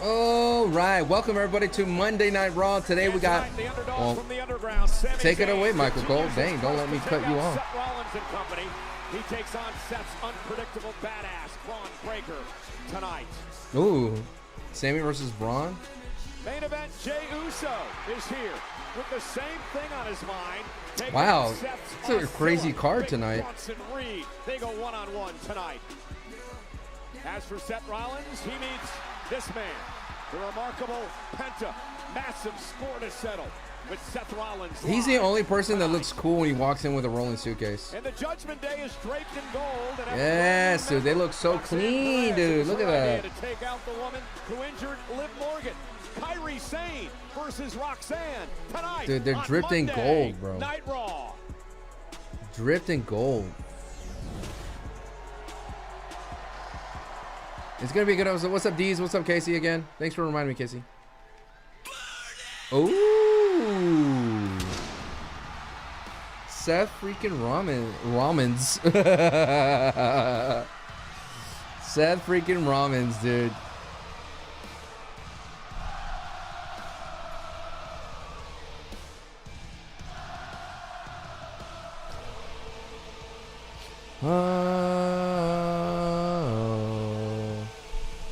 All right, welcome everybody to Monday Night Raw. Today we got, well, take it away, Michael Cole. Dang, don't let me cut you off. Seth Rollins and company. He takes on Seth's unpredictable badass, Bron Breakker, tonight. Ooh, Sami versus Bron. Main event, Jey Uso is here with the same thing on his mind. Wow, it's a crazy card tonight. Bronson Reed, they go one-on-one tonight. As for Seth Rollins, he meets this man, the remarkable Penta. Massive score to settle with Seth Rollins. He's the only person that looks cool when he walks in with a rolling suitcase. And the Judgment Day is draped in gold. And yes, dude, they look so clean, dude. Look at that. To take out the woman who injured Liv Morgan. Kairi Sane versus Roxanne tonight. Dude, they're dripped in gold, bro. Night Raw. Dripped in gold. It's gonna be a good episode. What's up, Deez? What's up, Casey? Again, thanks for reminding me, Casey. Ooh, Seth freaking Rollins. Seth freaking Rollins, dude.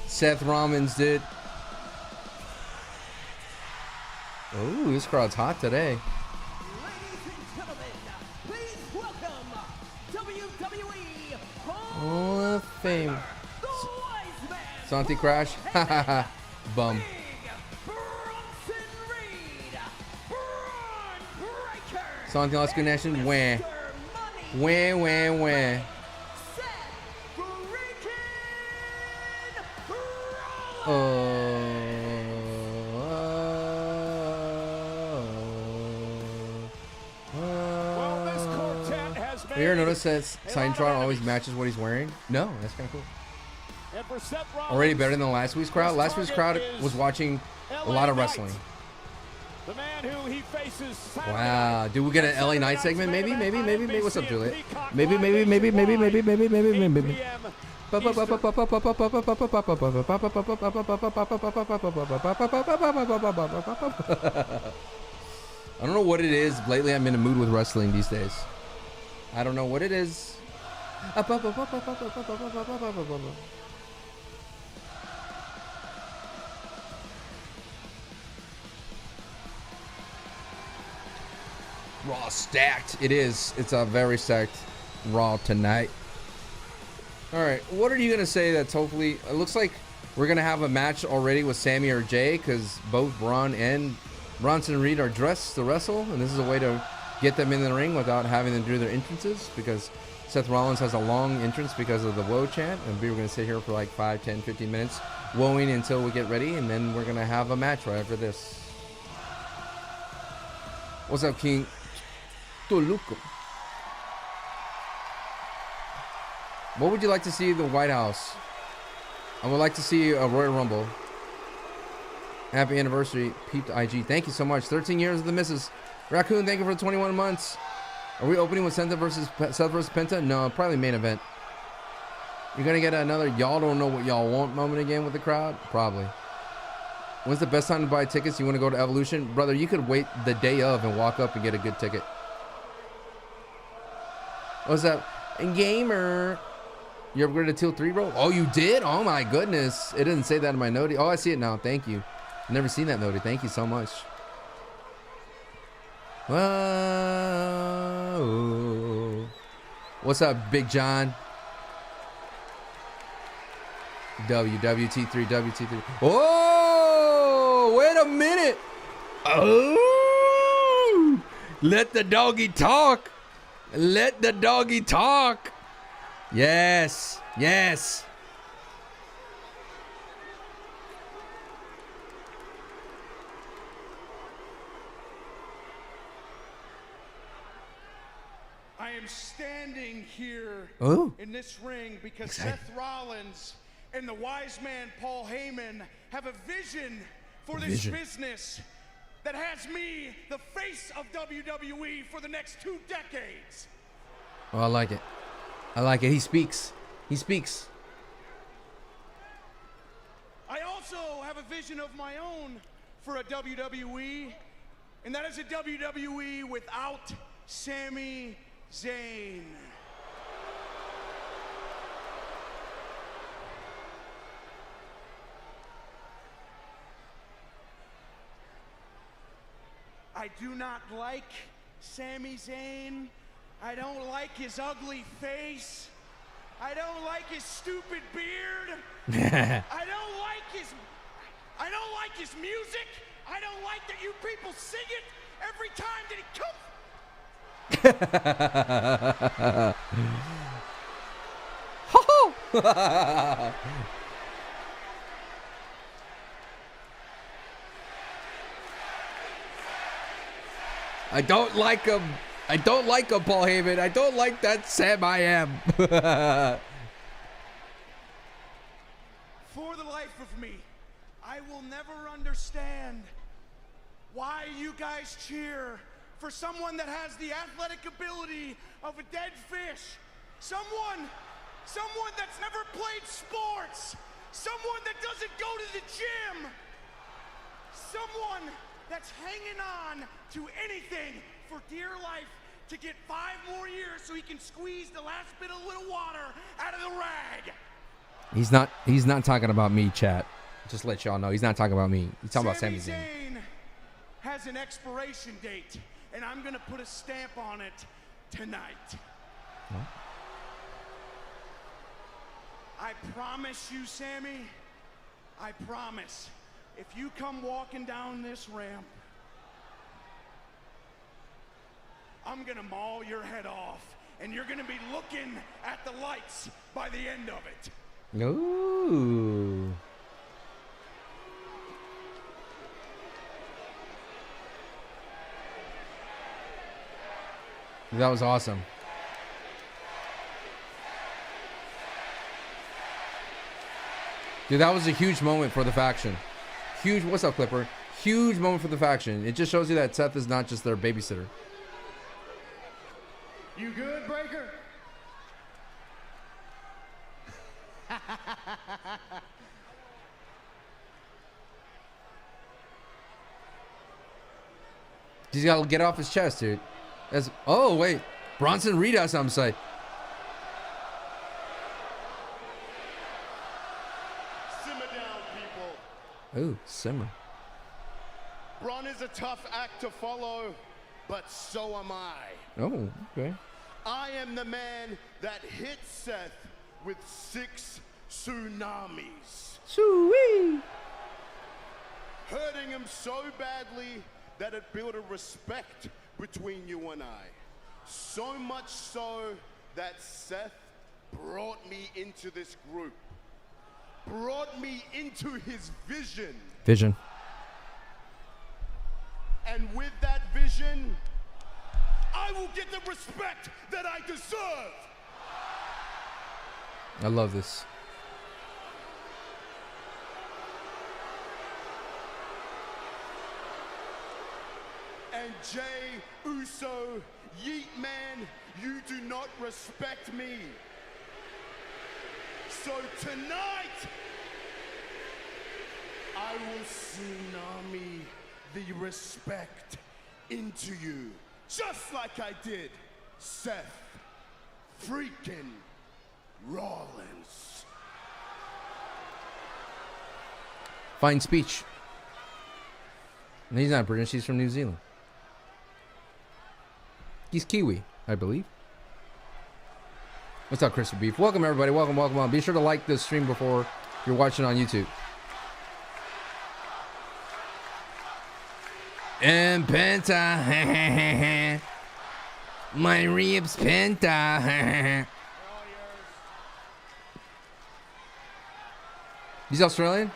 Seth Rollins, dude. Oh, this crowd's hot today. Ladies and gentlemen, please welcome WWE Hall of Fame. the Wise Man. Santi Crash. Hahaha. Bum. Bronson Reed. Bron Breakker. Santi Lost Connection. Wah. Mr. Wah, Money. wah, wah. Seth freaking Rollins. Well, this quartet has made. You ever notice that Signtron always matches what he's wearing? No, that's kind of cool. And for Seth Rollins, Already better than last week's crowd. Last week's crowd was watching a lot of wrestling. The man who he faces Saturday Wow, night. do we get an LA Knight segment? Maybe. What's up, Juliet? Maybe. PM. I don't know what it is. Lately, I'm in a mood with wrestling these days. I don't know what it is. Raw stacked. It is. It's a very stacked Raw tonight. All right, what are you gonna say? That's hopefully. It looks like we're gonna have a match already with Sami or Jey, because both Bron and Bronson Reed are dressed to wrestle, and this is a way to get them in the ring without having them do their entrances, because Seth Rollins has a long entrance because of the woe chant, and we were gonna sit here for like 5, 10, 15 minutes woeing until we get ready, and then we're gonna have a match right after this. What's up, King Toluco? What would you like to see in the White House? I would like to see a Royal Rumble. Happy anniversary, peeped IG. Thank you so much. 13 years of the missus. Raccoon, thank you for 21 months. Are we opening with Seth versus Penta? No, probably main event. You're gonna get another y'all don't know what y'all want moment again with the crowd? Probably. When's the best time to buy tickets? You want to go to Evolution? Brother, you could wait the day of and walk up and get a good ticket. What's up? Gamer. You upgraded to Teal 3, bro? Oh, you did? Oh, my goodness. It didn't say that in my note. Oh, I see it now. Thank you. Never seen that note. Thank you so much. Whoa. What's up, Big John? WT3. Oh, wait a minute. Oh, let the doggy talk. Let the doggy talk. Yes. I am standing here in this ring because Seth Rollins and the wise man Paul Heyman have a vision for this business that has me the face of WWE for the next 2 decades. Oh, I like it. He speaks. I also also have a vision of my own for a WWE, and that is a WWE without Sami Zayn. I do not like Sami Zayn. I don't like his ugly face. I don't like his stupid beard. I don't like his music. I don't like that you people sing it every time that he comes. I don't like him. I don't like him, Paul Heyman. I don't like that Sam I am. For the life of me, I will never understand why you guys cheer for someone that has the athletic ability of a dead fish. Someone that's never played sports. Someone that doesn't go to the gym. Someone that's hanging on to anything for dear life to get 5 more years so he can squeeze the last bit of little water out of the rag. He's not talking about me, chat. Just to let y'all know, he's not talking about me. He's talking about Sami Zayn. Zayn has an expiration date, and I'm gonna put a stamp on it tonight. What? I promise you, Sami, I promise, if you come walking down this ramp, I'm gonna maul your head off, and you're gonna be looking at the lights by the end of it. Ooh. That was awesome. Dude, that was a huge moment for the faction. Huge. What's up, Clipper? Huge moment for the faction. It just shows you that Seth is not just their babysitter. You good, Breaker? He's got to get off his chest, dude. Oh, wait. Bronson Reed has something to say. Simmer down, people. Ooh, simmer. Bron is a tough act to follow, but so am I. Oh, okay. I am the man that hit Seth with 6 tsunamis. Sweet. Hurting him so badly that it built a respect between you and I. So much so that Seth brought me into this group. Brought me into his vision. Vision. And with that vision, I will get the respect that I deserve. I love this. And Jey Uso, Yeet Man, you do not respect me. So tonight, I will tsunami the respect into you, just like I did Seth freaking Rollins. Fine speech. And he's not British, he's from New Zealand. He's Kiwi, I believe. What's up, Crystal Beef? Welcome, everybody. Welcome, welcome on. Be sure to like this stream before you're watching on YouTube. And Penta. My ribs, Penta. He's Australian?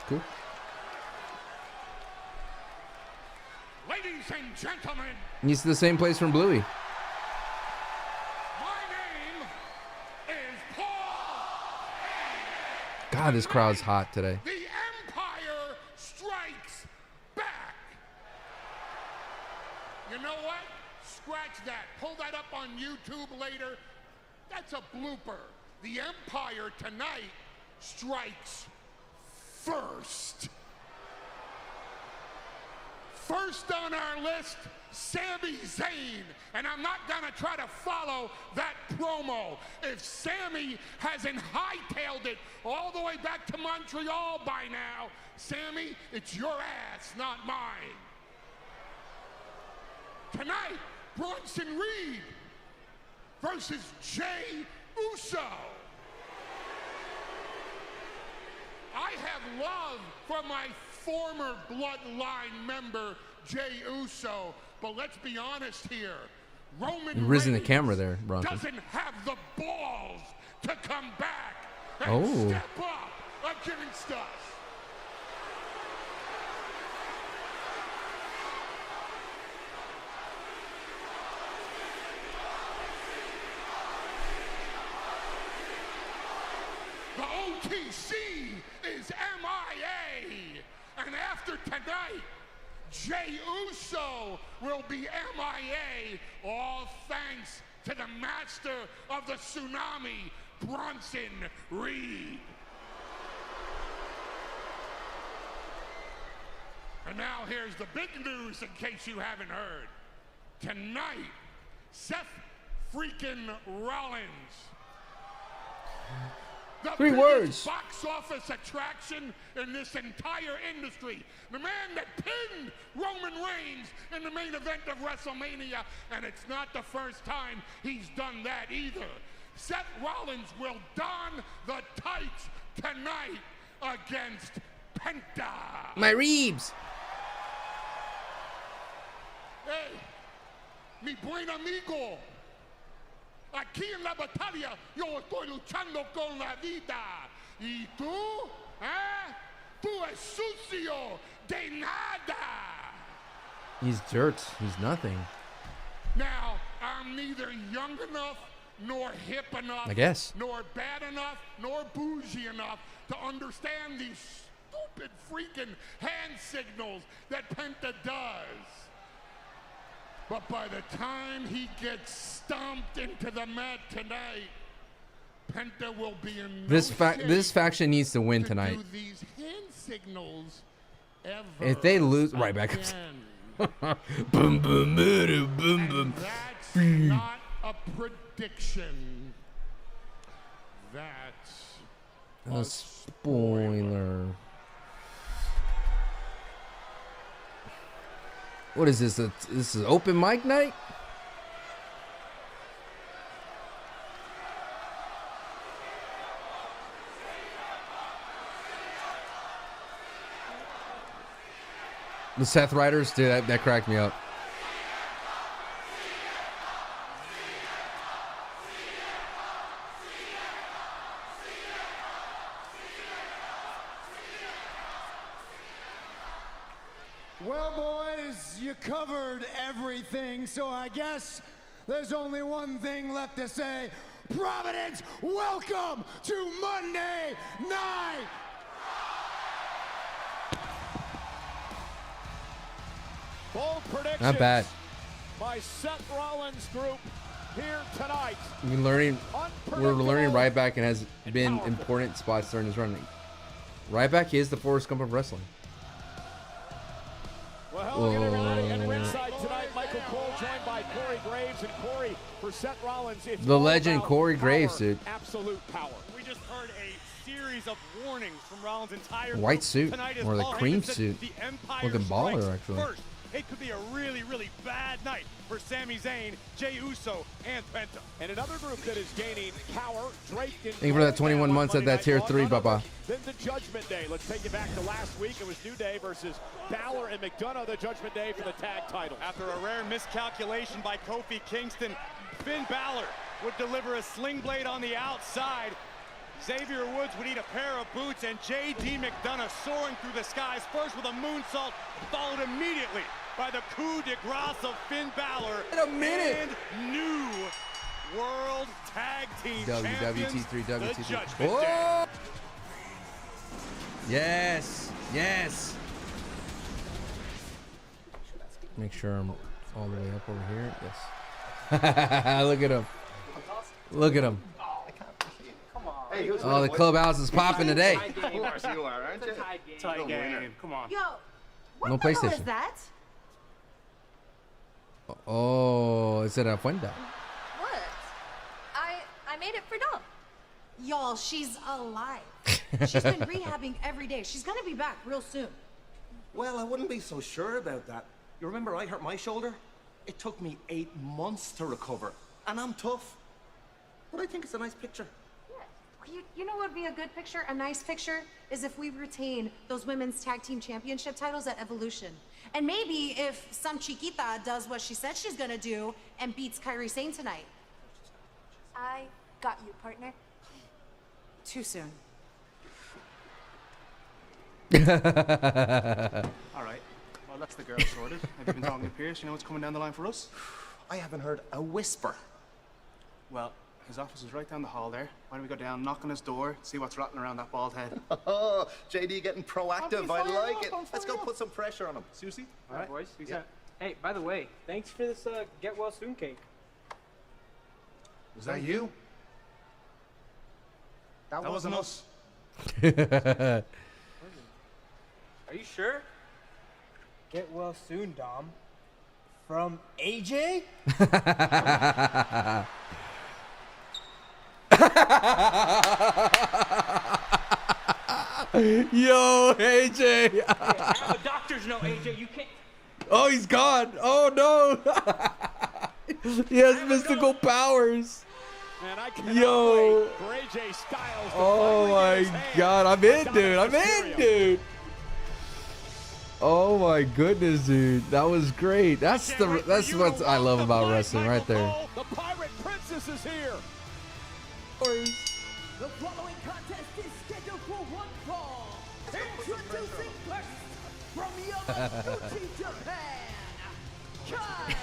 Cool. Ladies and gentlemen, He's the same place from Bluey. my name is Paul. God, this crowd's hot today. The Empire strikes back. You know what? Scratch that. Pull that up on YouTube later. That's a blooper. The Empire tonight strikes first. First on our list, Sami Zayn, and I'm not gonna try to follow that promo. If Sami hasn't hightailed it all the way back to Montreal by now, Sami, it's your ass, not mine. Tonight, Bronson Reed versus Jey Uso. I have love for my former bloodline member, Jey Uso, but let's be honest here. Roman Reigns the Reigns camera there, Bronson. doesn't have the balls to come back and Oh. step up against us. The OTC is MIA. And after tonight, Jey Uso will be MIA, all thanks to the master of the tsunami, Bronson Reed. And now here's the big news in case you haven't heard. Tonight, Seth freaking Rollins, the 3 biggest words. box office attraction in this entire industry. The man that pinned Roman Reigns in the main event of WrestleMania, and it's not the first time he's done that either. Seth Rollins will don the tights tonight against Penta. My Reeves. Hey, mi buen amigo. Aquí en la batalla yo estoy luchando con la vida. ¿Y tú? ¿Eh? Tú es sucio de nada. He's dirt. He's nothing. Now, I'm neither young enough nor hip enough, I guess. nor bad enough, nor bougie enough to understand these stupid freaking hand signals that Penta does. But by the time he gets stomped into the mat tonight, Penta will be in no This shape faction needs to win to tonight. do these hand signals ever If they lose, right back up. again. Boom, boom, boom, boom, boom. That's not a prediction. That's A spoiler. What is this? This is open mic night? The Seth Riders, dude, that cracked me up. Well, boys, you covered everything, so I guess there's only one thing left to say. Providence, welcome to Monday Night. Bold predictions Not bad. by Seth Rollins' group here tonight. We're learning Unpredictable Ryback and has and been powerful. important spots during his run. Ryback is the Forrest Gump of wrestling. Well, we're getting ready and ringside tonight. Michael Cole joined by Corey Graves, and Corey for Seth Rollins. It's The all legend about Corey power, Graves, dude. Absolute power. We just heard a series of warnings from Rollins' entire White group. suit, Tonight, as or the Paul cream Heyman said, suit. the Empire Looking baller, strikes actually. First, it could be a really, really bad night for Sami Zayn, Jey Uso, and Penta. And another group that is gaining power, draped in Thank you for that gold 21 now on months at Monday that Night tier Raw. 3, None other Papa. than the Judgment Day. Let's take you back to last week. It was New Day versus Balor and McDonough, the Judgment Day for the tag title. After a rare miscalculation by Kofi Kingston, Finn Balor would deliver a sling blade on the outside. Xavier Woods would eat a pair of boots, and J.D. McDonough soaring through the skies, first with a moonsault, followed immediately by the coup de grace of Finn Balor. In a minute. And new World Tag Team Champions, WWT3, the WWT3. Judgment Day. Whoa! Yes, yes. Make sure I'm all the way up over here. Yes. Look at him. Look at him. Oh, the clubhouse is popping today. Of course you are, aren't you? Tight game. Come on. Yo, what No the hell PlayStation. is that? Oh, is it a Fuenda? What? I made it for Dom. Y'all, she's alive. She's been rehabbing every day. She's gonna be back real soon. Well, I wouldn't be so sure about that. You remember I hurt my shoulder? It took me 8 months to recover, and I'm tough. But I think it's a nice picture. You know what would be a good picture? A nice picture is if we retain those women's tag team championship titles at Evolution. And maybe if some chiquita does what she said she's gonna do and beats Kairi Sane tonight. I got you, partner. Too soon. All right. Well, that's the girl sorted. Have you been talking to Pierce? You know what's coming down the line for us? I haven't heard a whisper. Well, his office is right down the hall there. Why don't we go down, knock on his door, see what's rotting around that bald head? Oh, JD getting proactive. I like it. Let's go put some pressure on him. Susie? All right, boys. Yeah. Hey, by the way, thanks for this get well soon cake. Was that you? That wasn't us. Are you sure? Get well soon, Dom. From AJ? Yo, AJ. Hey, I have a doctor's note, AJ. You can't. Oh, he's gone. Oh, no. He has mystical powers. And I cannot Yo. wait for AJ Styles to Oh, finally get my his hand God. I'm in, on dude. I'm Mysterio. in, dude. Oh, my goodness, dude. That was great. That's what I love about wrestling right there. The Pirate Princess is here. The following contest is scheduled for one fall. Introducing first from Yamaguchi, Japan, Kairi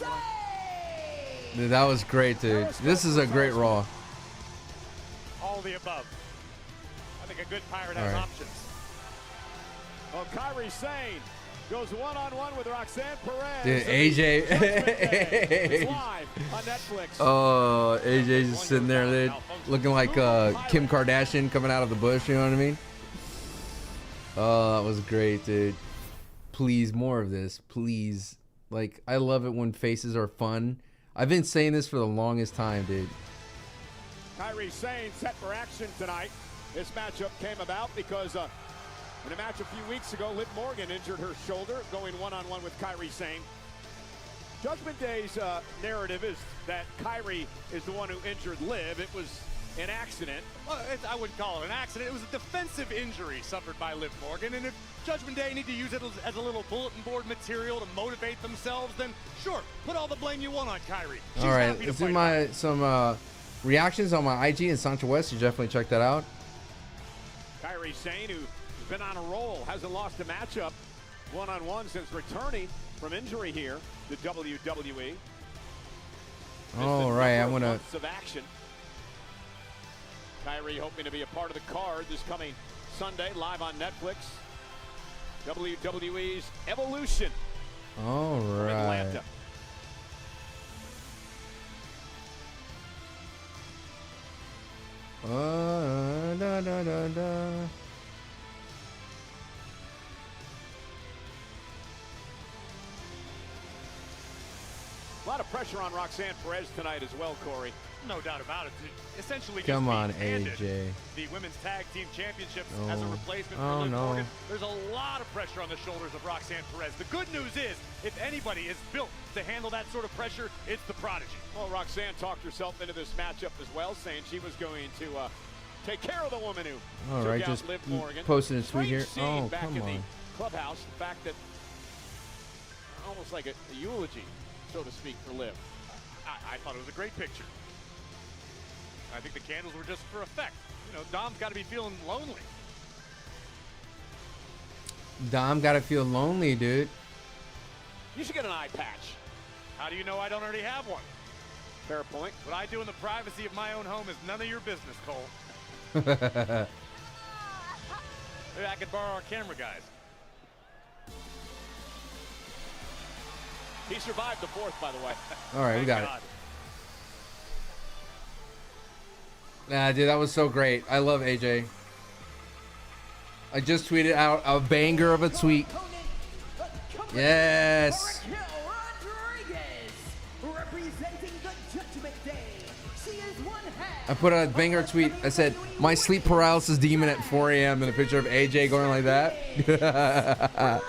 Sane. Dude, that was great, dude. This is a great Raw. All the above. I think a good pirate All has right. options. Well, Kairi Sane goes one-on-one with Roxanne Perez. Dude, It's AJ. live on Netflix. Oh, AJ just sitting there, dude, looking like Kim Kardashian coming out of the bush. You know what I mean? Oh, that was great, dude. Please, more of this, please. Like, I love it when faces are fun. I've been saying this for the longest time, dude. Kairi Sane set for action tonight. This matchup came about because in a match a few weeks ago, Liv Morgan injured her shoulder, going one-on-one with Kairi Sane. Judgment Day's narrative is that Kairi is the one who injured Liv. It was an accident. Well, I wouldn't call it an accident. It was a defensive injury suffered by Liv Morgan. And if Judgment Day need to use it as a little bulletin board material to motivate themselves, then sure, put all the blame you want on Kairi. She's All right, happy to let's do fight some reactions on my IG and SanchoWest. You definitely check that out. Kairi Sane, who's been on a roll, hasn't lost a matchup one-on-one since returning from injury here to WWE. All right, I'm gonna. Months of action. Kairi hoping to be a part of the card this coming Sunday, live on Netflix. WWE's Evolution All from right. Atlanta. Da, da, da, da. A lot of pressure on Roxanne Perez tonight as well, Corey. No doubt about it. Essentially, Come just on, being handed AJ. the women's tag team championships Oh. as a replacement for Oh, Liv no. Morgan. There's a lot of pressure on the shoulders of Roxanne Perez. The good news is, if anybody is built to handle that sort of pressure, it's the Prodigy. Well, Roxanne talked herself into this matchup as well, saying she was going to take care of the woman who All took right, out just Liv Morgan. posting a tweet here. Strange scene Oh, back come in the on. clubhouse. The fact that almost like a eulogy, so to speak, for Liv. I thought it was a great picture. I think the candles were just for effect. You know, Dom's got to be feeling lonely. Dom gotta feel lonely, dude. You should get an eye patch. How do you know I don't already have one? Fair point. What I do in the privacy of my own home is none of your business, Cole. Maybe I could borrow our camera, guys. He survived the fourth, by the way. All right, we Thank got God. it. Nah, dude, that was so great. I love AJ. I just tweeted out a banger of a tweet. Yes. I put a banger tweet. I said, my sleep paralysis demon at 4 a.m. and a picture of AJ going like that.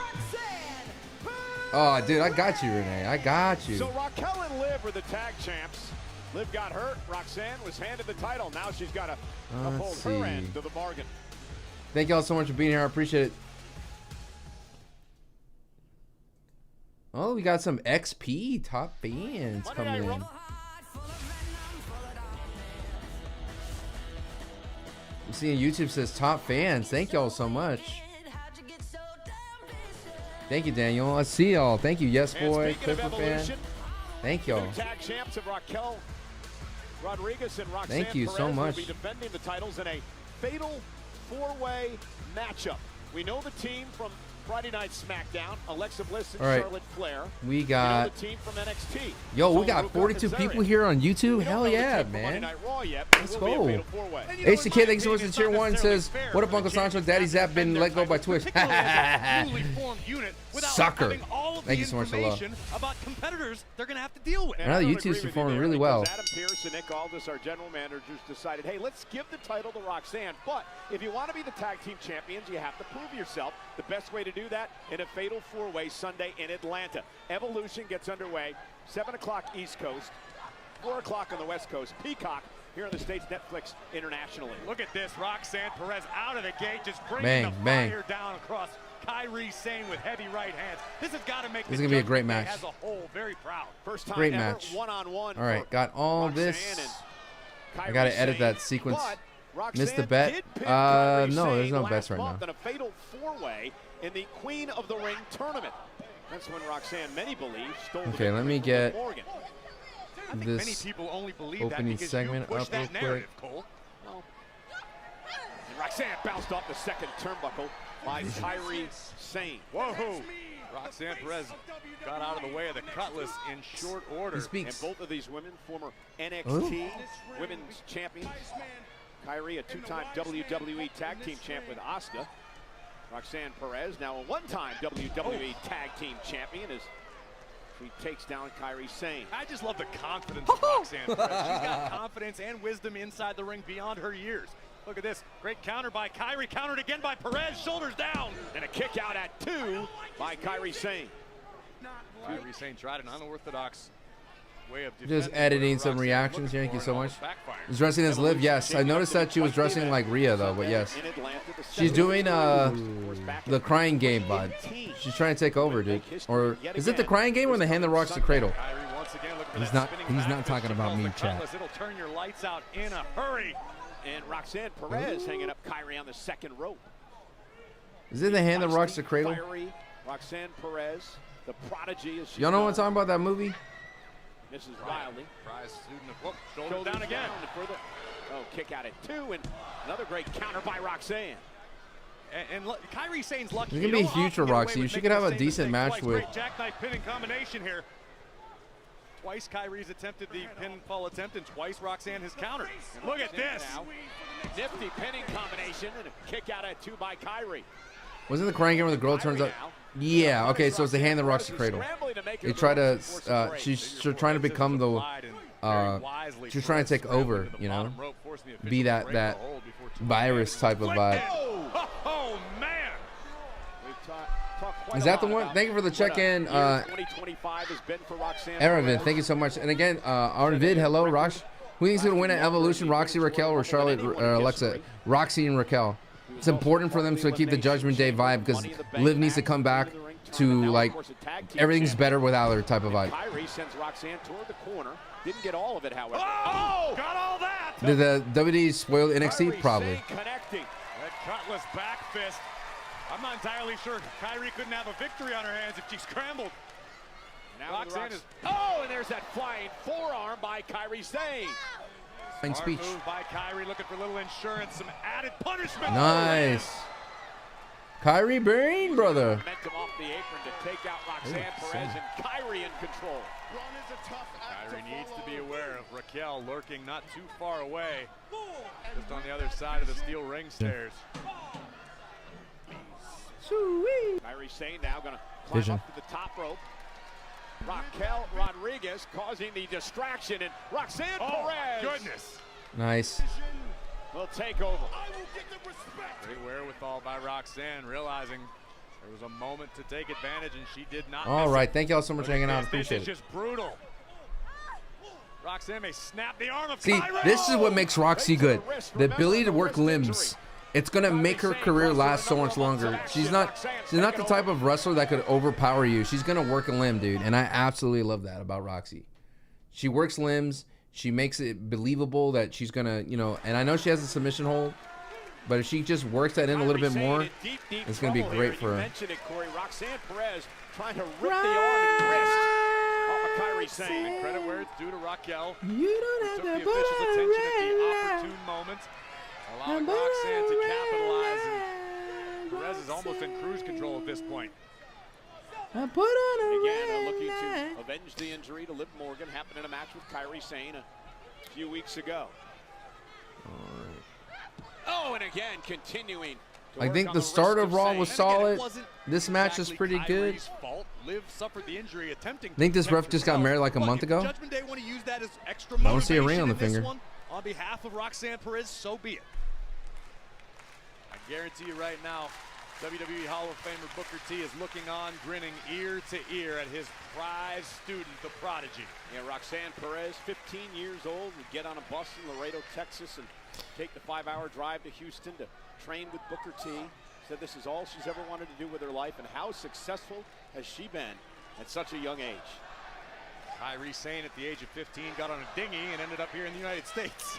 Oh, dude, I got you, Renee. I got you. So Raquel and Liv were the tag champs. Liv got hurt. Roxanne was handed the title. Now she's got to uphold her end of the bargain. Thank y'all so much for being here. I appreciate it. Oh, we got some XP top fans coming in. I'm seeing YouTube says top fans. Thank y'all so much. Thank you, Daniel. I see y'all. Thank you, Yes Boy, Clipper fan. Thank y'all. Tag champs of Raquel Rodriguez and Roxanne Thank you Perez so much. will be defending the titles in a fatal four-way matchup. We know the team from Friday Night SmackDown, Alexa Bliss and Charlotte Flair. We got the team from NXT. Yo, we got 42 people here on YouTube. Hell yeah, man. Let's go. HTK, thanks so much for tier 1. Says, what up, Uncle Sancho? Daddy Zap been let go by Twitch. Sucker. Thank you so much for love. About competitors they're going to have to deal with. Now the YouTube's performing really well. Adam Pearce and Nick Aldis, our general managers, decided, hey, let's give the title to Roxanne. But if you want to be the tag team champions, you have to prove yourself. The best way to do that in a fatal four-way Sunday in Atlanta. Evolution gets underway, 7 o'clock East Coast, 4 o'clock on the West Coast. Peacock here in the States, Netflix internationally. Look at this, Roxanne Perez out of the gate, just bringing the fire down across Kairi Sane with heavy right hands. This has got to make this is going to be a great match. As a whole, very proud. First time great ever, match. One-on-one. All right, got all this. I got to edit that sequence. Missed the bet. No, there's no bets right now. In a fatal four-way in the Queen of the Ring tournament. That's when Roxanne, many believe, stole okay, let me get this many people only believe opening segment up real quick. And Roxanne bounced off the second turnbuckle by Kairi Sane. Whoa! Roxanne Perez got out of the way of the Cutlass in short order. And both of these women, former NXT women's champions. Kairi, a two-time WWE Tag Team champ with Asuka. Roxanne Perez, now a one-time WWE Tag Team champion, as she takes down Kairi Sane. I just love the confidence of Roxanne Perez. She's got confidence and wisdom inside the ring beyond her years. Look at this, great counter by Kairi, countered again by Perez, shoulders down. And a kick out at 2 by Kairi Sane. Kairi Sane tried an unorthodox way of just editing some reactions. Thank you so much. Is dressing as Liv? Yes, I noticed that she was dressing like Rhea though, but yes, she's doing the crying game vibe. She's trying to take over, dude. Or is it the crying game or the hand that rocks the cradle? He's not talking about me, chat. It'll turn your lights out in a hurry. And Roxanne Perez hanging up Kairi on the second rope. Is it the hand that rocks the cradle? Roxanne Perez, the prodigy. Y'all know what I'm talking about, that movie? Mrs. Wiley. Prize student of shoulder down again. Oh, kick out at 2, and another great counter by Roxanne. And Kairi Sane's lucky. It's gonna be huge for Roxy. She could have a decent match with. Jackknife pinning combination here. Twice Kairi's attempted the pinfall attempt, and twice Roxanne has countered. And look at this. Nifty pinning combination, and a kick out at 2 by Kairi. Wasn't the crying game where the girl turns up? Yeah, okay, so it's the hand that rocks the cradle. They try to, she's trying to become the, she's trying to take over, you know, be that virus type of vibe. Oh, man. Is that the one? Thank you for the check-in, Aravind, thank you so much. And again, Arvid, hello, Rox. Who thinks going to win at Evolution, Roxy, Raquel, or Charlotte, Alexa? Roxy and Raquel. It's important for them to keep the Judgment Day vibe because Liv needs to come back to, like, everything's better without her type of vibe. Kairi sends Roxanne toward the corner. Didn't get all of it, however. Oh, got all that. Did the WWE spoil NXT? Probably. Connecting. That Cutlass back fist. I'm not entirely sure Kairi couldn't have a victory on her hands if she scrambled. Now Roxanne is. Oh, and there's that flying forearm by Kairi Sane. Speech. Move by Kairi, looking for a little insurance, some added punishment. Nice. Kairi Bane, brother. Momentum off the apron to take out Roxanne Perez and Kairi in control. Kairi needs to be aware of Raquel lurking not too far away, just on the other side of the steel ring stairs. Kairi Sane now going to climb up to the top rope. Raquel Rodriguez causing the distraction, and Roxanne Perez. Goodness. Nice. Will take over. Great wherewithal by Roxanne, realizing there was a moment to take advantage, and she did not. All right, thank y'all so much for hanging out. Appreciate it. This is just brutal. Roxanne may snap the arm of See, Kairi. this is what makes Roxy good. The ability to work limbs. It's gonna make her career last so much longer. She's not the type of wrestler that could overpower you. She's gonna work a limb, dude, and I absolutely love that about Roxy. She works limbs. She makes it believable that she's gonna, you know, and I know she has a submission hold, but if she just works that in a little bit more, it's gonna be great for her. You mentioned it, Corey. Roxanne Perez trying to rip the arm and wrist off of Kairi Sane. And credit where it's due to Raquel. You don't have took the to official's attention at the opportune moment, allowing Roxanne to capitalize. And Perez is almost in cruise control at this point. I put on a again, looking to avenge the injury to Liv Morgan, happened in a match with Kairi Sane a few weeks ago. Oh, and again, continuing. I think the start of Raw was solid. This match is pretty good. Liv suffered the injury attempting. I think this ref just got married like a month ago. Judgment Day want to use that as extra I don't see a ring on the finger. On behalf of Roxanne Perez, so be it. I guarantee you right now, WWE Hall of Famer Booker T is looking on, grinning ear to ear at his prize student, the Prodigy. Yeah, Roxanne Perez, 15 years old, would get on a bus in Laredo, Texas, and take the 5-hour drive to Houston to train with Booker T. Said this is all she's ever wanted to do with her life, and how successful has she been at such a young age? Kairi Sane at the age of 15 got on a dinghy and ended up here in the United States.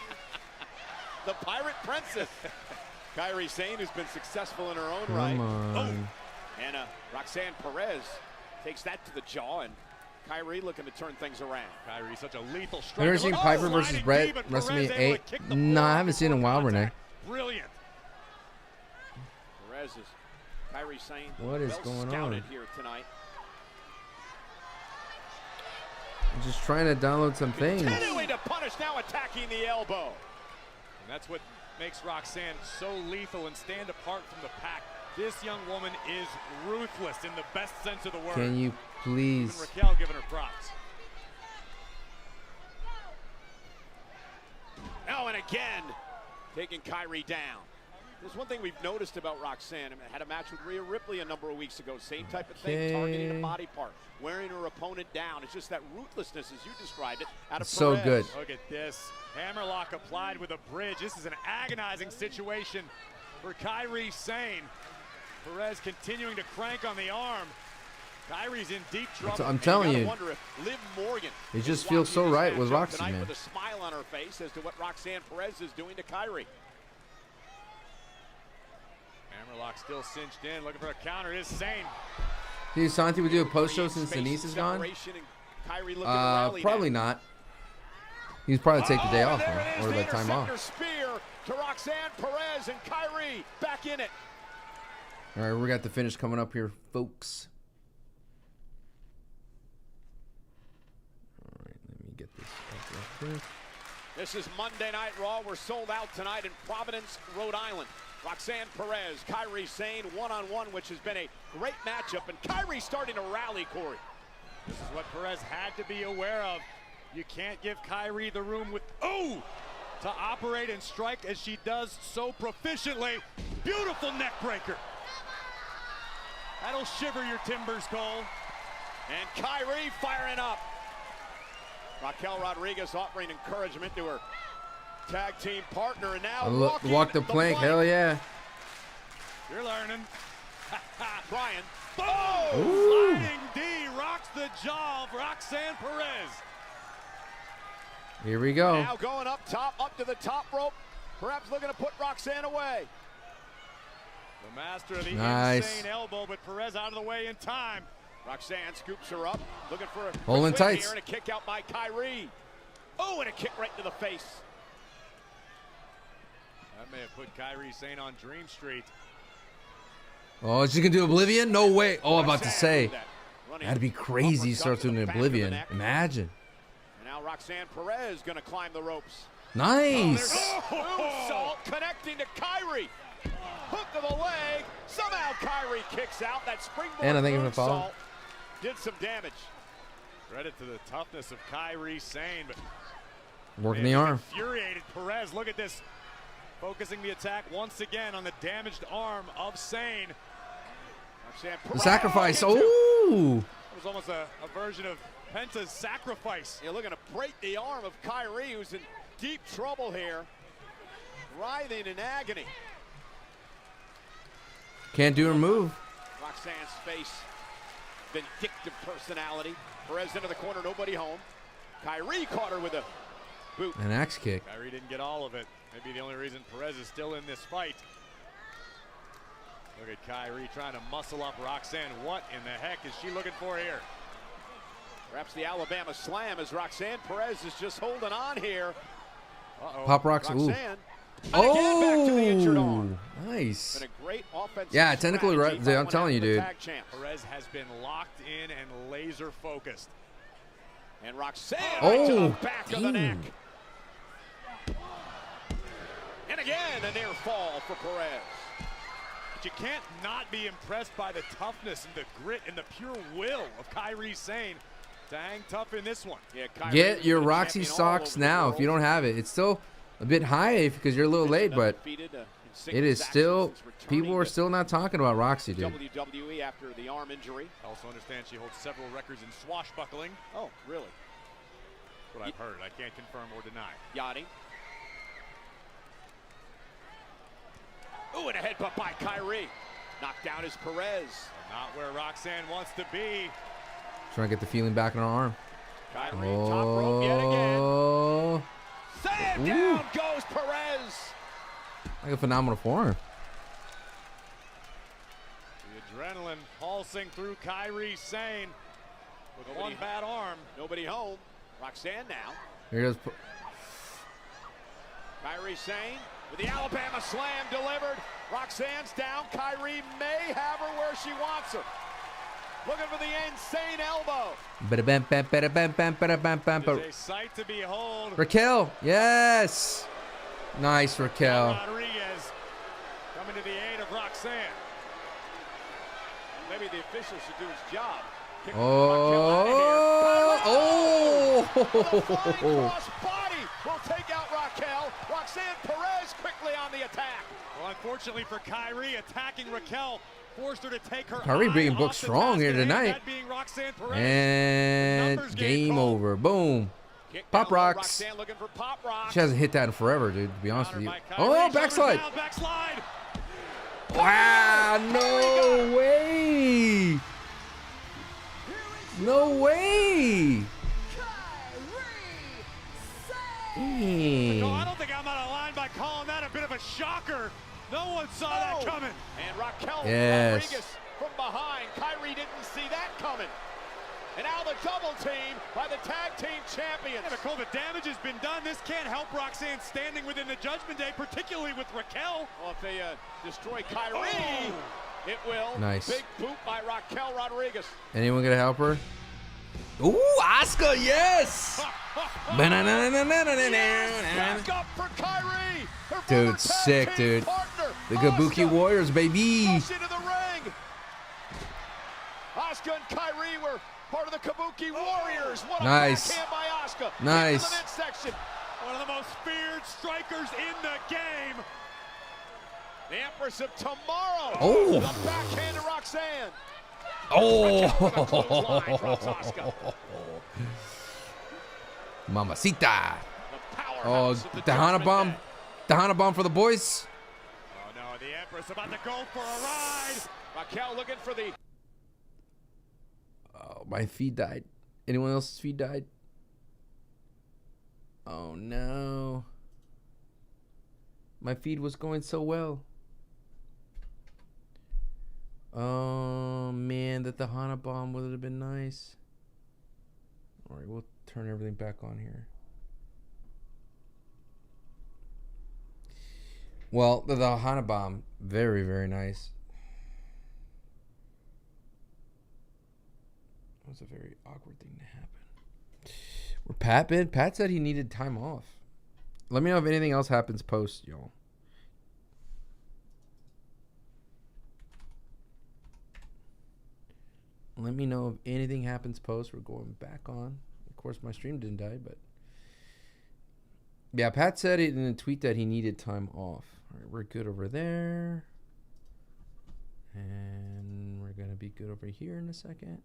The Pirate Princess. Kairi Sane has been successful in her own right. And Roxanne Perez takes that to the jaw, and Kairi looking to turn things around. Kairi, such a lethal strike. Have you ever seen Piper versus Brett WrestleMania 8? No, I haven't seen it in a while, Renee. Brilliant. Perez is Kairi Sane. What is going on here tonight? I'm just trying to download some things. Continuing to punish, now attacking the elbow. And that's what makes Roxanne so lethal and stand apart from the pack. This young woman is ruthless in the best sense of the word. Can you please? Even Raquel giving her props. Oh, and again, taking Kairi down. There's one thing we've noticed about Roxanne. I had a match with Rhea Ripley a number of weeks ago. Same type of thing, targeting a body part, wearing her opponent down. It's just that ruthlessness, as you described it, out of Perez. So good. Look at this. Hammerlock applied with a bridge. This is an agonizing situation for Kairi Sane. Perez continuing to crank on the arm. Kairi's in deep trouble. I'm telling you, Liv Morgan it just feels so right with Roxy, man. With a smile on her face as to what Roxanne Perez is doing to Kairi. Hammerlock still cinched in, looking for a counter. Is Sane. Do you Santi would do a post show since Denise is gone? Probably not. He's probably take the day off, man, or the time off. Spear to Roxanne Perez and Kairi back in it. All right, we got the finish coming up here, folks. All right, let me get this up real quick. This is Monday Night Raw. We're sold out tonight in Providence, Rhode Island. Roxanne Perez, Kairi Sane, one-on-one, which has been a great matchup, and Kairi starting to rally, Corey. This is what Perez had to be aware of. You can't give Kairi the room to operate and strike as she does so proficiently. Beautiful neck breaker. That'll shiver your timbers, Cole. And Kairi firing up. Raquel Rodriguez offering encouragement to her tag team partner, and now walk the plank. Hell yeah. You're learning. Brian. Boom! Sliding D rocks the jaw of Roxanne Perez. Here we go. Now going up top, up to the top rope. Perhaps looking to put Roxanne away. The master of the insane elbow, but Perez out of the way in time. Roxanne scoops her up, looking for a holding tight here, and a kick out by Kairi. Oh, and a kick right to the face. That may have put Kairi Sane on Dream Street. Oh, she can do Oblivion? No way. Oh, I'm about to say. That'd be crazy. Starts doing Oblivion. Imagine. And now Roxanne Perez going to climb the ropes. Nice. Moonsault connecting to Kairi. Hook of the leg. Somehow Kairi kicks out. That springboard And I think it's a follow. moonsault did some damage. Credit to the toughness of Kairi Sane, but Working the arm. infuriated Perez. Look at this. Focusing the attack once again on the damaged arm of Sane. The sacrifice. Oh. It was almost a version of Penta's sacrifice. You're looking to break the arm of Kairi, who's in deep trouble here. Writhing in agony. Can't do her move. Roxanne's face. Vindictive personality. Perez into the corner, nobody home. Kairi caught her with a boot. An axe kick. Kairi didn't get all of it. Maybe the only reason Perez is still in this fight. Look at Kairi trying to muscle up Roxanne. What in the heck is she looking for here? Perhaps the Alabama slam as Roxanne Perez is just holding on here. Pop rocks. Ooh. Roxanne. Oh, back to the injured arm. Nice. Been a great offensive Yeah, technically, right. strategy I'm telling you, going dude. after the tag champs. Perez has been locked in and laser focused. And Roxanne right to the back of the neck. And again, a near fall for Perez. But you can't not be impressed by the toughness and the grit and the pure will of Kairi Sane to hang tough in this one. Yeah, Kairi Get your has been a Roxy champion all socks over the now world. if you don't have it. It's still a bit high because you're a little late, but it is still, people are still not talking about Roxy, dude. WWE after the arm injury. Also understand she holds several records in swashbuckling. Oh, really? That's what I've heard. I can't confirm or deny. Yachting. Ooh, and a headbutt by Kairi. Knocked down is Perez. Not where Roxanne wants to be. Trying to get the feeling back in her arm. Kairi, top rope yet again. Oh. Slam down goes Perez. Like a phenomenal forearm. The adrenaline pulsing through Kairi Sane with one bad arm. Nobody home. Roxanne now. Here goes. Kairi Sane with the Alabama slam delivered. Roxanne's down. Kairi may have her where she wants her. Looking for the insane elbow. It's a sight to behold. Raquel, yes. Nice, Raquel. Rodriguez coming to the aid of Roxanne. Maybe the official should do his job. Cross body will take out Raquel. Roxanne Perez quickly on the attack. Well, unfortunately for Kairi, attacking Raquel forced her to take her. Kairi being booked strong here tonight. And game over. Boom. Pop rocks. Looking for pop rocks. She hasn't hit that in forever, dude, to be honest with you. Oh, backslide. Wow, no way. No way. No, I don't think I'm out of line by calling that a bit of a shocker. No one saw that coming. And Raquel Yes. Rodriguez from behind. Kairi didn't see that coming. And now the double team by the tag team champions. Yeah, Nicole, the damage has been done. This can't help Roxanne standing within the Judgment Day, particularly with Raquel. Well, if they destroy Kairi, it will. Nice. Big boot by Raquel Rodriguez. Anyone gonna help her? Ooh, Asuka, yes! Back up for Kairi. Her Dude, former sick, tag team dude. partner, The Kabuki Asuka, Warriors, baby. goes into the ring. Asuka and Kairi were part of the Kabuki Warriors. What a Nice. backhand by Asuka. Nice. Into the midsection. One of the most feared strikers in the game. The Empress of Tomorrow. Oh. The backhand to Roxanne. Oh. Mamacita. The Oh, powerhouse of the Tejana Judgment bomb. Day. Tejana bomb for the boys. Oh no, the Empress about to go for a ride. Raquel looking for the. Oh, my feed died. Anyone else's feed died? Oh no. My feed was going so well. Oh man, that the Hana bomb would have been nice. Alright, we'll turn everything back on here. Well, the Hana bomb, very, very nice. That was a very awkward thing to happen. Where Pat been? Pat said he needed time off. Let me know if anything else happens post, y'all. Let me know if anything happens post. We're going back on. Of course, my stream didn't die, but yeah, Pat said it in a tweet that he needed time off. All right, we're good over there. And we're going to be good over here in a second.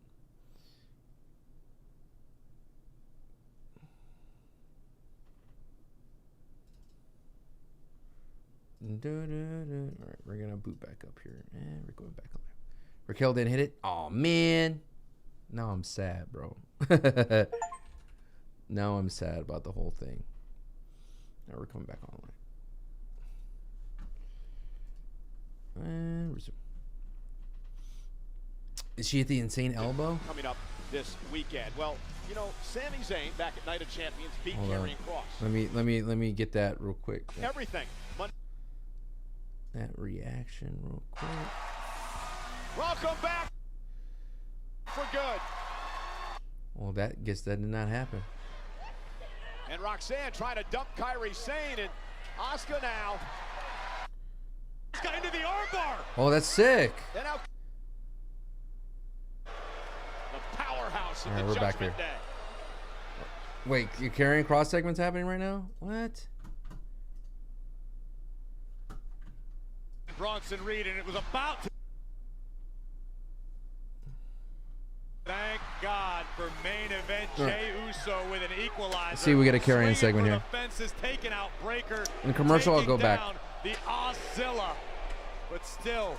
All right, we're going to boot back up here. And we're going back on there. Raquel didn't hit it. Oh, man. Now I'm sad, bro. Now I'm sad about the whole thing. Now we're coming back online. And resume. Is she at the insane elbow? Coming up this weekend. Well, you know, Sami Zayn back at Night of Champions beat Karrion Kross. Let me get that real quick. Everything. That reaction real quick. Welcome back for good. Well, that did not happen. And Roxanne trying to dump Kairi Sane, and Asuka now. Got into the armbar. Oh, that's sick. Then out. The powerhouse of the we're back here. Judgment Day. Wait, your Karrion Kross segment's happening right now? What? Bronson Reed, and it was about to. Thank God for main event Jey Uso with an equalizer. See, we get a Karrion segment here. Fences, taken out Breaker. In the commercial, I'll go back. The Oscilla, but still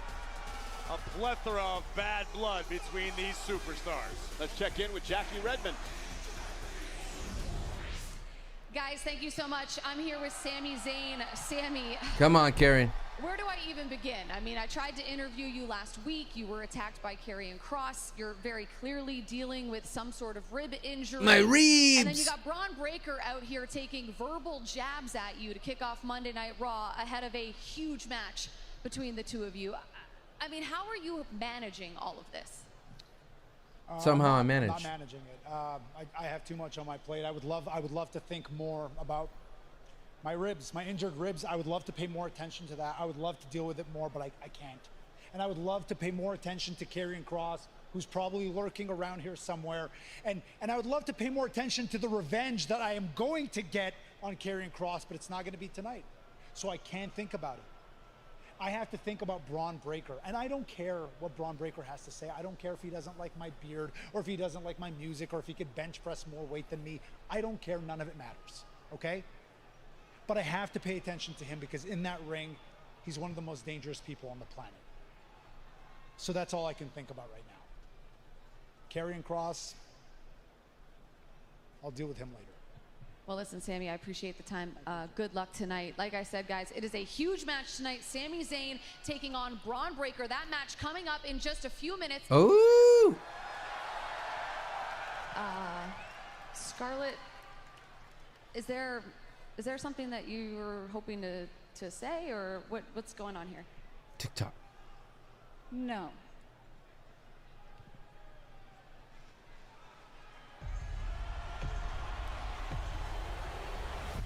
a plethora of bad blood between these superstars. Let's check in with Jackie Redmond. Guys, thank you so much. I'm here with Sami Zayn. Sami. Come on, Karrion. Where do I even begin? I mean, I tried to interview you last week. You were attacked by Karrion Kross. You're very clearly dealing with some sort of rib injury. My ribs! And then you got Bron Breakker out here taking verbal jabs at you to kick off Monday Night Raw ahead of a huge match between the two of you. I mean, how are you managing all of this? Somehow I manage. I'm not managing it. I have too much on my plate. I would love to think more about my ribs, my injured ribs. I would love to pay more attention to that. I would love to deal with it more, but I can't. And I would love to pay more attention to Karrion Kross, who's probably lurking around here somewhere. And I would love to pay more attention to the revenge that I am going to get on Karrion Kross, but it's not going to be tonight. So I can't think about it. I have to think about Bron Breakker, and I don't care what Bron Breakker has to say. I don't care if he doesn't like my beard, or if he doesn't like my music, or if he could bench press more weight than me. I don't care. None of it matters, okay? But I have to pay attention to him because in that ring, he's one of the most dangerous people on the planet. So that's all I can think about right now. Karrion Kross, I'll deal with him later. Well, listen, Sami, I appreciate the time. Good luck tonight. Like I said, guys, it is a huge match tonight. Sami Zayn taking on Bron Breakker. That match coming up in just a few minutes. Oh! Scarlett, is there something that you were hoping to say, or what's going on here? TikTok. No.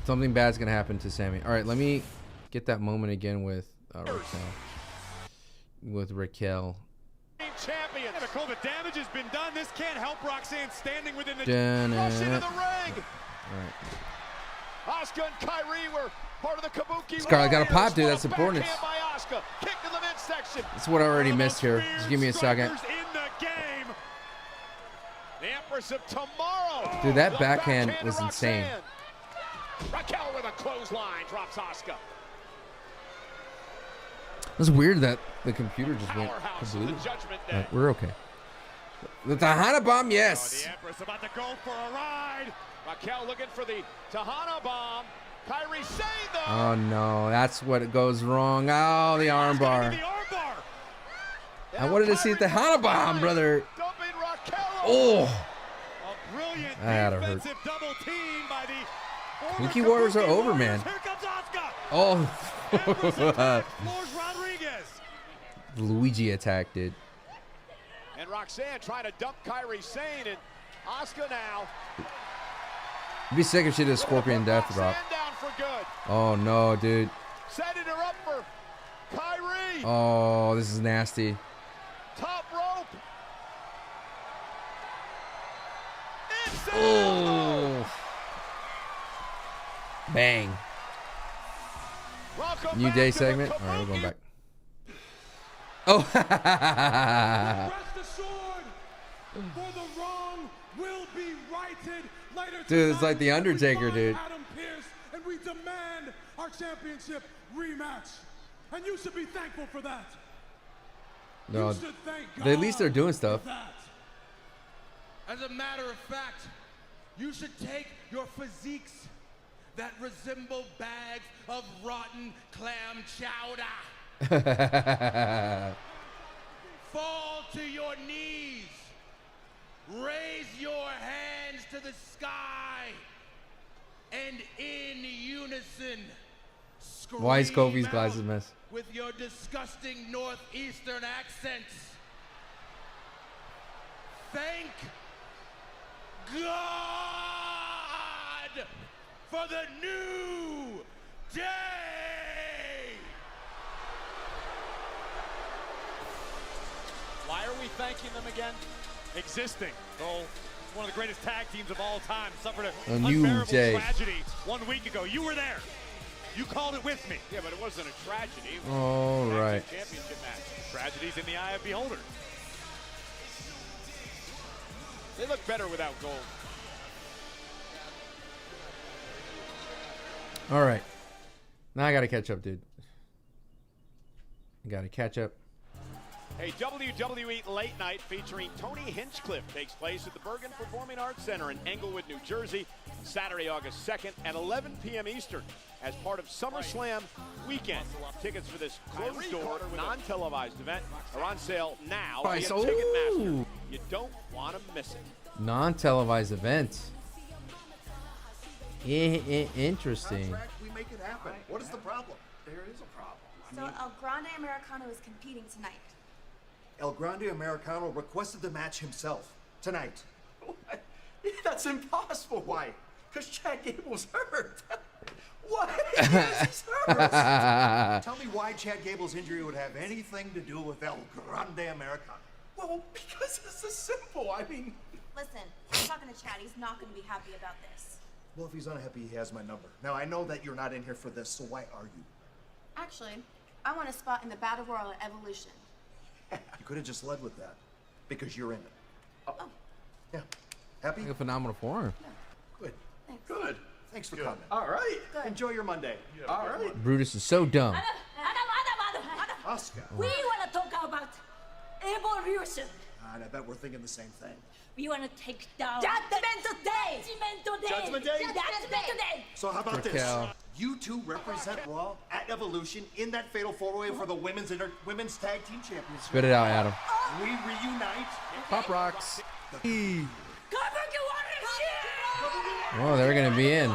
Something bad's gonna happen to Sami. All right, let me get that moment again with Raquel. Champion. Yeah, the damage has been done. This can't help Roxanne standing within the rush into the ring. All right. Asuka and Kairi were part of the Kabuki. Scarlett got a pop, dude. That's important. By Asuka. Kick to the midsection. That's what I already missed here. Just give me a second. In the game. The Empress of Tomorrow. Dude, that backhand was insane. Raquel with a clothesline drops Asuka. It was weird that the computer just went completely. Right, we're okay. The Tahana Bomb, yes. The Empress about to go for a ride. Raquel looking for the Tahana Bomb. Kairi Sane though. Oh no, that's what goes wrong. Oh, the armbar. I wanted to see the Tahana Bomb, brother. Oh. A brilliant defensive double team by the Kabuki Warriors are over, man. Here comes Asuka. Oh. Luigi attack, dude. And And Roxanne trying to dump Kairi Sane, and Asuka now. I'd be sick if she did a Scorpion Death Drop. Down for good. Oh no, dude. Setting her up for Kairi. Oh, this is nasty. Top rope. Oh. Bang. Welcome New Day to segment. the All right, we're going back. Oh. For the wrong will be righted later. Dude, it's like the Undertaker, dude. Adam Pearce, and we demand our championship rematch. And you should be thankful for that. No, You should thank at least they're doing stuff. for that. As a matter of fact, you should take your physiques that resemble bags of rotten clam chowder. Fall to your knees. Raise your hands to the sky. And in unison, scream Why is Kofi's out glasses mess? with your disgusting northeastern accents. Thank God for the new day. Why are we thanking them again? Existing. Oh, it's one of the greatest tag teams of all time. Suffered A an new unbearable day. tragedy 1 week ago. You were there. You called it with me. Yeah, but it wasn't a tragedy. It was All a right. championship match. Tragedies in the eye of beholder. They look better without gold. All right. Now I got to catch up, dude. I got to catch up. A WWE Late Night featuring Tony Hinchcliffe takes place at the Bergen Performing Arts Center in Englewood, New Jersey, Saturday, August 2nd at 11 p.m. Eastern as part of SummerSlam weekend. Tickets for this closed-door, non-televised event are on sale now via Price. Ticketmaster. Ooh. You don't want to miss it. Non-televised event. Interesting. We make it happen. What is the problem? There is a problem. So El Grande Americano is competing tonight. El Grande Americano requested the match himself tonight. What? That's impossible. Why? Because Chad Gable's hurt. What? Yes, he's hurt. Tell me why Chad Gable's injury would have anything to do with El Grande Americano. Well, because it's so simple. I mean... Listen, I'm talking to Chad. He's not going to be happy about this. Well, if he's unhappy, he has my number. Now, I know that you're not in here for this, so why are you? Actually, I want a spot in the Battle Royal at Evolution. You could have just led with that, because you're in it. Oh. Yeah. Happy? A phenomenal form. Good. Thanks. Good. Thanks for coming. All right. Good. Enjoy your Monday. All right. Brutus is so dumb. Oscar. We want to talk about evolution. And I bet we're thinking the same thing. We want to take down Judgment Day! Judgment Day? Judgment Day! So how about this? Raquel. You two represent Raw at Evolution in that fatal four-way for the women's tag team championship. Spit it out, Adam. We reunite. Pop rocks. Cover Oh, they're going to be in.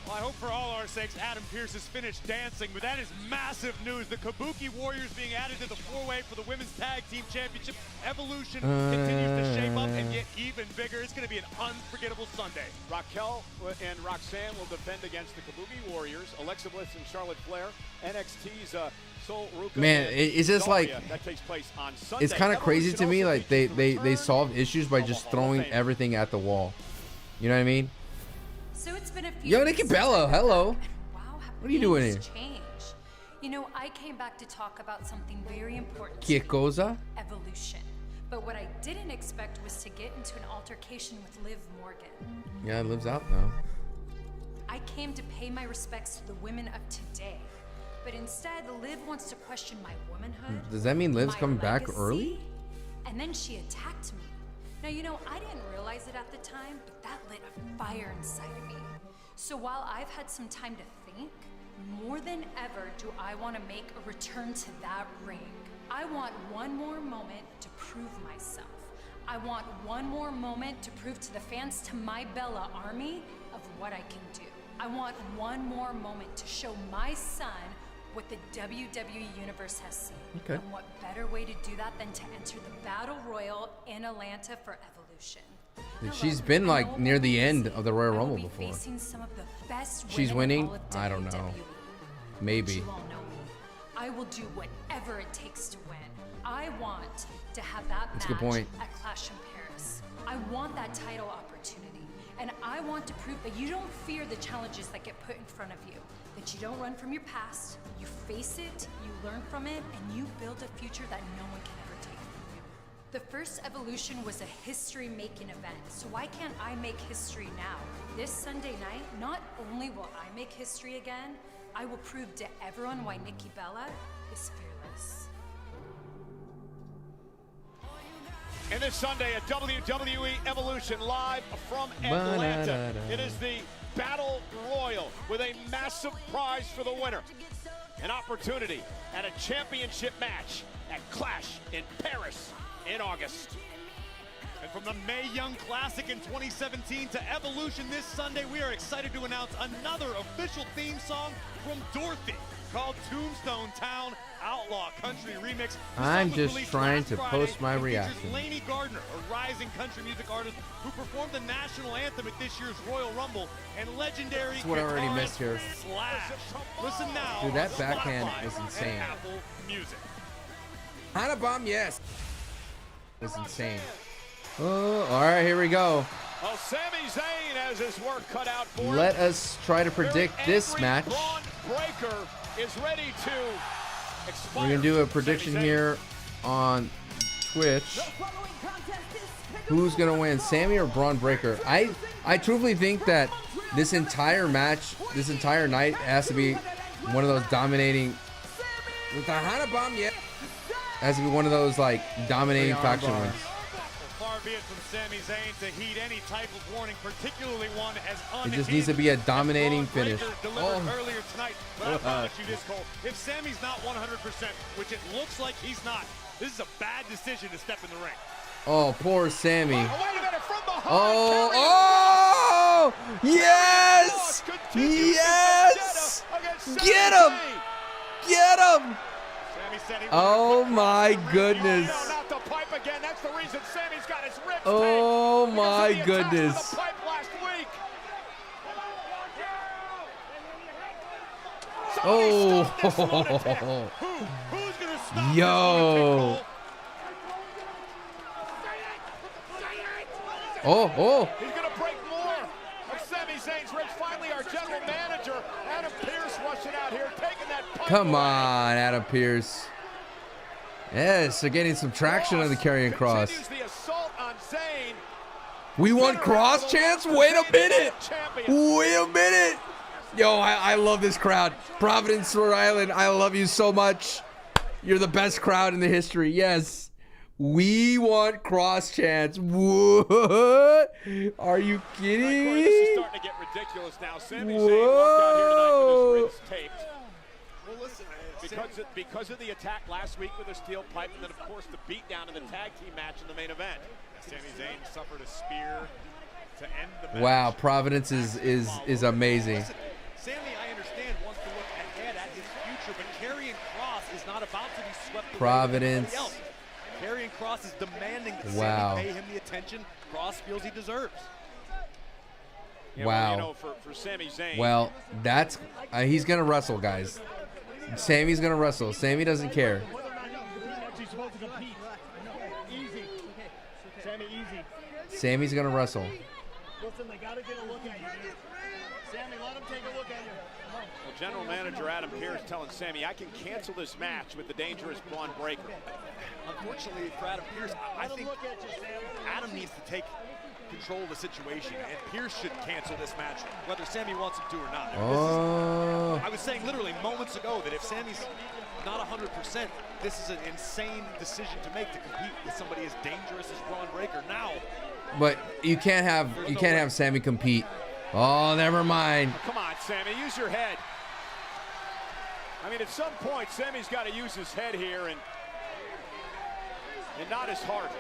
Well, I hope for all our sakes Adam Pearce has finished dancing, but that is massive news. The Kabuki Warriors being added to the four-way for the Women's Tag Team Championship. Evolution continues to shape up and get even bigger. It's going to be an unforgettable Sunday. Raquel and Roxanne will defend against the Kabuki Warriors. Alexa Bliss and Charlotte Flair. NXT's Sol Ruka. Man, it's just like, that takes place on Sunday. it's kind of crazy to me. Like they return solved issues by of just the Hall of throwing Fame. everything at the wall. You know what I mean? So it's been a few Yo, weeks Nikki since Bella, I've been hello. back, and wow, have What are you doing things here? changed. You know, I came back to talk about something very important. Que to me, cosa? Evolution. But what I didn't expect was to get into an altercation with Liv Morgan. Yeah, it lives out now. I came to pay my respects to the women of today. But instead, Liv wants to question my womanhood. Does that mean Liv's my coming back legacy, early? And then she attacked me. Now, you know, I didn't realize it at the time, but that lit a fire inside of me. So while I've had some time to think, more than ever do I want to make a return to that ring. I want one more moment to prove myself. I want one more moment to prove to the fans, to my Bella army, of what I can do. I want one more moment to show my son what the WWE Universe has seen. Okay. And what better way to do that than to enter the Battle Royal in Atlanta for Evolution. She's been like near the end of the Royal Rumble before. Facing some of the best She's women in winning? all of I don't know. WWE. Maybe. You all know me. I will do whatever it takes to win. I want to have that That's a match good point. at Clash in Paris. I want that title opportunity. And I want to prove that you don't fear the challenges that get put in front of you. That you don't run from your past, you face it, you learn from it, and you build a future that no one can ever take from you. The first Evolution was a history-making event, so why can't I make history now? This Sunday night, not only will I make history again, I will prove to everyone why Nikki Bella is fearless. And this Sunday at WWE Evolution live from Atlanta, it is the Battle Royal with a massive prize for the winner. An opportunity at a championship match at Clash in Paris in August. And from the Mae Young Classic in 2017 to Evolution this Sunday, we are excited to announce another official theme song from Dorothy called Tombstone Town Outlaw Country Remix. I'm just trying to post my reaction. Lainey Gardner, a rising country music artist who performed the national anthem at this year's Royal Rumble, and legendary That's what I already missed here. Slash. Listen now. Dude, that on backhand Spotify is insane. and Apple Music. Hana bomb, yes. It's insane. Oh, all right, here we go. Well, Sami Zayn has his work cut out for him. Let us try to predict this match. Bron Breakker is ready to expire. We're gonna do a prediction here on Twitch. Who's gonna win, Sami or Bron Breakker? I truthfully think that this entire match, this entire night has to be one of those dominating. With the Hana bomb, yeah, has to be one of those like dominating faction wins. Far be it from Sami Zayn to heed any type of warning, particularly one as It just needs to be a dominating finish. Delivered earlier tonight, but I promise you this, Cole. If Sami's not 100%, which it looks like he's not, this is a bad decision to step in the ring. Oh, poor Sami. Wait a minute, from behind. Oh, yes! Yes! Get him! Get him! Oh my goodness. No, not the pipe again. That's the reason Sami's got his ribs Oh taped. my Because of the attack goodness. to the pipe last week. Oh. Who's gonna stop Yo. Oh. He's going to break more of Sami Zayn's ribs. Finally, our general manager, Adam Pearce, rushing out here, taking that pipe Come away. on, Adam Pearce. Yes, they're getting some traction on the Karrion Kross. Continues the assault on Zayn. We want Kross chance? Wait a minute. Wait a minute. Yo, I love this crowd. Providence, Rhode Island, I love you so much. You're the best crowd in the history. Yes. We want Kross chance. What? Are you kidding me? This is starting to get ridiculous now. Sami Zayn walked out here tonight with his ribs taped. Well, listen, Because of the attack last week with a steel pipe, and then, of course, the beatdown in the tag team match in the main event. Sami Zayn suffered a spear to end the match. Wow, Providence is amazing. Listen, Sami, I understand, wants to look ahead at his future, but Karrion Kross is not about to be swept away by Providence. anybody else. Karrion Kross is demanding that Wow. Sami pay him the attention Kross feels he deserves. Yeah, Wow. Well, you know, for Sami Zayn. Well, that's he's gonna wrestle, guys. Sami's gonna wrestle. Sami doesn't care. Sami's gonna wrestle. Listen, they gotta get a look at you. Sami, let him take a look at you. Well, General Manager Adam Pearce telling Sami, I can cancel this match with the dangerous Bron Breakker. Unfortunately for Adam Pearce, I think Adam needs to take control of the situation, and Pearce should cancel this match, whether Sami wants him to or not. Oh. I was saying literally moments ago that if Sami's not 100%, this is an insane decision to make, to compete with somebody as dangerous as Bron Breakker now. But you can't have Sami compete. Oh, never mind. Come on, Sami, use your head. I mean, at some point, Sami's got to use his head here and not his heart.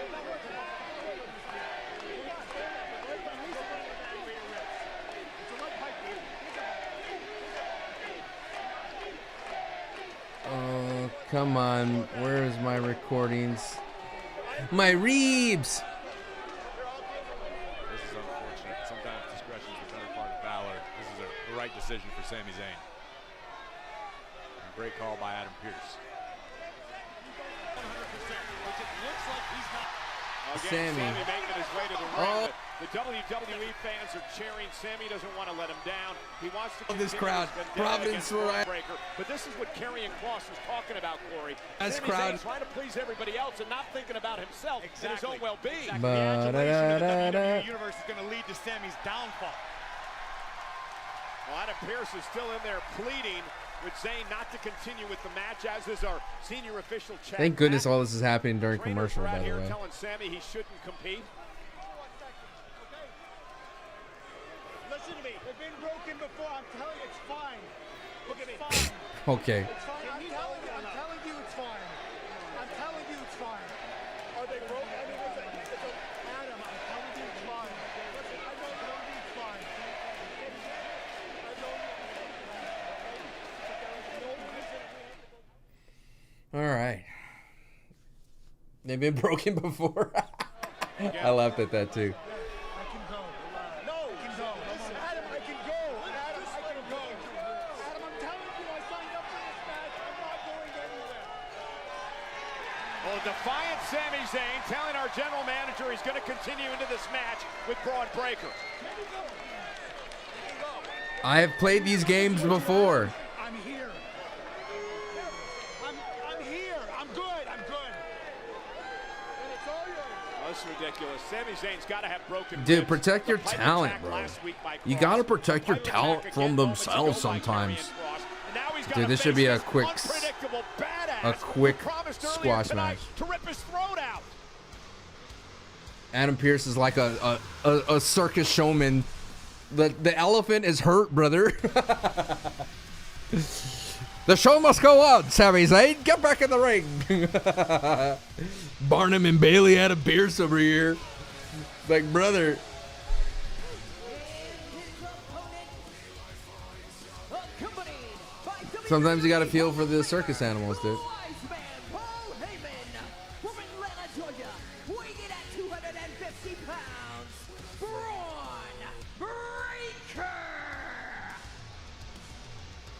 Come on, where's my recordings? My Reebs! This is unfortunate. Sometimes discretion is the better part of valor. This is the right decision for Sami Zayn. And great call by Adam Pearce. 100%, which it looks like he's not. Again, Sammy making his way to the ring. The WWE fans are cheering. Sammy doesn't want to let him down. He wants to this crowd. Providence, right? But this is what Karrion Kross is talking about, Corey. This Sami crowd Zayn trying to please everybody else and not thinking about himself and his own well-being. The adulation of the WWE Universe is going to lead to Sammy's downfall. Well, Adam Pearce is still in there pleading with Zayn not to continue with the match, as is our senior official Chad. Thank goodness all this is happening during commercial, by the here way. telling Sammy he shouldn't compete. Listen to me. They've been broken before. I'm telling you, it's fine. Look at me. Fine. Okay. It's fine. I'm telling you it's fine. I'm telling you it's fine. Are they broken? I mean, Adam, I'm telling you it's fine. Listen, I know it's fine. All right. They've been broken before. I laughed at that too. Well, defiant Sami Zayn telling our general manager he's going to continue into this match with Braun Breaker. I have played these games before. I'm here. I'm here. I'm good. I'm good. And it's all yours. Oh, this is ridiculous. Sami Zayn's got to have broken Dude, ribs. protect your The title talent, attack bro. last week by You Kross. gotta protect your Title talent attack from again moments themselves ago by sometimes. Karrion Kross. And now he's Dude, gotta this should be face a this quick unpredictable badass a quick who promised earlier squash tonight match. to rip his throat out. Adam Pearce is like a circus showman. The elephant is hurt, brother. The show must go on, Sami Zayn. Get back in the ring. Barnum and Bailey had a Pearce over here. Like, brother. Sometimes you gotta feel for the circus animals, dude.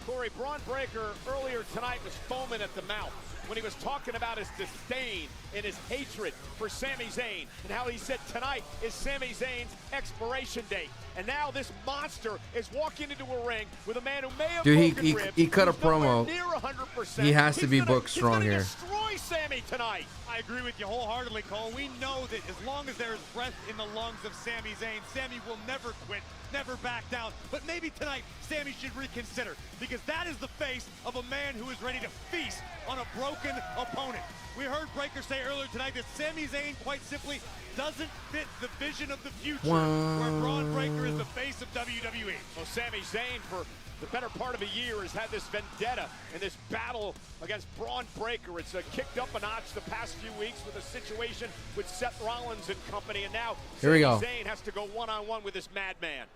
Corey, Braun Breaker earlier tonight was foaming at the mouth when he was talking about his disdain and his hatred for Sami Zayn and how he said tonight is Sami Zayn's expiration date. And now this monster is walking into a ring with a man who may have broken ribs. He cut a He's nowhere promo. near 100%. He has to be booked He's strong gonna here. destroy Sami tonight. I agree with you wholeheartedly, Cole. We know that as long as there is breath in the lungs of Sami Zayn, Sami will never quit, never back down. But maybe tonight, Sami should reconsider, because that is the face of a man who is ready to feast on a broken opponent. We heard Breaker say earlier tonight that Sami Zayn, quite simply, doesn't fit the vision of the future, where Braun Breaker is the face of WWE. Well, Sami Zayn, for the better part of a year, has had this vendetta and this battle against Braun Breaker. It's kicked up a notch the past few weeks with a situation with Seth Rollins and company, and now Here we go. Sami Zayn has to go one-on-one with this madman.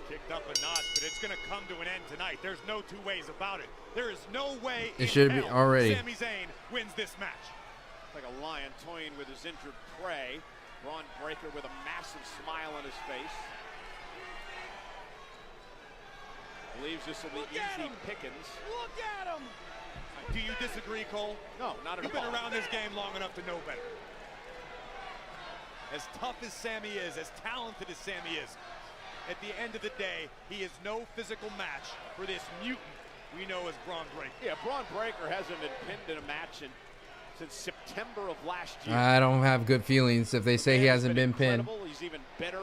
Kicked up a notch, but it's going to come to an end tonight. There's no two ways about it. There is no way It should be hell already. Sami Zayn wins this match. Like a lion toying with his injured prey. Braun Breaker with a massive smile on his face. Believes this will be easy pickings. Look at him. Do you disagree, Cole? No, not at You've all. been around this game long enough to know better. As tough as Sami is, as talented as Sami is, at the end of the day, he is no physical match for this mutant we know as Braun Breaker. Yeah, Braun Breaker hasn't been pinned in a match since September of last year. I don't have good feelings if they say he hasn't been pinned. Incredible. He's even better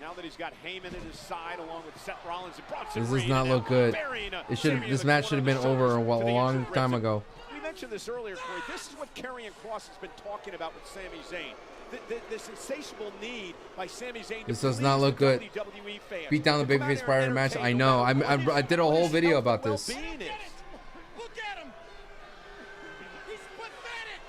now that he's got Heyman at his side, along with Seth Rollins and Bronson This Reed. does not look good. It should. This match should have been over a long time ago. We mentioned this earlier, Corey. This is what Karrion Kross has been talking about with Sami Zayn. The insatiable need by Sami Zayn. This does not look good. Beat down the babyface prior to the match. I know. I did a whole video about this. Look at him. He's pathetic.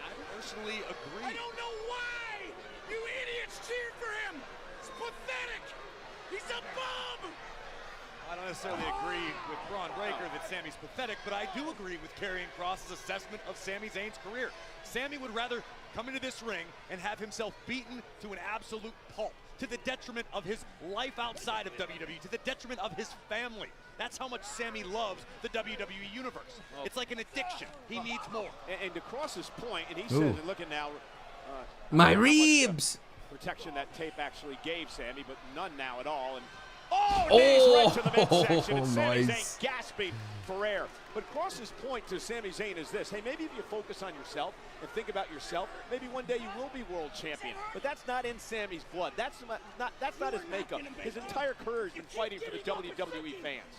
I personally agree. I don't know why. You idiots cheered for him. It's pathetic. He's a bum. I don't don't necessarily agree with Bron Breakker that Sammy's pathetic, but I do agree with Karrion Kross's assessment of Sami Zayn's career. Sammy would rather come into this ring and have himself beaten to an absolute pulp, to the detriment of his life outside of WWE, to the detriment of his family. That's how much Sammy loves the WWE Universe. It's like an addiction. He needs more. And to Kross's point, and he says, and looking now, my ribs. Protection that tape actually gave Sammy, but none now at all. And knees right to the midsection, and Sami Zayn gasping for air. But Kross's point to Sami Zayn is this: hey, maybe if you focus on yourself and think about yourself, maybe one day you will be world champion. But that's not in Sammy's blood. That's not his makeup. His entire career has been fighting for the WWE fans.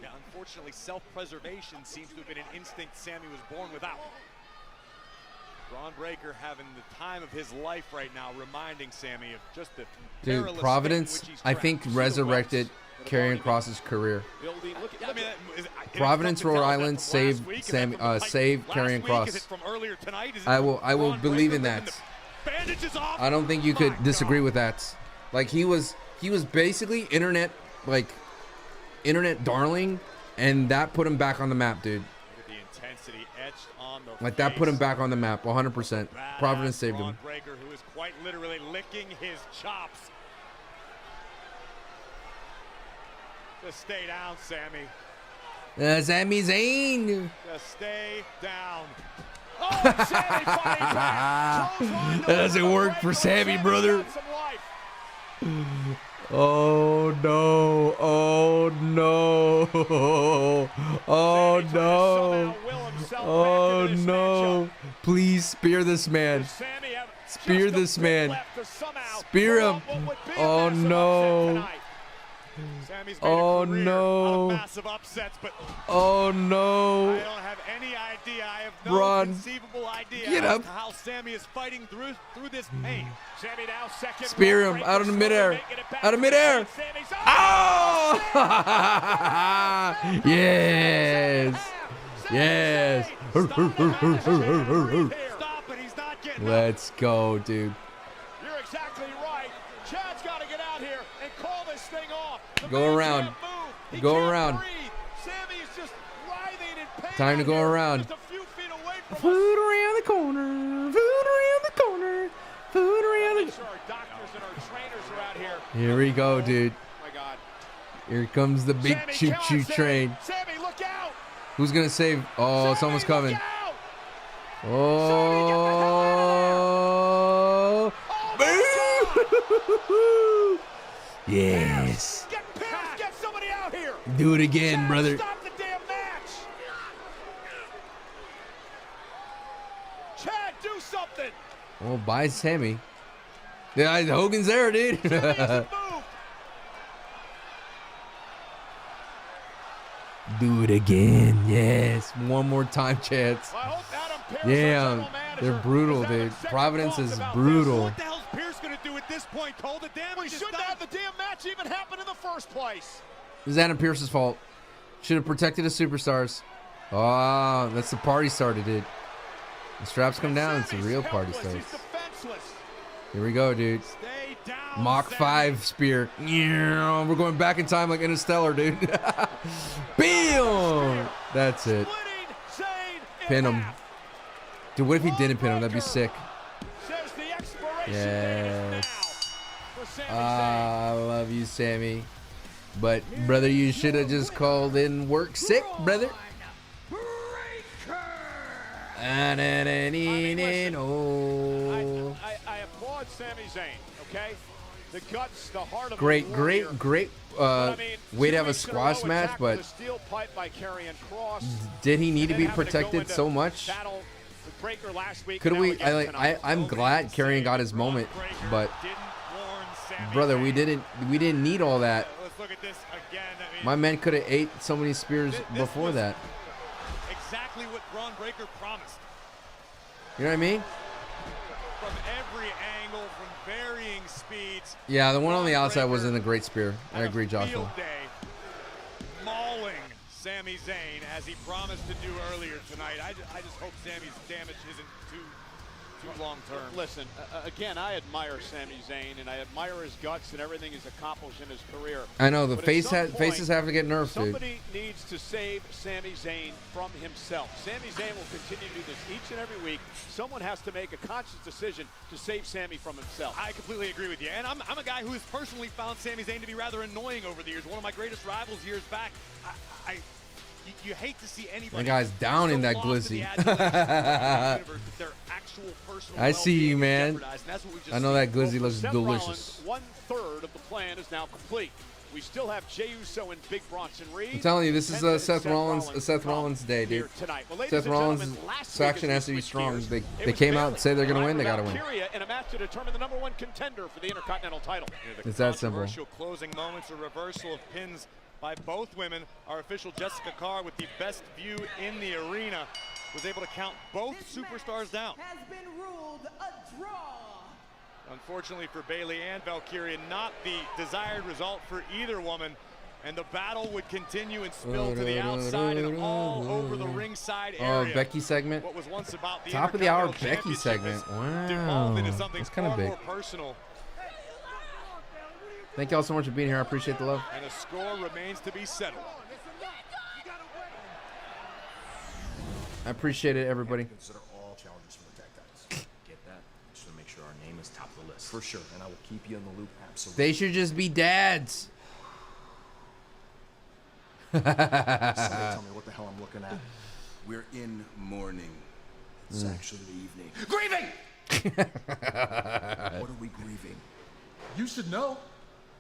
Yeah, unfortunately, self-preservation seems to have been an instinct Sammy was born without. Bron Breakker having the time of his life right now, reminding Sammy of just the dude. Providence, I think, resurrected Karrion Kross's career. Providence, Rhode Island, saved Sammy, saved Karrion Kross. I will believe in that. I don't think you could disagree with that. Like he was basically internet darling, and that put him back on the map, dude. Like that put him back on the map, 100%. Providence saved him. Breakker, who is quite literally licking his chops. Just stay down, Sammy. Sami Zayn. Just stay down. Oh, Sammy fighting back. That doesn't work for Sammy, brother. Oh no! Oh no! Oh no! Oh no! Please spear this man! Spear this man! Spear him! Oh no! Oh no! Oh no! I don't have any idea. I have no Bron, conceivable idea get as up. to how Sammy is fighting through this pain. Sammy now second. Spear him out of the midair! Out of midair! Oh! Yes! Yes! Let's go, dude. You're exactly right. Chad's got to get out here and call this thing off. Go around. Go around. Sammy is just writhing in pain. Time to go around. Just a few feet away from Food around the corner. Food around the corner. Food around the corner. Our doctors and our trainers are out here. Here we go, dude. Oh my God. Here comes the big choo-choo train. Sammy, look out. Who's gonna save? Oh, someone's coming. Oh. Yes. Get somebody out here. Do it again, brother. Stop the damn match. Chad, do something. Oh, bye, Sammy. Yeah, Hogan's there, dude. Do it again. Yes. One more time, chance. Yeah, they're brutal, dude. Providence is brutal. What the hell's Pierce going to do at this point, Cole? The damage We shouldn't have the damn match even happen in the first place. This is Adam Pierce's fault. Should have protected his superstars. Oh, that's the party started, dude. The straps come down, it's a real party starts. Here we go, dude. Mach 5 spear. Yeah, we're going back in time like Interstellar, dude. Bam! That's it. Pin him. Dude, what if he didn't pin him? That'd be sick. Yes. I love you, Sammy. But, brother, you should have just called in work sick, brother. I applaud Sami Zayn, okay? The guts, the heart of great way to have a squash match, but did he need to be protected so much? Could we? I'm glad Karrion got his moment, but brother, we didn't need all that. My man could have ate so many spears before that. Exactly what Bron Breakker promised. You know what I mean? From every angle, from varying speeds. Yeah, the one on the outside wasn't a great spear. I agree, Joshua. Mauling Sami Zayn as he promised to do earlier tonight. I just hope Sammy's damage isn't too long term. Listen, again, I admire Sami Zayn, and I admire his guts and everything he's accomplished in his career. I know the But at faces some have to get nerfed, dude. Somebody needs to save Sami Zayn from himself. Sami Zayn will continue to do this each and every week. Someone has to make a conscious decision to save Sami from himself. I completely agree with you. And I'm a guy who has personally found Sami Zayn to be rather annoying over the years. One of my greatest rivals years back. You hate to see anybody. That guy's down so in that lost glizzy. in the adulation of their actual personal I see you, well-being man. jeopardized, and that's what we just I know seen. that glizzy For looks Seth delicious. Rollins, 1/3 of the plan is now complete. We still have Jey Uso and Big Bronson Reed. I'm telling you, this is Penta and Seth Rollins day, dude. here tonight. Well, ladies Seth and Rollins' gentlemen, last week faction as has we to be switched strong. gears, They it came was out and say they're gonna win. They gotta win. Valkyria in a match to determine the #1 contender for the Intercontinental title. It's that simple. Controversial closing moments, a reversal of pins by both women. Our official Jessica Carr, with the best view in the arena, was able to count both superstars down. Has been ruled a draw. Unfortunately for Bayley and Valkyria, not the desired result for either woman. And the battle would continue and spill to the outside and all over the ringside area. Oh, Becky segment. What was once about the Top of the hour Intercontinental Becky Championship segment. has devolved into Wow. something That's kind of far big. more personal. Thank y'all so much for being here. I appreciate the love. And the score remains to be settled. I appreciate it, everybody. Consider all challenges for the tag titles. Get that? Just to make sure our name is top of the list. For sure, and I will keep you in the loop. Absolutely. They should just be dads. Somebody tell me what the hell I'm looking at. We're in mourning. It's actually the evening. Grieving! What are we grieving? You should know.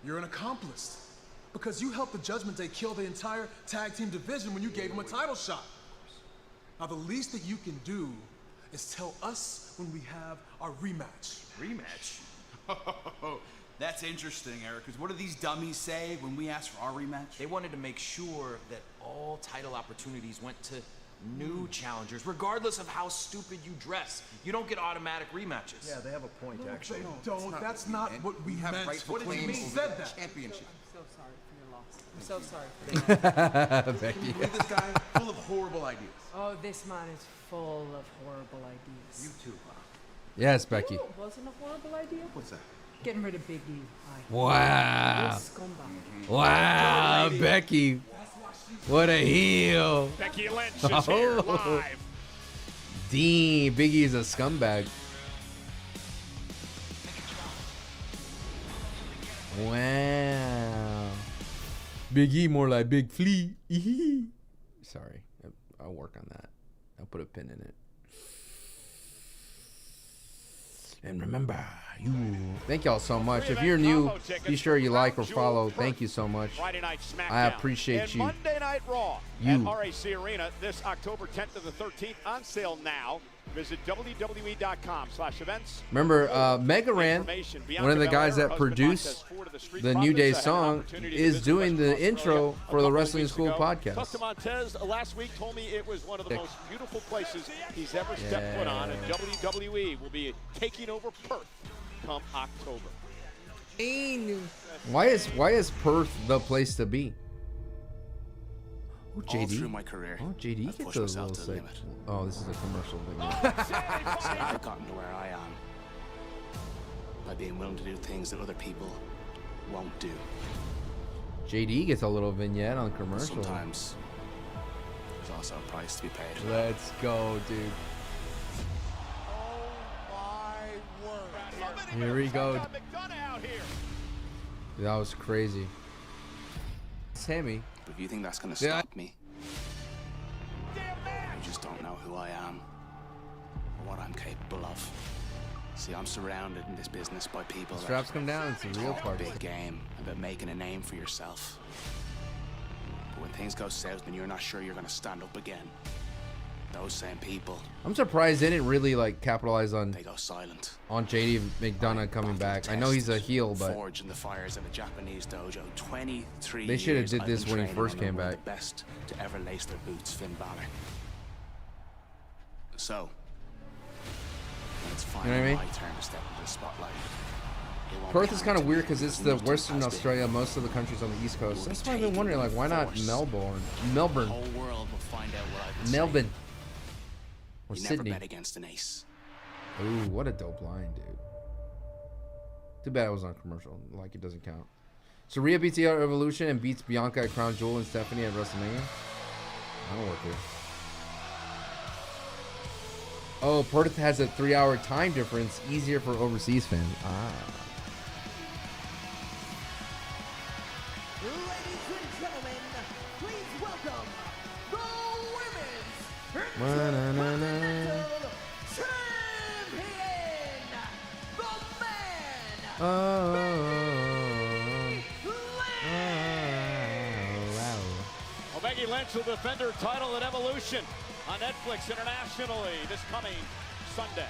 You're an accomplice. Because you helped the Judgment Day kill the entire tag team division when you gave them a title shot. Now, the least that you can do is tell us when we have our rematch. Rematch? That's interesting, Eric, because what do these dummies say when we ask for our rematch? They wanted to make sure that all title opportunities went to new challengers, regardless of how stupid you dress. You don't get automatic rematches. Yeah, they have a point, actually. No, don't. That's not what we have meant. rightful What did you claims mean over said the that? championship. I'm so sorry for your loss. I'm so sorry for Becky. Can you believe this guy? Full of horrible ideas. Oh, this man is full of horrible ideas. You too, huh? Yes, Becky. You know what wasn't a horrible idea? What's that? Getting rid of Big E. Wow. Scumbag. Wow, Becky. What a heel. Becky Lynch is here live. Dean, Big E's a scumbag. Wow. Big E more like Big Flea. Sorry. I'll work on that. I'll put a pin in it. And remember, thank y'all so much. If you're new, be sure you like or follow. Thank you so much. Friday Night SmackDown. I appreciate and you. Monday Night Raw You. at RAC Arena this October 10th to the 13th. On sale now. Visit WWE.com/events. Remember, Mega Ran, one of the guys that produced the New Day song, is doing the intro for the Wrestling School podcast. Buster Montez last week told me it was one of the most beautiful places he's ever stepped foot on, and WWE will be taking over Perth come October. Why is Perth the place to be? Oh, JD. All through my career, Oh, JD I've gets pushed a myself little to the sick. limit. Oh, this is a commercial video. See, I've gotten to where I am by being willing to do things that other people won't do. JD gets a little vignette on commercial. Sometimes there's also a price to be paid. Let's go, dude. Here we go. That was crazy. Sammy. But if you think that's going to stop me, you just don't know who I am or what I'm capable of. See, I'm surrounded in this business by people Straps come down, it's a real talk party. a big game about making a name for yourself. But when things go south and you're not sure you're going to stand up again, those same people, I'm surprised they didn't really like capitalize on they go silent. on JD McDonough coming back. I know he's a heel, but Forged in the fires of a Japanese dojo. 23 they should have years did I've this been when he training first under came one of back. the best to ever lace their boots, Finn Balor. So, when it's You know finally what I mean? my turn to step into the spotlight. it won't Perth be is kind of handed to weird me because it's as the much as Western has been. Australia, most of the countries on the East Coast. Will That's be why I've been taken wondering, like, why not force. Melbourne? The Melbourne. whole world will find out what I've been Melbourne. saying. Or You never Sydney. bet against an ace. Ooh, what a dope line, dude. Too bad I was on commercial. Like, it doesn't count. So Rhea beats the Evolution and beats Bianca at Crown Jewel and Stephanie at WrestleMania. That'll work here. Oh, Perth has a 3-hour time difference. Easier for overseas fans. Ah. Ladies and gentlemen, please welcome the Women's Intercontinental Champion, the man, Well, Becky Lynch will defend her title at Evolution on Netflix internationally this coming Sunday.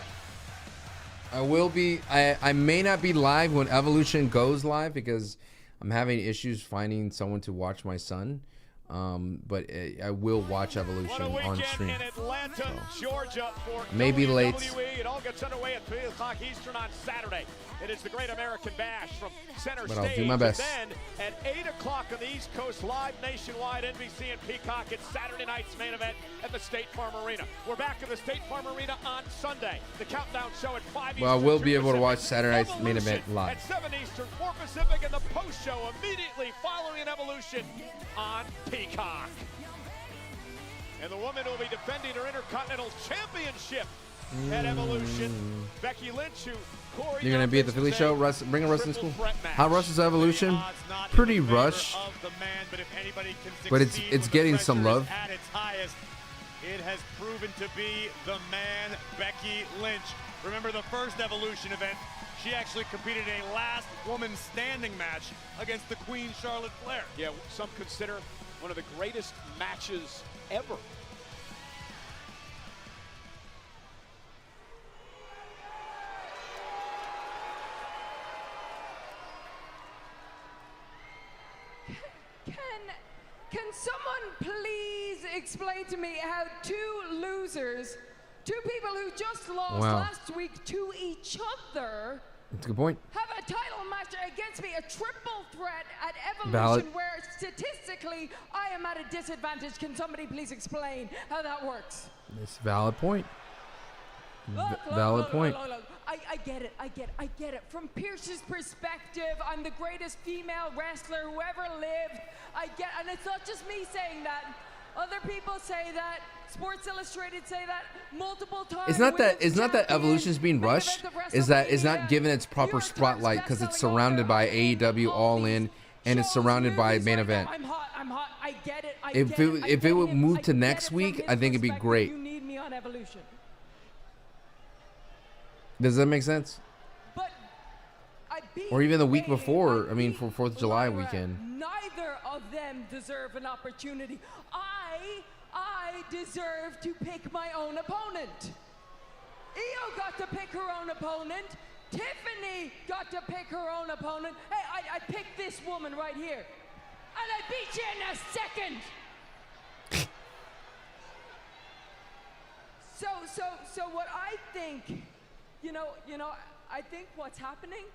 I will be. I may not be live when Evolution goes live because I'm having issues finding someone to watch my son. But I will watch Evolution on stream. In Atlanta, Georgia for Maybe late. WWE. It all gets underway at 3 o'clock Eastern on Saturday. It is the Great American Bash from center But stage. I'll do my best. And then at 8 o'clock on the East Coast, live nationwide, NBC and Peacock. It's Saturday night's main event at the State Farm Arena. We're back at the State Farm Arena on Sunday. The Countdown Show at 5 Eastern. Well, I will be 2 able to watch Pacific. Saturday night's main Evolution event live. At 7 Eastern, 4 Pacific, and the post show immediately following Evolution on Peacock. And the woman will be defending her Intercontinental Championship at Evolution. Becky Lynch, who Corey You're gonna be at the Philly show. Bring a wrestling school. How Rush is Evolution? Pretty Rush, but it's getting some love. At its highest, it has proven to be the man, Becky Lynch. Remember the first Evolution event? She actually competed in a last woman standing match against the Queen Charlotte Flair. Yeah, some consider one of the greatest matches ever. Can someone please explain to me how two losers, two people who just lost last week to each other, That's a good point. have a title match against me, a triple threat at Evolution, Valid. where statistically I am at a disadvantage? Can somebody please explain how that works? It's a valid point. Valid point. Look. I get it. From Pierce's perspective, I'm the greatest female wrestler who ever lived. And it's not just me saying that. Other people say that. Sports Illustrated say that multiple times. It's not that Evolution's being rushed. Is that it's not given its proper spotlight because it's surrounded by AEW All In and it's surrounded by main event. I'm hot. I get it. If it would move to next week, I think it'd be great. You need me on Evolution. Does that make sense? Or even the week before, I mean, for 4th of July weekend. Neither of them deserve an opportunity. I deserve to pick my own opponent. Io got to pick her own opponent. Tiffany got to pick her own opponent. Hey, I picked this woman right here. And I beat you in a second. So what I think, I think what's happening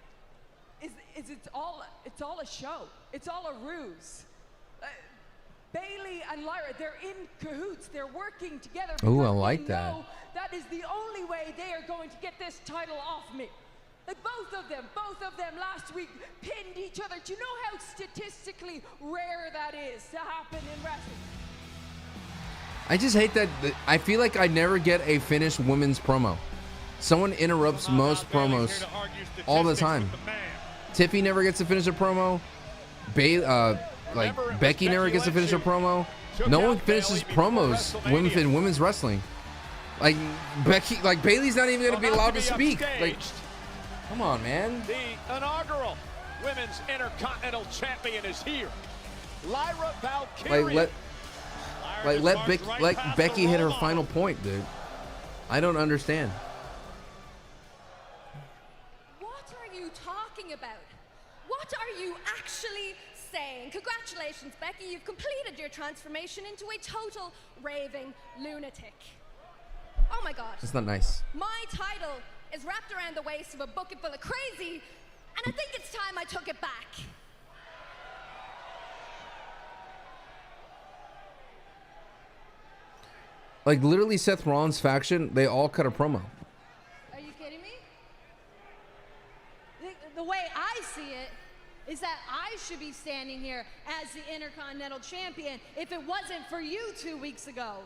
is it's all a show. It's all a ruse. Bayley and Lyra, they're in cahoots. They're working together. Ooh, I because like they that. know that is the only way they are going to get this title off me. Like both of them last week pinned each other. Do you know how statistically rare that is to happen in wrestling? I just hate that. I feel like I never get a finished women's promo. Someone interrupts most promos all the time. Tiffy never gets to finish a promo. Becky never gets to finish a promo. No one finishes promos in women's wrestling. Like Bayley's not even going to be allowed to speak. Like, come on, man. The inaugural Women's Intercontinental Champion is here. Lyra Valkyria. Let Becky hit her final point, dude. I don't understand. What are you talking about? What are you actually saying? Congratulations, Becky. You've completed your transformation into a total raving lunatic. Oh my God. That's not nice. My title is wrapped around the waist of a bucket full of crazy, and I think it's time I took it back. Like, literally, Seth Rollins' faction, they all cut a promo. Are you kidding see it is that I should be standing here as the Intercontinental Champion if it wasn't for you 2 weeks ago.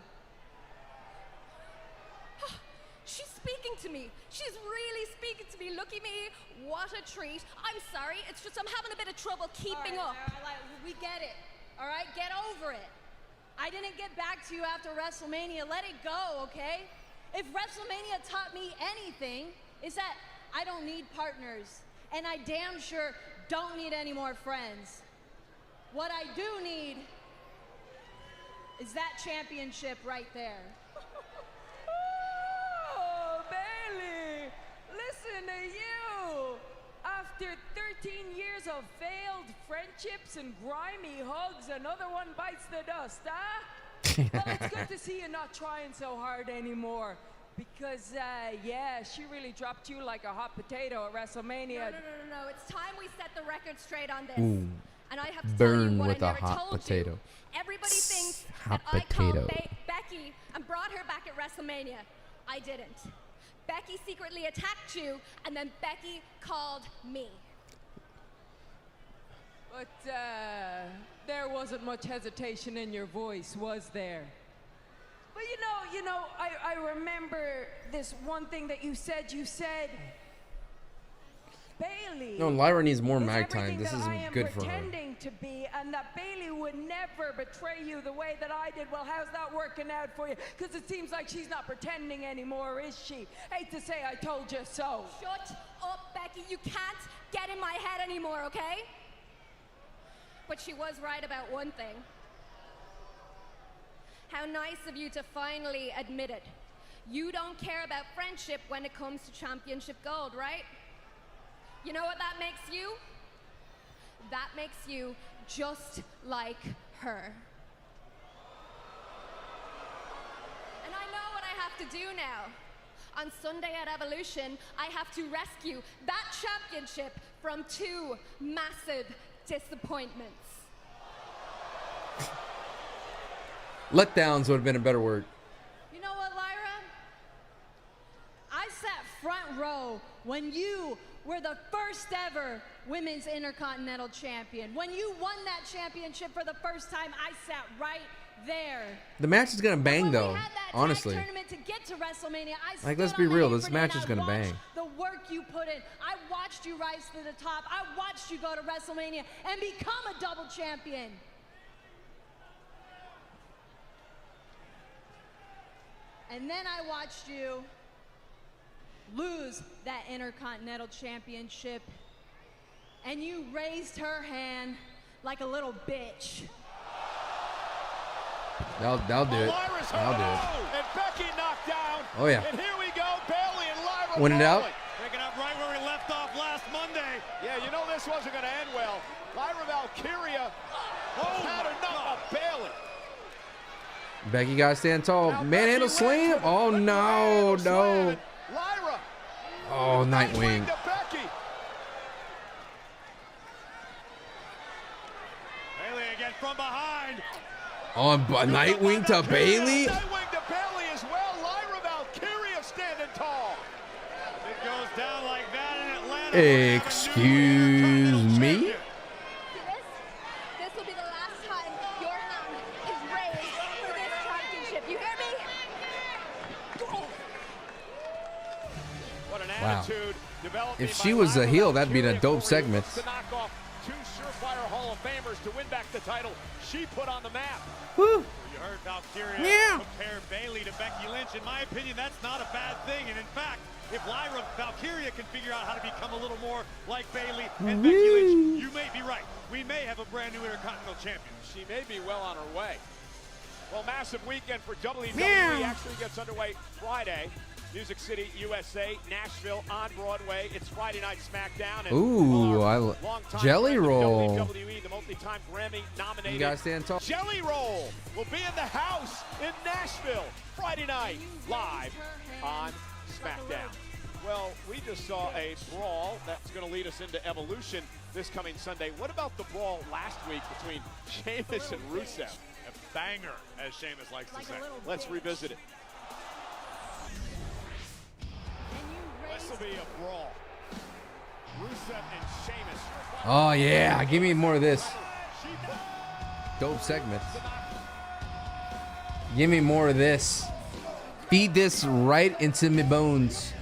She's speaking to me. She's really speaking to me. Look at me. What a treat. I'm sorry. It's just I'm having a bit of trouble keeping up. We get it. All right? Get over it. I didn't get back to you after WrestleMania. Let it go, okay? If WrestleMania taught me anything, it's that I don't need partners. And I damn sure don't need any more friends. What I do need is that championship right there. Oh, Bayley, listen to you. After 13 years of failed friendships and grimy hugs, another one bites the dust, huh? Well, it's good to see you not trying so hard anymore. Because, yeah, she really dropped you like a hot potato at WrestleMania. No. It's time we set the record straight on this. Ooh. And I have to Burn tell you what with I a never hot told potato. You. Everybody thinks Hot that potato. I called Becky and brought her back at WrestleMania. I didn't. Becky secretly attacked you, and then Becky called me. But, there wasn't much hesitation in your voice, was there? But you know, I remember this one thing that you said. You said, Bayley. No, Lyra needs more mag time. everything This that I isn't am good for her. pretending to be, and that Bayley would never betray you the way that I did. Well, how's that working out for you? Because it seems like she's not pretending anymore, is she? Hate to say I told you so. Shut up, Becky. You can't get in my head anymore, okay? But she was right about one thing. How nice of you to finally admit it. You don't care about friendship when it comes to championship gold, right? You know what that makes you? That makes you just like her. And I know what I have to do now. On Sunday at Evolution, I have to rescue that championship from 2 massive disappointments. Letdowns would have been a better word. You know what, Lyra? I sat front row when you were the first ever Women's Intercontinental Champion. When you won that championship for the first time, I sat right there. The match is gonna bang though. Honestly. Tournament to get to WrestleMania, I Like, let's stood be on the real, apron this match and is gonna I bang. watched the work you put in. I watched you rise to the top. I watched you go to WrestleMania and become a double champion. And then I watched you lose that Intercontinental Championship, and you raised her hand like a little bitch. That'll do it. That'll do it. And Becky knocked down. Oh, yeah. And here we go, Bayley and Lyra. Win it out. Picking up right where we left off last Monday. Yeah, you know this wasn't going to end well. Lyra Valkyria had enough of Bayley. Becky gotta stand tall. Manhandle slam. Oh no, no. Lyra. Oh, Nightwing. To Becky. Bayley again from behind. On Nightwing to Bayley. Nightwing to Bayley as well. Lyra Valkyria standing tall. If it goes down like that in Atlanta. Excuse me. This will be the last time your hand is raised for this championship. You hear me? What an Wow. attitude developing If she by was a Lyra heel, that'd be a Valkyria, dope who segment. looks to knock off 2 surefire Hall of Famers to win back the title she put on the map. Woo. You heard Valkyria Yeah. compare Bayley to Becky Lynch. In my opinion, that's not a bad thing. And in fact, if Lyra Valkyria can figure out how to become a little more like Bayley and Becky Lynch, you may be right. We may have a brand new Intercontinental Champion. She may be well on her way. Well, massive weekend for WWE. Yeah. Actually gets underway Friday. Music City, USA, Nashville on Broadway. It's Friday Night SmackDown. And Ooh, longtime Jelly friend of Roll. WWE, the multi-time Grammy nominated. You gotta stand tall. Jelly Roll will be in the house in Nashville Friday night, live on SmackDown. Well, we just saw a brawl that's going to lead us into Evolution this coming Sunday. What about the brawl last week between Sheamus and Rusev? A banger, as Sheamus likes to say. Let's revisit it. This will be a brawl. Rusev and Sheamus Oh, yeah. Give me more of this. Dope segments. Give me more of this. Feed this right into my bones.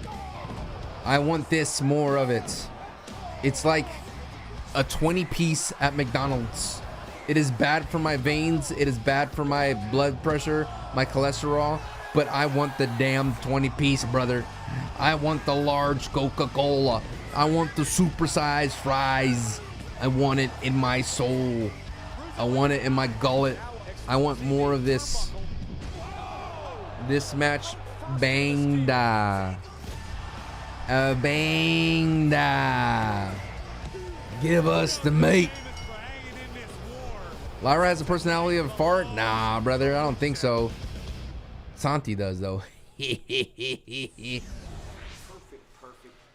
I want this, more of it. It's like a 20-piece at McDonald's. It is bad for my veins. It is bad for my blood pressure, my cholesterol. But I want the damn 20-piece, brother. I want the large Coca-Cola. I want the supersized fries. I want it in my soul. I want it in my gullet. I want more of this. This match bangda. Bangda. Give us the meat. Lyra has a personality of a fart? Nah, brother, I don't think so. Santi does, though. Perfect,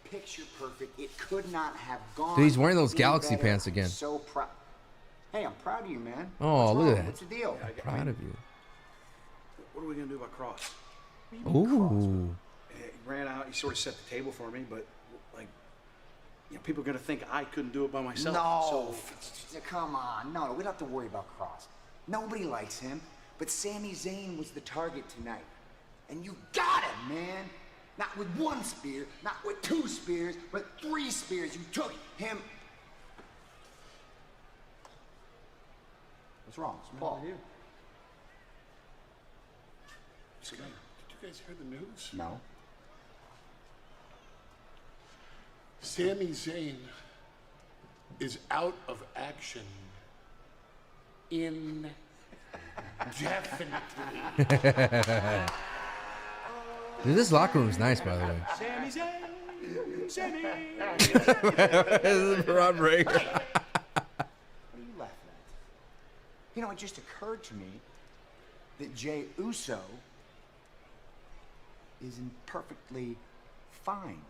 picture perfect. It could not have gone. Dude, he's wearing those any galaxy better. pants again. So proud. Hey, I'm proud of you, man. Oh, What's look at wrong? that. What's the deal? I'm proud of you. What are we gonna do about Kross? Ooh. He ran out. He sort of set the table for me, but like, you know, people are gonna think I couldn't do it by myself. No, So come on. No, we don't have to worry about Kross. Nobody likes him, but Sami Zayn was the target tonight. And you got him, man. Not with one spear, not with 2 spears, but 3 spears. You took him. What's wrong? Paul. Did you guys hear the news? No. Sami Zayn is out of action. Indefinitely. Dude, this locker room's nice, by the way. Sami Zayn. Sami. This is Bron Breaker. What are you laughing at? You know, it just occurred to me that Jey Uso is in perfectly fine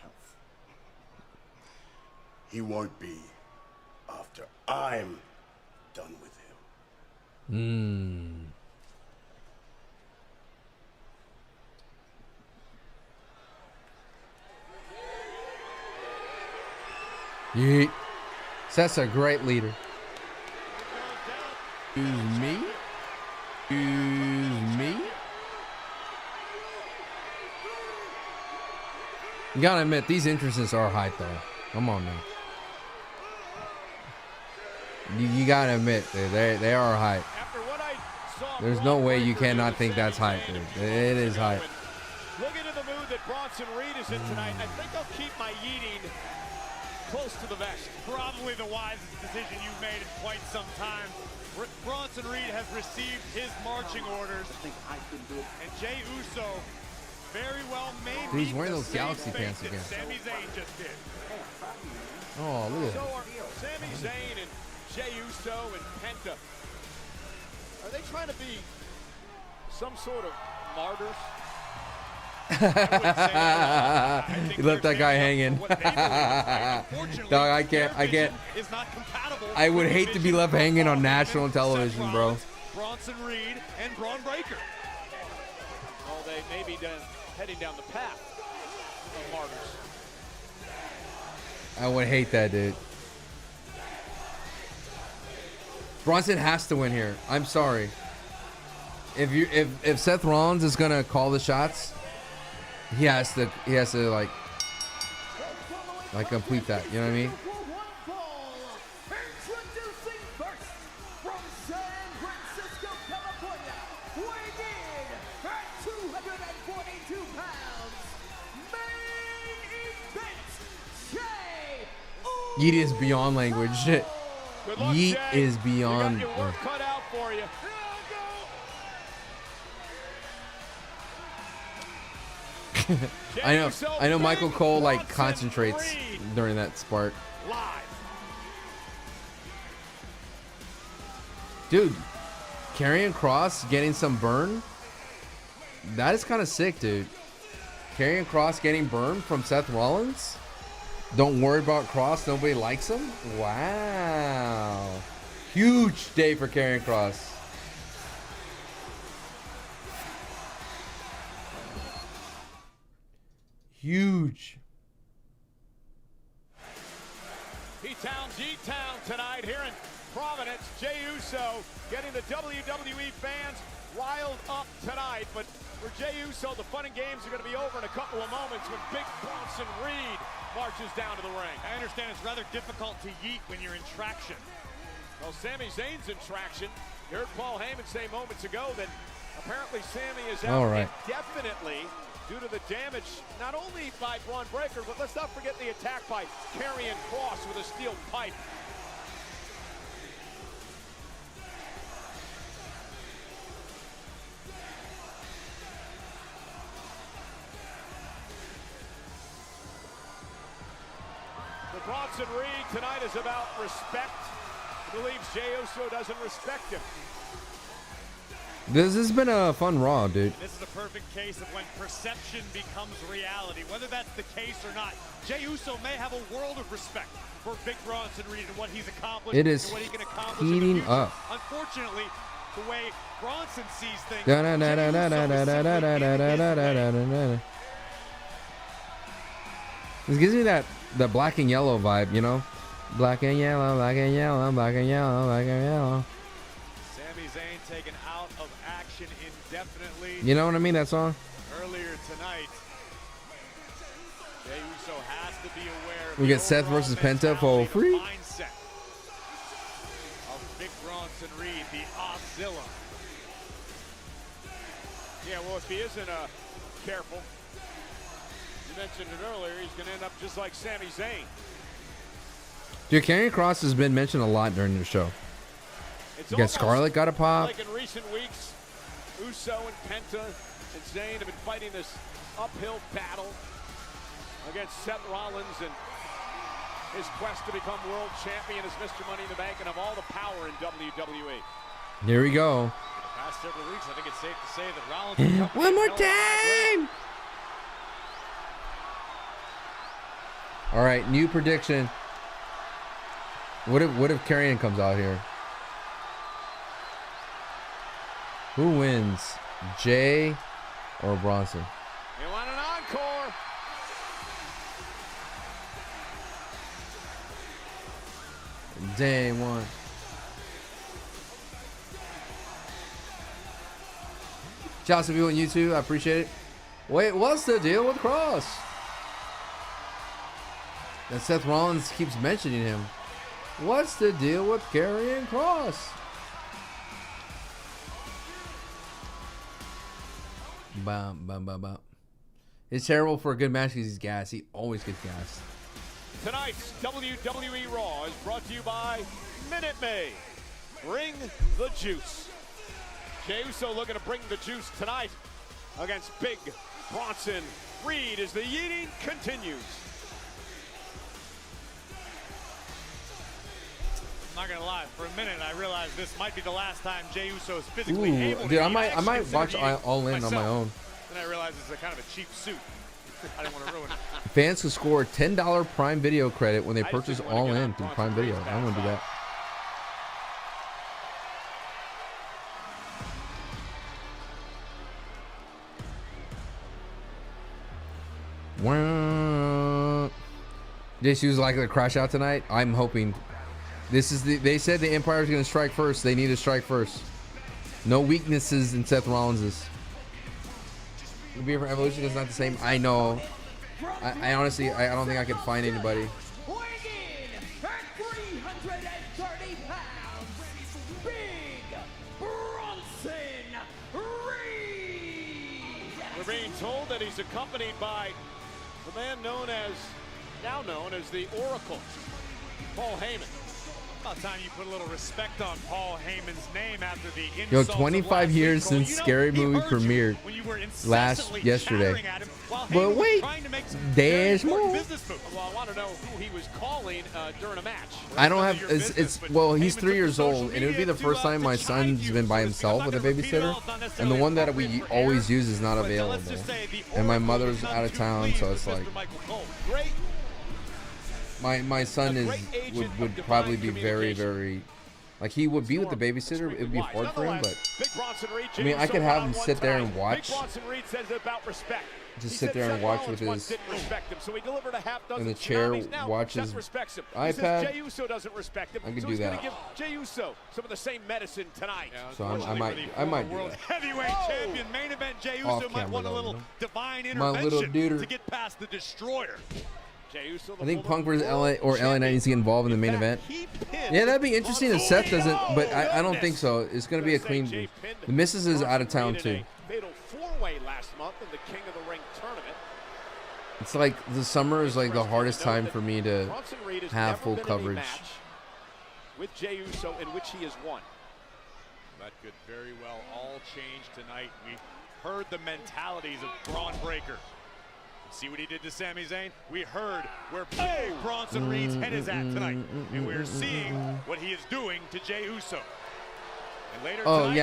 health. He won't be after I'm done with him. Yeet. Seth's a great leader. Excuse me? Excuse me? You gotta admit, these entrances are hype, though. Come on, man. You gotta admit, dude, they are hype. There's no way you cannot think that's hype, dude. It is hype. Look into the mood that Bronson Reed is in tonight. I think I'll keep my yeeting close to the vest. Probably the wisest decision you've made in quite some time. Bronson Reed has received his marching orders. I think I could do it. And Jey Uso very well may Dude, he's meet wearing the those same galaxy fate pants that again. Sami Zayn just did. Oh, look at So that. are Sami Zayn and Jey Uso and Penta, are they trying to be some sort of martyrs? You left that guy hanging. Dog, I can't. I would hate to be left hanging on national television, bro. Bronson Reed and Bron Breakker. Well, they may be heading down the path of martyrs. I would hate that, dude. Bronson has to win here. I'm sorry. If Seth Rollins is gonna call the shots, he has to like complete that. You know what I mean? Introducing first from San Francisco, California, weighing in at 242 pounds, main event, Jey Yeet is beyond language. Yeet is beyond. You got your work cut out for you. I know Michael Cole like concentrates during that spark. Dude, Karrion Kross getting some burn? That is kind of sick, dude. Karrion Kross getting burned from Seth Rollins? Don't worry about Kross, nobody likes him? Wow. Huge day for Karrion Kross. He Huge. H-Town, G-Town tonight here in Providence. Jey Uso getting the WWE fans riled up tonight. But for Jey Uso, the fun and games are going to be over in a couple of moments when big Bronson Reed marches down to the ring. I understand it's rather difficult to yeet when you're in traction. Well, Sami Zayn's in traction. You heard Paul Heyman say moments ago that apparently Sami is out indefinitely due to the damage, not only by Braun Breaker, but let's not forget the attack by Karrion Kross with a steel pipe. The Bronson Reed tonight is about respect. He believes Jey Uso doesn't respect him. This has been a fun Raw, dude. And this is a perfect case of when perception becomes reality. Whether that's the case or not, Jey Uso may have a world of respect for Big Bronson Reed and what he's accomplished. It is and what he can accomplish heating in the up. Unfortunately, the way Bronson sees things, this gives me that the black and yellow vibe, you know? Black and yellow, black and yellow, black and yellow, black and yellow. Sami Zayn taken out of action indefinitely. You know what I mean, that song? Earlier tonight, Jey Uso has to be aware of We get Seth versus Penta for free. mindset of Big Bronson Reed, the Ozzilla. Yeah, well, if he isn't careful, you mentioned it earlier, he's going to end up just like Sami Zayn. Dude, Karrion Kross has been mentioned a lot during the show. You got Scarlett got a pop. Like in recent weeks, Uso and Penta and Zayn have been fighting this uphill battle against Seth Rollins and his quest to become world champion as Mr. Money in the Bank and have all the power in WWE. Here we go. For the past several weeks, I think it's safe to say that Rollins One more time. All right, new prediction. What if Karrion comes out here? Who wins, Jey or Bronson? You want an encore? Day one. Shout out to people on YouTube. I appreciate it. Wait, what's the deal with Kross? And Seth Rollins keeps mentioning him. What's the deal with Karrion Kross? Bum, bum, bum, bum. It's terrible for a good match because he's gassed. He always gets gassed. Tonight's WWE Raw is brought to you by Minute Maid. Bring the juice. Jey Uso looking to bring the juice tonight against Big Bronson Reed as the yeeting continues. I'm not gonna lie, for a minute I realized this might be the last time Jey Uso is physically able to dude, I might watch All In on my own. Then I realized it's a kind of a cheap suit. I didn't want to ruin it. Fans can score a $10 Prime Video credit when they purchase All In through Prime Video. I'm gonna do that. JC was likely to crash out tonight. I'm hoping. This is they said the Empire's going to strike first. They need to strike first. No weaknesses in Seth Rollins's. The beer for Evolution is not the same. I know. I honestly, I don't think I could find anybody. At 330 pounds, Big Bronson Reed. We're being told that he's accompanied by the man now known as the Oracle, Paul Heyman. About time you put a little respect on Paul Heyman's name after the Yo, insults 25 years since Scary Movie premiered yesterday. But wait, there's more. Well, I want to know who he was calling during a match. I don't have. Well, he's 3 years old, and it would be the first time my son's been by himself with a babysitter, and the one that we always use is not available, and my mother's out of town, so it's like. My son would probably be very like he would be with the babysitter. It would be hard for him, but I mean I could have him sit there and watch. Big Bronson Reed says about respect. just sit there and watch with his in the chair, watch his iPad. Jey Uso doesn't respect him. I could so do he's that. Gonna give Jey Uso some of the same medicine tonight. So I might do World that. Heavyweight champion, main event. Jey Uso Off might want a camera, little though, divine My little intervention duder. to get past the Destroyer. Jey Uso, I think Punk versus LA or LA Knight needs to get involved in the main event. Yeah, that'd be interesting if Seth doesn't, but I don't think so. It's gonna be a clean. The Missus is out of town too. Fatal four-way last month in the King of the Ring tournament. It's like the summer is like the hardest time for me to Bronson Reed has have never full been in a coverage. match with Jey Uso in which he has won. That could very well all change tonight. We heard the mentalities of Braun Breaker. See what he did to Sami Zayn? We heard where big Bronson Reed's head is at tonight. And we're seeing what he is doing to Jey Uso. And later Oh tonight,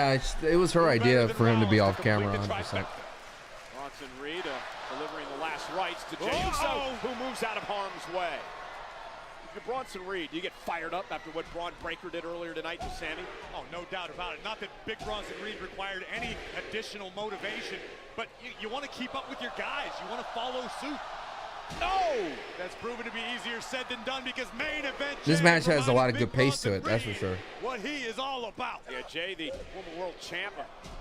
yeah, it was her idea for him to be off camera, 100%. Bronson Reed delivering the last rites to Jey Uso, who moves out of harm's way. If you're Bronson Reed, do you get fired up after what Braun Breaker did earlier tonight to Sami? Oh, no doubt about it. Not that big Bronson Reed required any additional motivation, but you want to keep up with your guys. You want to follow suit. No! That's proven to be easier said than done because main event. This Jey match has a lot of reminded good big pace to it, Bronson that's for Reed sure. What he is all about. Yeah, Jey, the former world champ,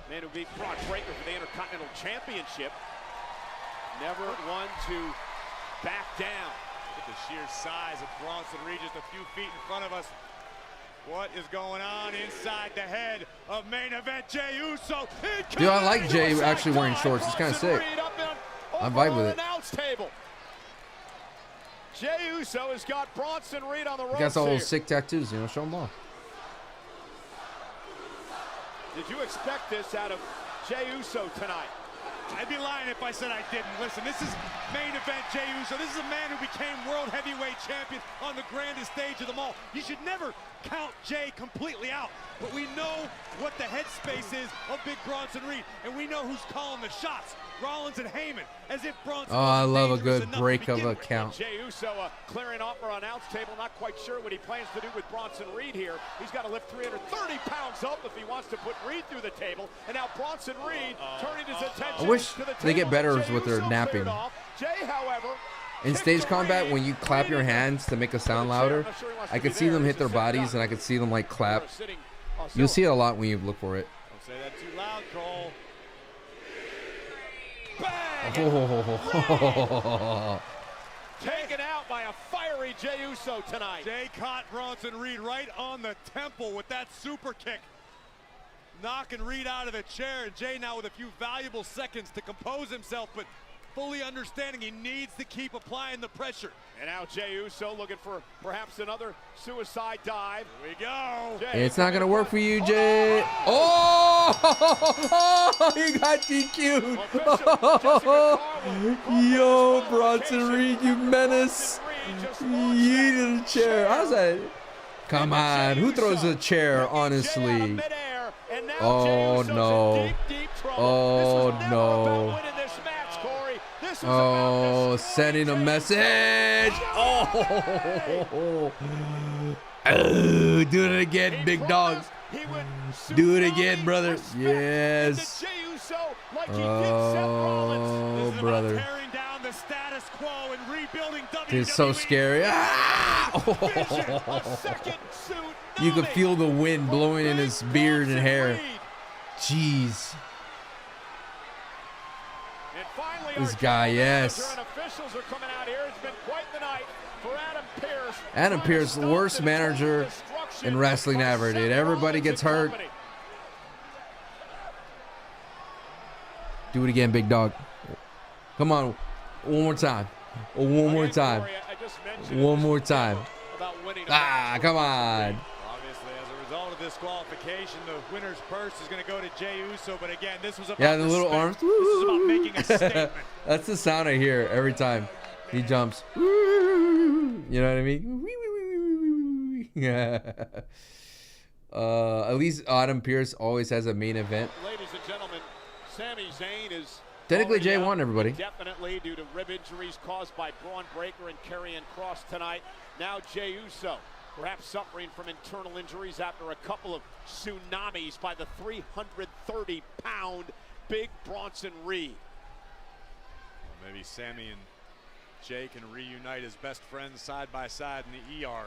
man who beat Braun Breaker for the Intercontinental Championship. Never one to back down. Look at the sheer size of Bronson Reed just a few feet in front of us. What is going on inside the head of main event Jey Uso? Dude, I like Jey actually wearing shorts. It's kind of sick. I'm vibing with it. Table. Jey Uso has got Bronson Reed on the ropes. He got all here. those sick tattoos, you know, show them off. Did you expect this out of Jey Uso tonight? I'd be lying if I said I didn't. Listen, this is main event Jey Uso. This is a man who became world heavyweight champion on the grandest stage of them all. You should never count Jey completely out. But we know what the headspace is of big Bronson Reed, and we know who's calling the shots. Rollins and Heyman, as if Bronson. Oh, I love a dangerous good enough break to of begin a with. count. Jey Uso clearing off our announce table. Not quite sure what he plans to do with Bronson Reed here. He's got to lift 330 pounds up if he wants to put Reed through the table. And now Bronson Reed turning his attention I wish to the they get table. better Jey with their Uso napping. cleared off. Jey, however, In stage combat, when you clap your hands to make a sound louder, I could see them hit their bodies and I could see them like clap. You'll see it a lot when you look for it. Don't say that too loud, Cole. Taken out by a fiery Jey Uso tonight. Jey caught Bronson Reed right on the temple with that super kick. Knocking Reed out of the chair, and Jey now with a few valuable seconds to compose himself, but fully understanding he needs to keep applying the pressure. And now Jey Uso looking for perhaps another suicide dive. Here we go. It's not gonna work for you, Jey. Oh! He got DQ'd. Yo, Bronson Reed, you menace. You to the chair. How's that? Come on, who throws a chair, honestly? Oh no. Oh no. Oh, sending a message. Oh, do it again, big dog. Do it again, brother. Yes. Oh, brother. This is so scary. Ah! You could feel the wind blowing in his beard and hair. Jeez. This guy, yes. Adam Pearce, the worst manager in wrestling ever, dude. Everybody gets hurt. Do it again, big dog. Come on. One more time. One more time. One more time. Ah, come on. Obviously, as a result of this qualification, the winner's purse is going to go to Jey Uso. But again, this was about Yeah, the little arms. This is about making a statement. That's the sound I hear every time he jumps. You know what I mean? Yeah. At least Adam Pearce always has a main event. Ladies and gentlemen, Sami Zayn is Technically, Jey won, everybody. Definitely due to rib injuries caused by Braun Breaker and Karrion Kross tonight. Now Jey Uso, perhaps suffering from internal injuries after a couple of tsunamis by the 330-pound big Bronson Reed. Maybe Sammy and Jey can reunite as best friends side by side in the ER.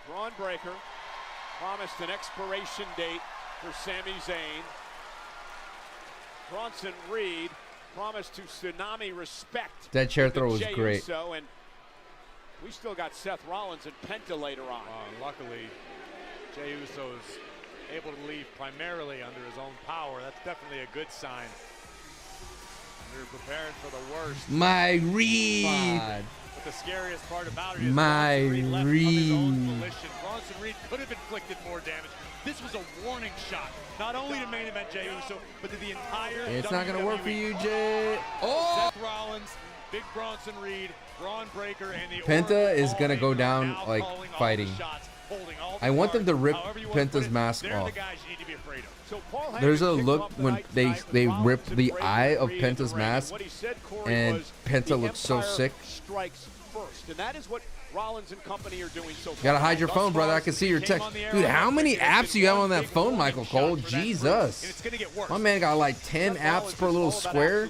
Braun Breaker promised an expiration date for Sami Zayn. Bronson Reed promised to tsunami respect. That chair throw was Jey great. Uso, and we still got Seth Rollins and Penta later on. Luckily, Jey Uso is able to leave primarily under his own power. That's definitely a good sign. They're preparing for the worst. My Reed. But the scariest part about it is My Bronson Reed left of his own Reed. volition. Bronson Reed could have inflicted more damage. This was a warning shot, not only to main event Jey Uso, but to the entire It's not gonna work for WWE. you, Jey. Oh! Seth Rollins, Big Bronson Reed, Braun Breaker, and the Penta Oracle is gonna go down now like calling all fighting. the shots, holding all the I want them to cards, rip however you wanna put Penta's it. mask They're off. the guys you need to be afraid of. So Paul Heyman There's a kicked look off the when night they tonight with Rollins rip and the Breaker eye of Reed in the Penta's ring. mask, What he said, Corey, and was Penta the looks so Empire sick. Strikes first, and that is what Rollins and company are doing so far. Gotta hide your phone, brother. I can see your text. Dude, how many apps do you have on that phone, Michael Cole? Jesus. My man got like 10 apps per little square.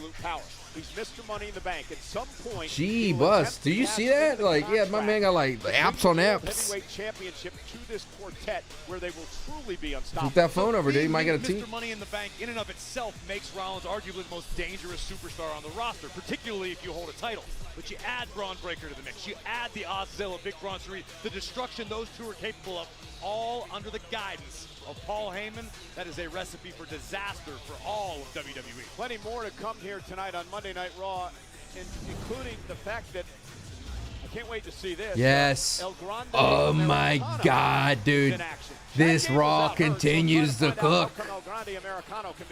He's Mr. Money in the Bank. At some point, Gee, bus. Do you see that? Like, yeah, my man got like apps on apps. Heavyweight championship to this quartet where they will truly be unstoppable. Keep that phone over, dude. You might get a Mr. team. Money in the Bank in and of itself makes Rollins arguably the most dangerous superstar on the roster, particularly if you hold a title. But you add Braun Breaker to the mix. You add the Ozilla, Big Bronson Reed, the destruction those two are capable of, all under the guidance of Paul Heyman. That is a recipe for disaster for all of WWE. Plenty more to come here tonight on Monday Night Raw, including the fact that I can't wait to see this. Yes. El Grande Oh my Americano God, dude. in action. This Raw continues to cook.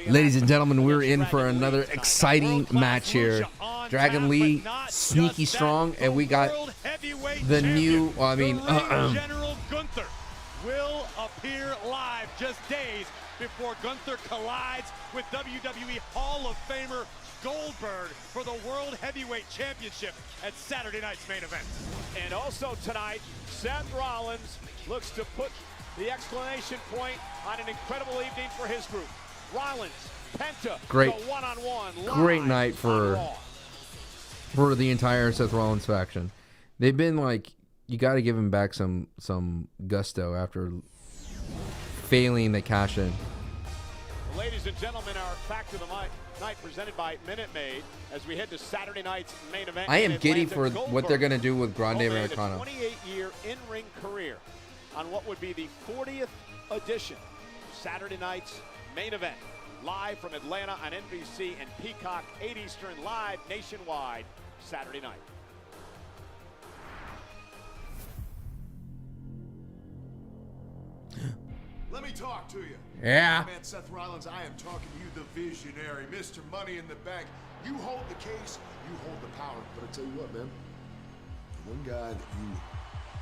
Ladies and gentlemen, we're in for another exciting match here. Dragon Lee, sneaky strong, and we got the new, General Gunther will appear live just days before Gunther collides with WWE Hall of Famer Goldberg for the World Heavyweight Championship at Saturday night's main event. And also tonight, Seth Rollins looks to put the exclamation point on an incredible evening for his group. Rollins, Penta, Great. the one-on-one. Great night for the entire Seth Rollins faction. They've been like, you got to give him back some gusto after failing to cash in. Ladies and gentlemen, our Fact of the Night presented by Minute Maid as we head to Saturday night's main event. I am in giddy Atlanta. for what they're Goldberg going to do with Grande will end Americano. a 28-year in-ring career on what would be the 40th edition of Saturday night's main event. Live from Atlanta on NBC and Peacock, 8 Eastern, live nationwide Saturday night. Let me talk to you. Yeah. Man, Seth Rollins, I am talking to you, the visionary, Mr. Money in the Bank. You hold the case, you hold the power. But I tell you what, man, the one guy that you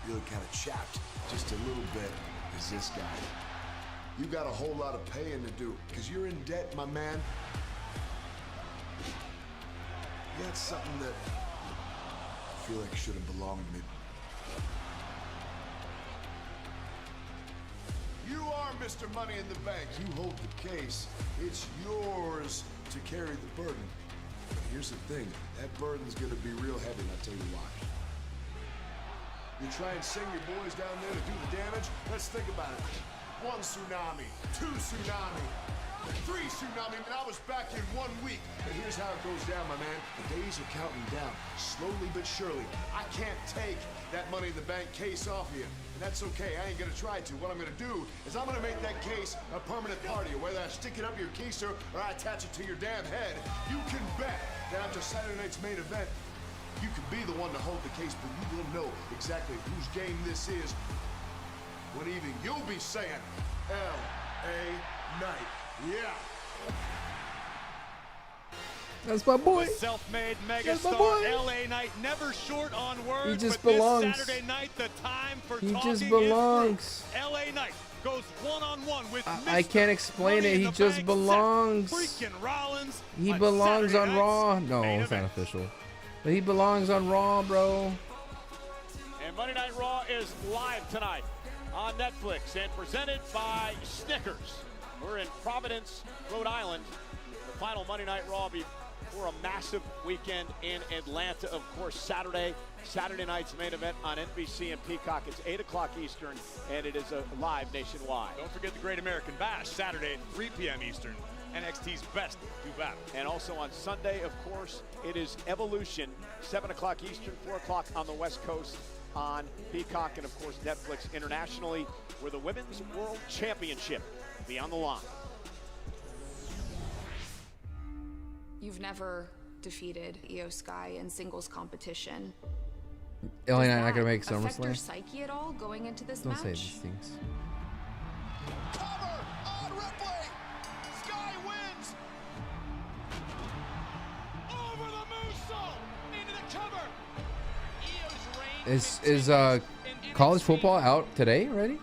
really kind of chapped just a little bit is this guy. You got a whole lot of paying to do, because you're in debt, my man. You got something that I feel like should have belonged to me. You are Mr. Money in the Bank. You hold the case. It's yours to carry the burden. But here's the thing. That burden's gonna be real heavy, and I'll tell you why. You try and send your boys down there to do the damage? Let's think about it. 1 tsunami, 2 tsunami, 3 tsunami, and I was back in 1 week. But here's how it goes down, my man. The days are counting down, slowly but surely. I can't take that Money in the Bank case off you. And that's okay, I ain't gonna try to. What I'm gonna do is I'm gonna make that case a permanent part of you. Whether I stick it up your keister or I attach it to your damn head, you can bet that after Saturday night's main event, you can be the one to hold the case, but you will know exactly whose game this is when even you'll be saying, L.A. Knight. Yeah. That's my boy. The self-made That's my megastar, boy. LA Knight, never short on words. He just but belongs. This Saturday night, the time for He talking just is belongs. through. LA Knight goes one-on-one with I Mr. can't explain Money it. in He the just Bank, belongs. Seth freaking Rollins He on belongs Saturday on night's Raw. No, main it's not event. official. But he belongs on Raw, bro. And Monday Night Raw is live tonight on Netflix and presented by Snickers. We're in Providence, Rhode Island. The final Monday Night Raw for a massive weekend in Atlanta. Of course, Saturday night's main event on NBC and Peacock. It's 8 o'clock Eastern, and it is a live nationwide. Don't forget the Great American Bash, Saturday at 3 p.m. Eastern. NXT's best do battle. And also on Sunday, of course, it is Evolution, 7 o'clock Eastern, 4 o'clock on the West Coast on Peacock, and of course Netflix internationally, where the Women's World Championship will be on the line. You've never defeated Io Sky in singles competition. Elena, I'm not gonna make affect her SummerSlam. psyche at all going into this Don't match? say these things. On Ripley. Sky wins. Over the moonsault. Into the cover. Io's reign. Is college football out today already?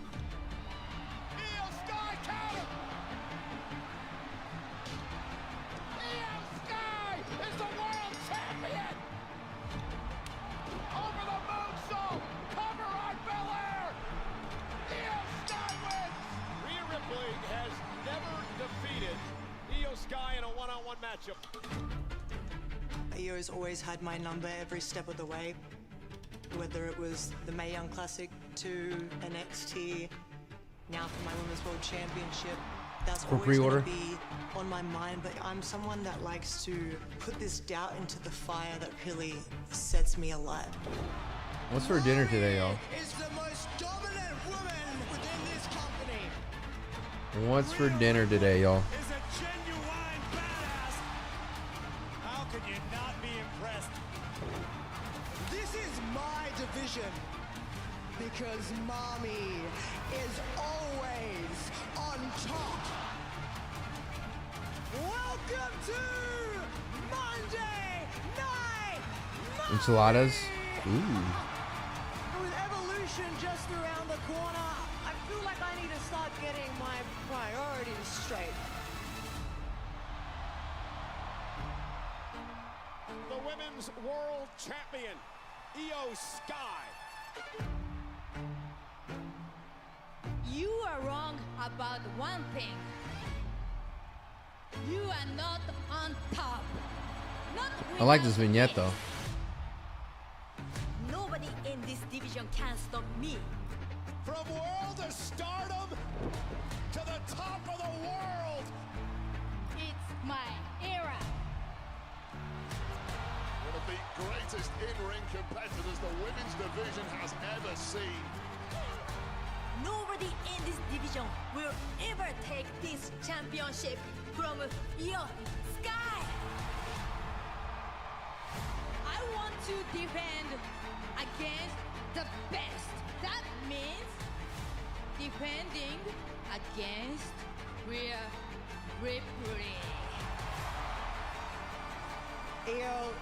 Io's always had my number every step of the way, whether it was the Mae Young Classic to NXT, now for my Women's World Championship. That's For always going pre-order. to be on my mind, but I'm someone that likes to put this doubt into the fire that really sets me alight. What's for dinner today, y'all? Is the most dominant woman within this company. What's for dinner today, y'all? Is a genuine badass. How could you not be impressed? This is my division because mommy is always on top. Welcome to Monday Night Raw. Enchiladas. Ooh. With Evolution just around the corner, I feel like I need to start getting my priorities straight. The Women's World Champion, Io Sky. You are wrong about one thing. You are not on top. Not I like this vignette though. Nobody in this division can stop me. From world of stardom to the top of the world. It's my era. One of the greatest in-ring competitors the women's division has ever seen. Nobody in this division will ever take this championship from Io Sky. I want to defend against the best. That means defending against Rhea Ripley. Io,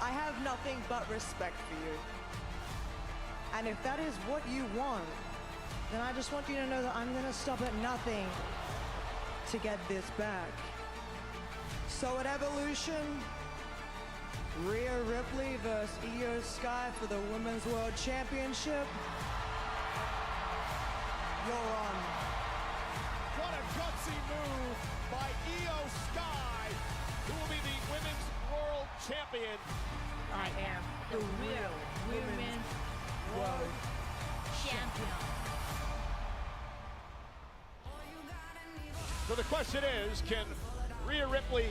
I have nothing but respect for you. And if that is what you want, then I just want you to know that I'm gonna stop at nothing to get this back. So at Evolution, Rhea Ripley versus Io Sky for the Women's World Championship. You're on. What a gutsy move by Io Sky, who will be the Women's World Champion. I am the real Women's World Champion. So the question is, can Rhea Ripley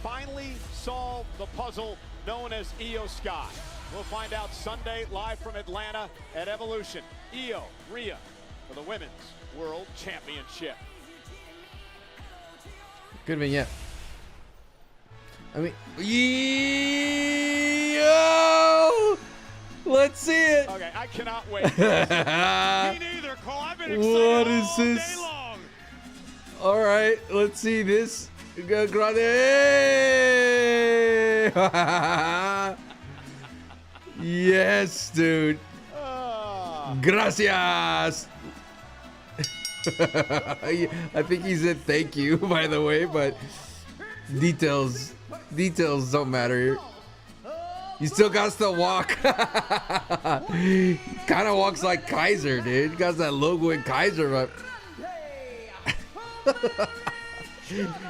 finally solve the puzzle known as Io Sky? We'll find out Sunday live from Atlanta at Evolution. Io, Rhea for the Women's World Championship. Good vignette. I mean, yo! Let's see it. Okay, I cannot wait. Me neither, Cole. I've been excited What is all this? day long. All right, let's see this. Grande. Yes, dude. Gracias. I think he said thank you, by the way, but details don't matter. He still got to walk. He kind of walks like Kaiser, dude. He got that logo in Kaiser.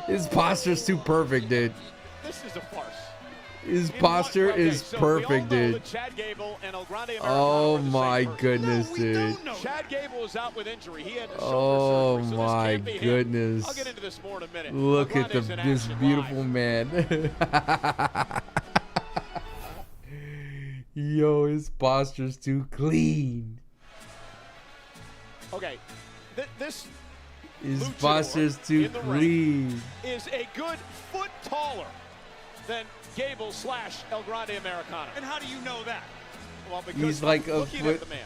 His posture's too perfect, dude. This is a farce. His posture is perfect, dude. Chad Gable and El Grande Americano Oh my goodness, dude. Chad Gable is out with injury. He had Oh shoulder surgery, so my this can't be him. goodness. I'll get into this more in a minute. Look at Grande's in this action beautiful live. man. Yo, his posture's too clean. Okay, this His luchador posture's too in the clean. ring is a good foot taller than Gable / El Grande Americano. And how do you know that? Well, because He's like a looking foot. at the man.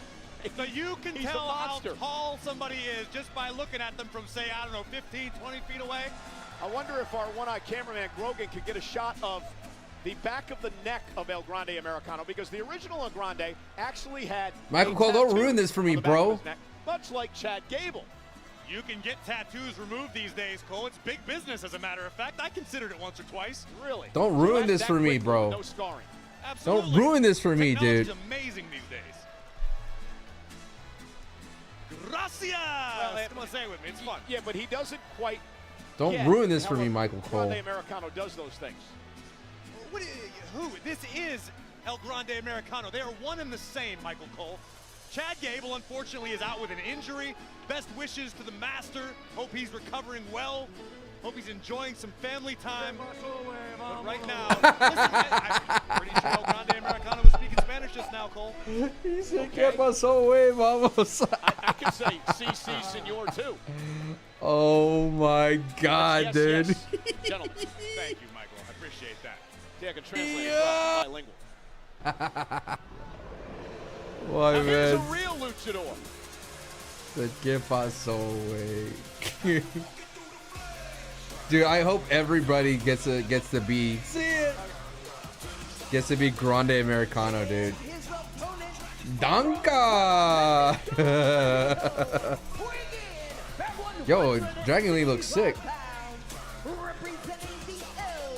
So you can He's tell a how monster. tall somebody is just by looking at them from, say, I don't know, 15, 20 feet away. I wonder if our one-eyed cameraman Grogan could get a shot of the back of the neck of El Grande Americano, because the original El Grande actually had Michael a Cole, don't tattoo ruin this for me, on the back bro. of his neck, much like Chad Gable. You can get tattoos removed these days, Cole. It's big business, as a matter of fact. I considered it once or twice. Really? Don't ruin this for me, bro. No scarring. Absolutely. Don't ruin this for me, Technology's dude. amazing these days. Gracias! Come on, say it with me. It's fun. Yeah, but he doesn't quite. Don't get ruin this how for me, El Michael Cole. Grande Americano does those things. Who? This is El Grande Americano. They are one and the same, Michael Cole. Chad Gable, unfortunately, is out with an injury. Best wishes to the master. Hope he's recovering well. Hope he's enjoying some family time. But right now, listen, I'm pretty sure El Grande Americano was speaking Spanish just now, Cole. He said, "¿Qué pasó, güey? Vamos." I can say CC Senor too. Oh my God, Yes, dude. yes. Gentlemen, Thank you, Michael. I appreciate that. see, I can translate Yeah. it bilingual. Why, Now here's a man? real luchador. Said, ¿Qué pasó, güey? Dude, I hope everybody gets to be Grande Americano, dude. Danka! Yo, Dragon Lee looks sick.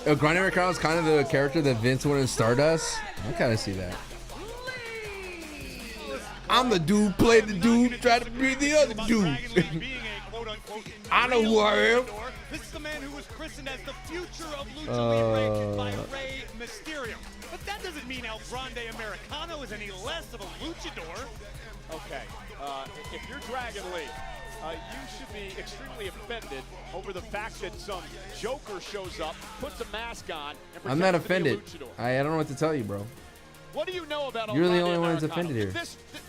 Grande Americano is kind of the character that Vince wanted in Stardust. I kind of see that. I'm the dude, play the dude, try to be the other dude. I know who I am. This is the man who was christened as the future of Lucha Libre by Rey Mysterio. But that doesn't mean El Grande Americano is any less of a luchador. Okay, if you're Dragon Lee, you should be extremely offended over the fact that some joker shows up, puts a mask on, and I'm not pretends to be a offended. luchador. I don't know what to tell you, bro. What do you know about El You're the Grande only one that's Americano? offended here.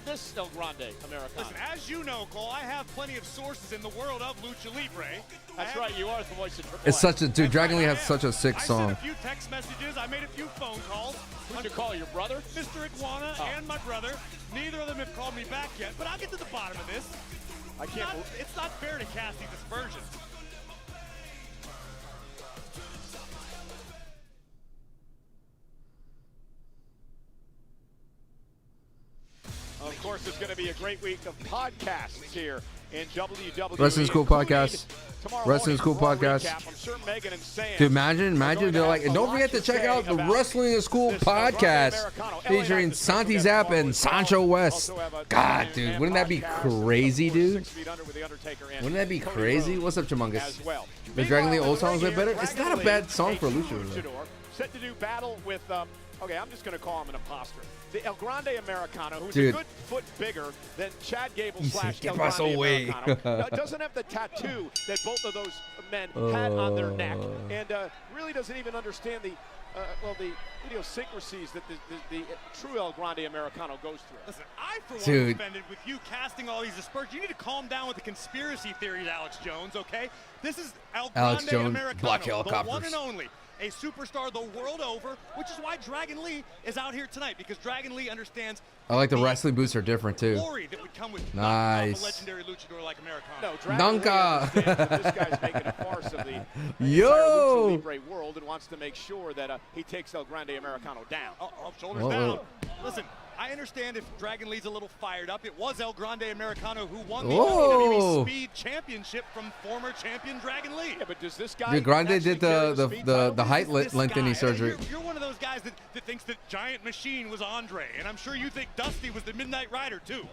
This El Grande Americano. Listen, as you know, Cole, I have plenty of sources in the world of Lucha Libre. That's right, you are the voice of Triple It's H. such a dude. Dragon Lee has such a sick I song. sent a few text messages. I made a few phone calls. Who'd you call, your brother? Mr. Iguana and my brother. Neither of them have called me back yet, but I'll get to the bottom of this. I can't. It's not fair to cast these aspersions. Of course, it's going to be a great week of podcasts here in WWE. Wrestling School Podcast. Wrestling School Podcast. I'm sure Megan and Sam. Dude, imagine they're like, and don't forget to check out the Wrestling School Podcast featuring Santi Zap and Sancho West. God, dude, wouldn't that be crazy, dude? Wouldn't that be crazy? What's up, Chamungus? The Dragon Lee old songs way better? It's not a bad song for a luchador. Set to do battle with, okay, I'm just going to call him an imposter. The El Grande Americano, who's Dude. a good foot bigger than Chad Gable / Get El us Grande away. Americano. Doesn't have the tattoo that both of those men had on their neck, and really doesn't even understand the idiosyncrasies that the true El Grande Americano goes through. Listen, I for one Dude. am offended with you casting all these aspersions. You need to calm down with the conspiracy theories, Alex Jones, okay? This is El Alex Grande Jones, Americano, Black the one Helicopters. and only. A superstar the world over, which is why Dragon Lee is out here tonight, because Dragon Lee understands I like the wrestling boots are different too. glory that would come with a Nice. legendary luchador like Americano. No, Dragon Lee understands that this Danka. guy's making a farce of the entire Yo. Lucha Libre world and wants to make sure that he takes El Grande Americano down. Shoulders Whoa. down. Listen, I understand if Dragon Lee's a little fired up. It was El Grande Americano who won the Whoa. WWE Speed Championship from former champion Dragon Lee. Yeah, but does this guy Dude, Grande actually did carry the speed title? height lengthening surgery. You're one of those guys that thinks that Giant Machine was Andre, and I'm sure you think Dusty was the Midnight Rider too.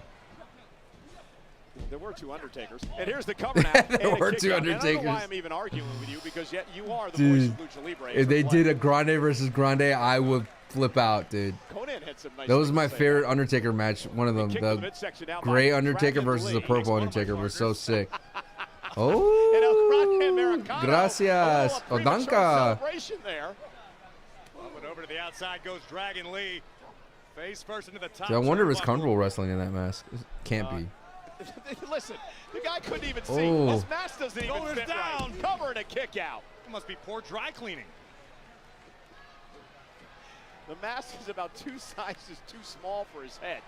There were two Undertakers. And here's the cover now. There were two Undertakers. I don't know why I'm even arguing with you, because yet you are the Dude, voice of Lucha Libre. if they did a Grande versus Grande, I would flip out, dude. Conan had some nice That was my things to say. favorite Undertaker match. One of them. The gray Undertaker versus the purple Undertaker was so sick. Oh, gracias. Odanka. Celebration there. But over to the outside goes Dragon Lee. Face first into the top. Dude, I wonder if it's turnbuckle. comfortable wrestling in that mask. It can't be. Listen, the guy couldn't even see. Oh. His mask doesn't even Shoulders fit down. right. Cover and a kick out. It must be poor dry cleaning. The mask is about 2 sizes too small for his head.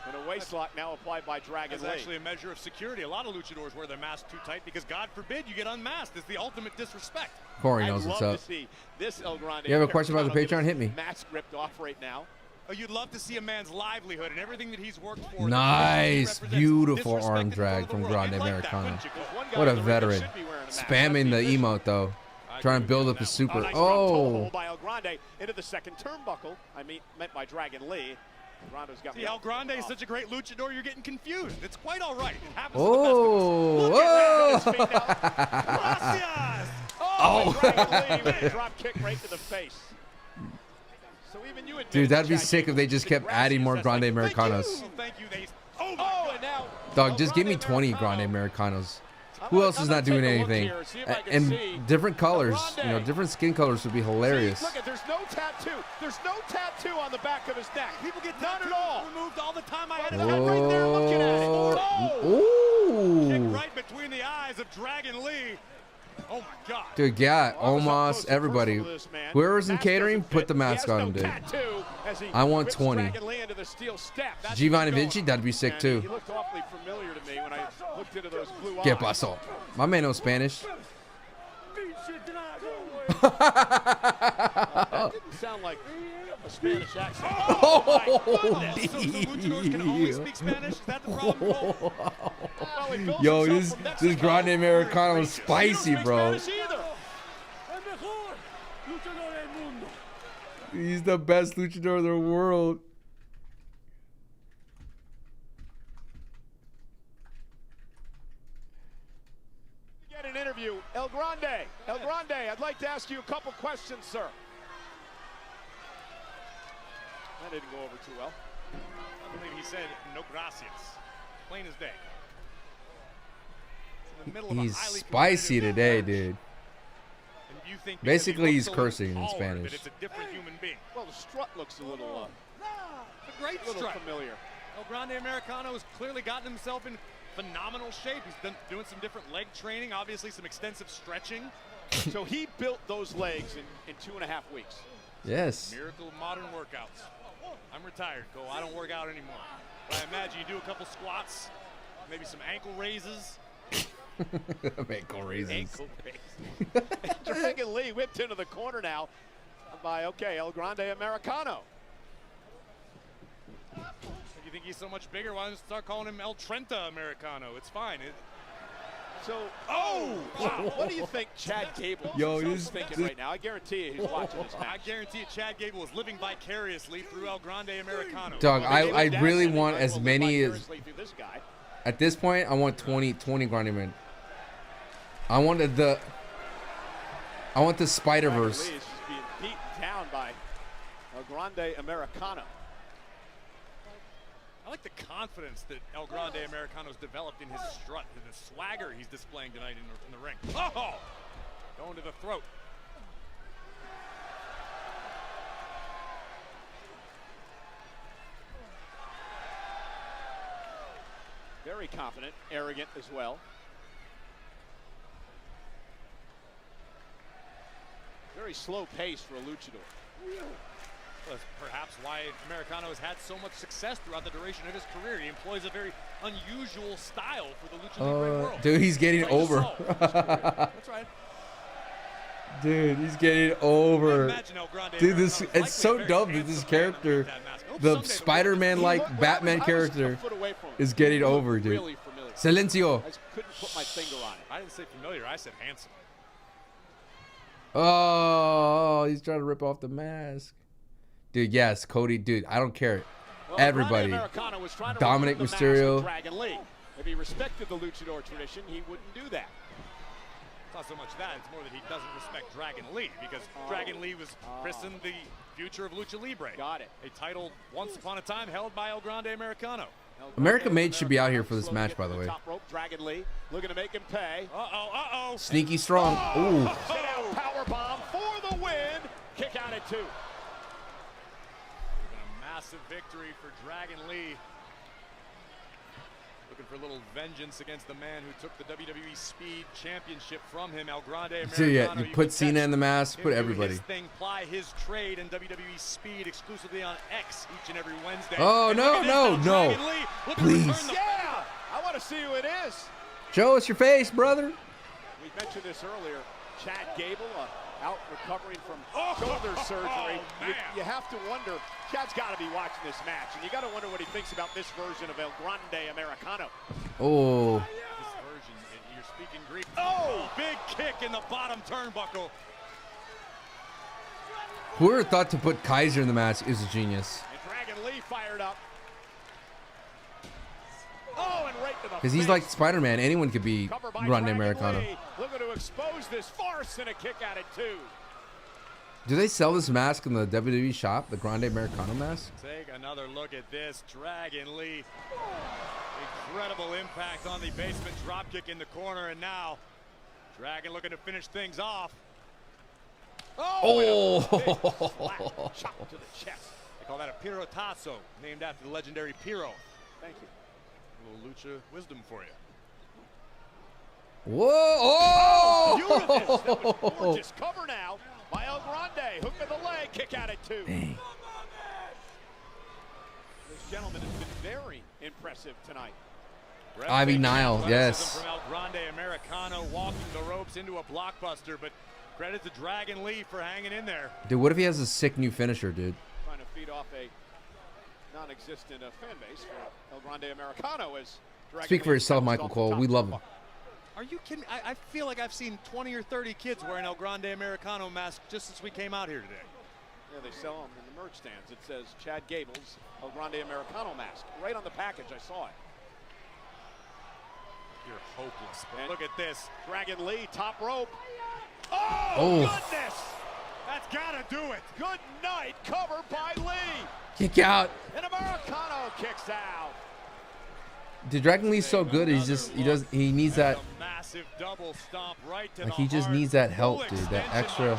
And a waist lock now applied by Dragon That's Lee. actually a measure of security. A lot of luchadors wear their mask too tight because, God forbid, you get unmasked. It's the ultimate disrespect. Corey knows I'd what's love up. to see this El Grande. You have a question about the Americano Patreon? get Hit me. his mask ripped off right now. Oh, you'd love to see a man's livelihood and everything that he's worked for. Nice, beautiful arm drag from Grande Americano. What a veteran. Spamming the emote though. Trying to build up his super. Nice Oh. by El Grande into the second turnbuckle. Meant by Dragon Lee. Grande's got See, El Grande is such a great luchador, you're getting confused. It's quite all right. It happens Oh. to the best of us. Gracias. Oh, Dragon Lee with a drop kick right to the face. So even you admit Dude, that'd be Chad sick if they just kept adding more Grande Americanos. Thank you. Oh, and now Dog, just give me 20 Grande Americanos. Who else is not doing anything? And different colors, you know, different skin colors would be hilarious. Look, there's no tattoo. There's no tattoo on the back of his neck. People get none at all. Removed all the time. I had it right there looking at it. Oh. Kick right between the eyes of Dragon Lee. Oh my God. Dude, yeah, almost everybody. Whoever's in catering, put the mask on him, dude. I want 20. Giovanni Vinci, that'd be sick too. He looked awfully familiar to me when I looked into those blue ¿Qué eyes. pasó? My man knows Spanish. That didn't sound like a Spanish accent. Yo, this Grande Americano is spicy, bro. He's the best luchador in the world. Get an interview. El Grande, I'd like to ask you a couple questions, sir. That didn't go over too well. I believe he said no gracias. Plain as day. It's in the middle of He's a highly spicy competitive today, match. dude. And you think because Basically, he he's looks a little cursing in taller, Spanish. that it's a different human being. Well, the strut looks a little, It's a great little strut. familiar. El Grande Americano has clearly gotten himself in phenomenal shape. He's doing some different leg training, obviously some extensive stretching. So he built those legs in 2.5 weeks. Yes. Miracle of modern workouts. I'm retired, Cole. I don't work out anymore. But I imagine you do a couple squats, maybe some ankle raises. Ankle raises. Ankle raises. Dragon Lee whipped into the corner now by, El Grande Americano. If you think he's so much bigger, why don't you start calling him El Trenta Americano? It's fine. Wow. What do you think Chad Gable is thinking right now? I guarantee you he's watching this match. I guarantee you Chad Gable is living vicariously through El Grande Americano. Dog, I really want as many as. Through this guy. At this point, I want 20 Grande Men. I want the Spider-Verse. Lee is just being beaten down by El Grande Americano. I like the confidence that El Grande Americano's developed in his strut and the swagger he's displaying tonight in the ring. Oh! Going to the throat. Very confident, arrogant as well. Very slow pace for a luchador. That's perhaps why Americano has had so much success throughout the duration of his career. He employs a very unusual style for the Lucha Libre world. Dude, he's getting over. That's right. Dude, he's getting over. Dude, it's so dumb that this character, the Spider-Man-like Batman character, is getting over, dude. Silencio. I couldn't put my finger on it. I didn't say familiar, I said handsome. Oh, he's trying to rip off the mask. Dude, yes, Cody, dude, I don't care. Everybody. Dominic Mysterio. If he respected the luchador tradition, he wouldn't do that. It's not so much that, it's more that he doesn't respect Dragon Lee, because Dragon Lee was christened the future of Lucha Libre. Got it. A title once upon a time held by El Grande Americano. America Made should be out here for this match, by the way. Top rope, Dragon Lee looking to make him pay. Sneaky strong. Ooh. Sit out power bomb for the win. Kick out at 2. A massive victory for Dragon Lee. Looking for a little vengeance against the man who took the WWE Speed Championship from him, El Grande Americano. So yeah, you put Cena in the mask, put everybody. His thing, ply his trade in WWE Speed exclusively on X each and every Wednesday. Oh, no, no. Please. Yeah, I want to see who it is. Show us your face, brother. We mentioned this earlier. Chad Gable out recovering from shoulder surgery. You have to wonder, Chad's got to be watching this match, and you got to wonder what he thinks about this version of El Grande Americano. Oh. This version, you're speaking Greek. Oh, big kick in the bottom turnbuckle. Whoever thought to put Kaiser in the match is a genius. And Dragon Lee fired up. Oh, and right to the Because he's like Spider-Man. Anyone could be Grande Americano. Looking to expose this farce and a kick out at 2. Do they sell this mask in the WWE shop, the Grande Americano mask? Take another look at this. Dragon Lee. Incredible impact on the basement dropkick in the corner. And now, Dragon looking to finish things off. Oh! Chop to the chest. They call that a Pirotazo, named after the legendary Piro. Thank you. A little lucha wisdom for you. Whoa! Oh! Beautiful. That was gorgeous. Cover now by El Grande. Hook of the leg. Kick out at 2. Dang. This gentleman has been very impressive tonight. Ivy Nile, yes. From El Grande Americano, walking the ropes into a blockbuster, but credit to Dragon Lee for hanging in there. Dude, what if he has a sick new finisher, dude? Trying to feed off a non-existent fan base for El Grande Americano. As Speak for yourself, Michael Cole. We love him. Are you kidding? I feel like I've seen 20 or 30 kids wearing El Grande Americano masks just since we came out here today. Yeah, they sell them in the merch stands. It says Chad Gable's El Grande Americano mask. Right on the package, I saw it. You're hopeless. But look at this. Dragon Lee, top rope. Oh. Goodness! That's gotta do it. Good night, cover by Lee. Kick out. And Americano kicks out. Dude, Dragon Lee's so good. He needs that. Massive double stomp right to Like he just needs that help, dude. That extra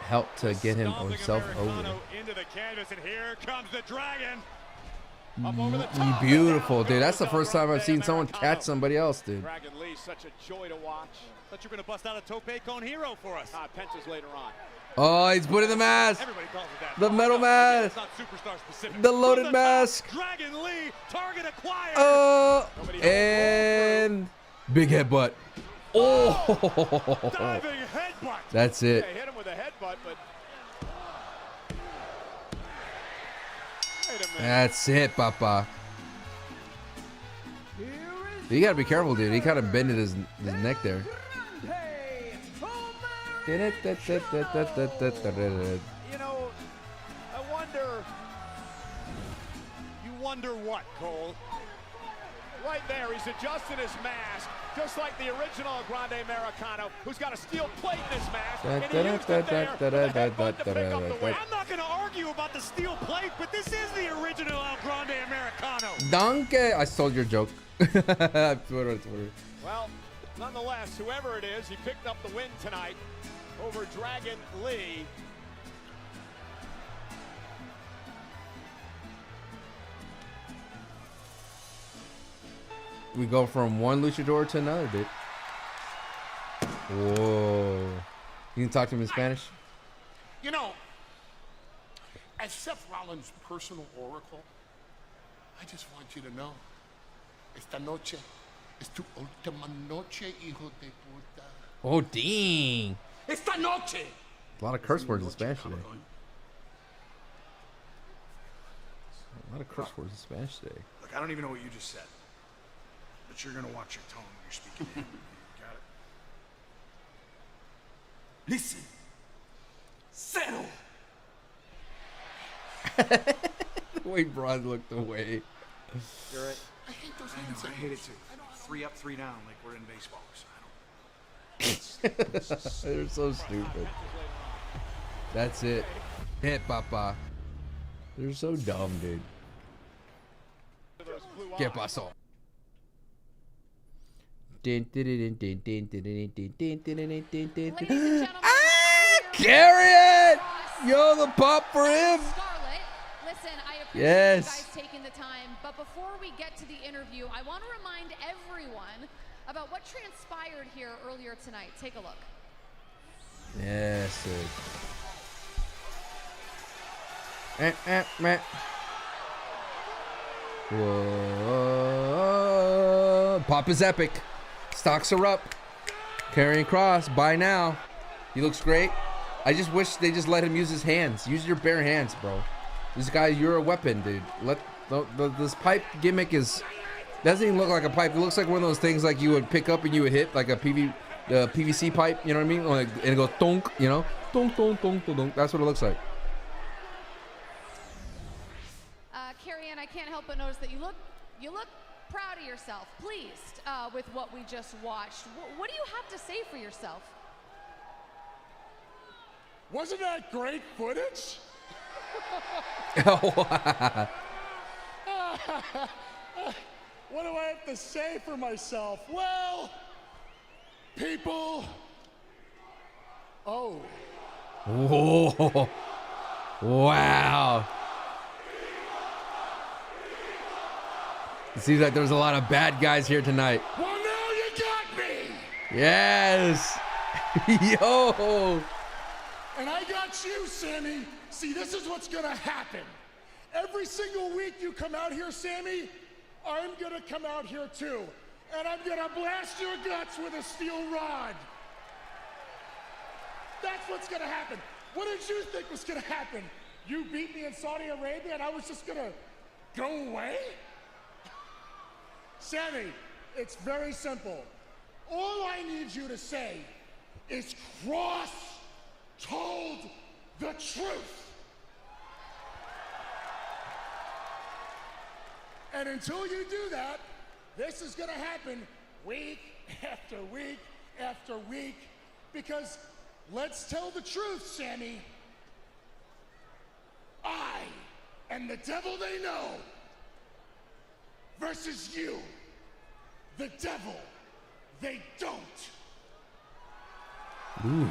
help to get himself over. Into the canvas, and here comes the Dragon. Beautiful, dude. That's the first time I've seen someone catch somebody else, dude. Dragon Lee, such a joy to watch. Thought you were gonna bust out a Tope Con Hero for us. Penta's later on. Oh, he's putting the mask. Everybody calls it that. The metal mask. It's not superstar specific. The loaded mask. Dragon Lee, target acquired. Oh, and big headbutt. Oh, diving headbutt. That's it. They hit him with a headbutt, but wait a minute. That's it, Papa. You gotta be careful, dude. He kind of bended his neck there. You know, I wonder. You wonder what, Cole? Right there, he's adjusting his mask, just like the original Grande Americano, who's got a steel plate in his mask, and he used it there with a headbutt to pick up the win. I'm not going to argue about the steel plate, but this is the original El Grande Americano. Donkey! I stole your joke. Twitter. Well, nonetheless, whoever it is, he picked up the win tonight over Dragon Lee. We go from one luchador to another, dude. Whoa. You can talk to him in Spanish? You know, as Seth Rollins' personal oracle, I just want you to know, esta noche es tu última noche, hijo de puta. Oh, dang. Esta noche. A lot of curse words in Spanish today. A lot of curse words in Spanish today. Look, I don't even know what you just said. But you're going to watch your tone when you're speaking to him. Got it? Listen. Settle. The way Bron looked away. You're right. I hate those I know, hands. I hate it too. 3 up, 3 down, like we're in baseball. So They're so stupid. That's it. Hit, Papa. They're so dumb, dude. ¿Qué pasó? Karrion! Yo, the pop for him. Listen, I appreciate Yes. you guys taking the time, but before we get to the interview, I want to remind everyone about what transpired here earlier tonight. Take a look. Yes, dude. Whoa. Pop is epic. Stocks are up. Karrion Kross, buy now. He looks great. I just wish they just let him use his hands. Use your bare hands, bro. This guy, you're a weapon, dude. This pipe gimmick doesn't even look like a pipe. It looks like one of those things like you would pick up and you would hit like a PVC pipe. You know what I mean? Like, and it goes tonk. You know, tonk tonk tonk tonk tonk. That's what it looks like. Karrion, I can't help but notice that you look proud of yourself, pleased with what we just watched. What do you have to say for yourself? Wasn't that great footage? What do I have to say for myself? Well, people. Oh. Whoa. Wow. It seems like there's a lot of bad guys here tonight. Well, now you got me. Yes. Yo. And I got you, Sammy. See, this is what's gonna happen. Every single week you come out here, Sammy, I'm gonna come out here too. And I'm gonna blast your guts with a steel rod. That's what's gonna happen. What did you think was gonna happen? You beat me in Saudi Arabia and I was just gonna go away? Sammy, it's very simple. All I need you to say is Kross told the truth. And until you do that, this is gonna happen week after week after week, because let's tell the truth, Sammy. I am the devil they know versus you, the devil they don't. Ooh.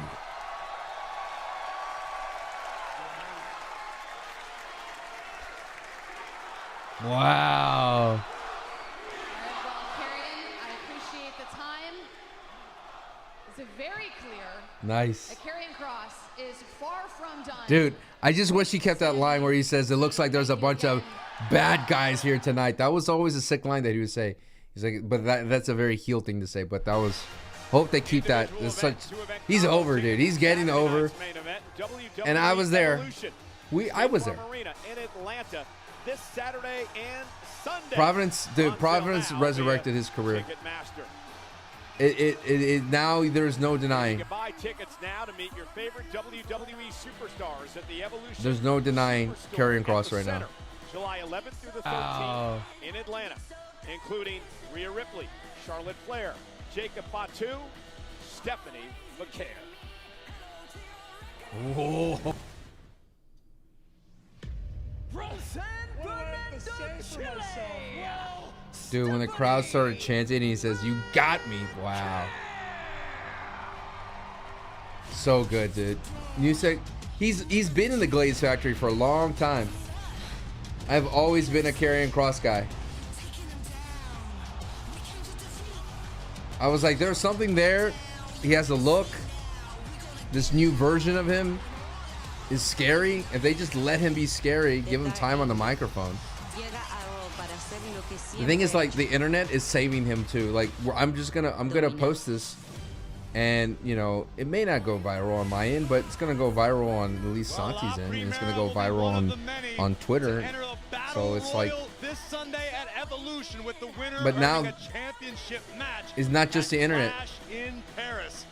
Wow. Well, Karrion, I appreciate the time. It's very clear. Nice. That Karrion Kross is far from done. Dude, I just wish he kept that line where he says, it looks like there's a bunch of bad guys here tonight. That was always a sick line that he would say. He's like, but that's a very heel thing to say. But that was, hope they keep that. He's over, dude. He's getting over. And I was there. I was there. In Atlanta this Saturday and Sunday. Providence resurrected his career. It now there's no denying. You can buy tickets now to meet your favorite WWE superstars at the Evolution. There's no denying Karrion Kross right now. July 11th through the 13th in Atlanta, including Rhea Ripley, Charlotte Flair, Jacob Fatu, Stephanie McCare. Whoa. Dude, when the crowd started chanting, he says, "You got me!" Wow. So good, dude. You said he's been in the Glaze Factory for a long time. I've always been a Karrion Kross guy. I was like, there's something there. He has a look. This new version of him is scary. If they just let him be scary, give him time on the microphone. The thing is, like, the internet is saving him too. Like, I'm gonna post this, and you know, it may not go viral on my end, but it's gonna go viral on at least Santi's end, and it's gonna go viral on Twitter. So it's like, this Sunday at Evolution with the winner but now a championship match it's not just the internet. in Paris.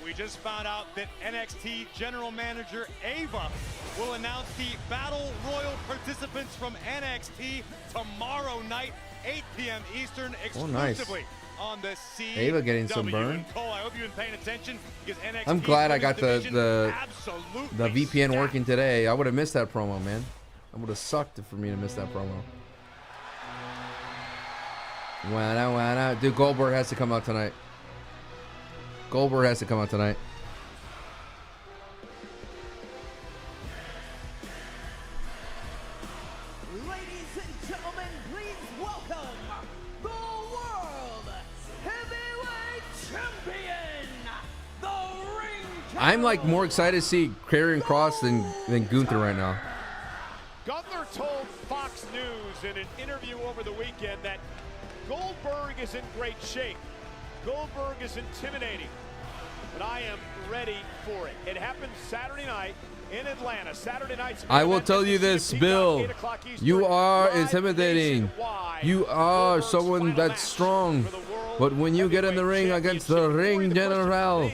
We just found out that NXT General Manager Ava will announce the Battle Royal participants from NXT tomorrow night, 8 p.m. Eastern, exclusively on the CW. Ava getting some burn. Cole, I hope you've been paying attention because NXT I'm glad I got the absolutely VPN working today. I would have missed that promo, man. It would have sucked for me to miss that promo. Wow. Dude, Goldberg has to come out tonight. Goldberg has to come out tonight. Ladies and gentlemen, please welcome the World Heavyweight Champion, the Ring General. I'm like more excited to see Karrion Kross than Gunther right now. Gunther told Fox News in an interview over the weekend that Goldberg is in great shape. Goldberg is intimidating, but I am ready for it. It happened Saturday night in Atlanta. Saturday night's I will tell you this, Bill. You are intimidating. You are someone that's strong. But when you get in the ring against the Ring General,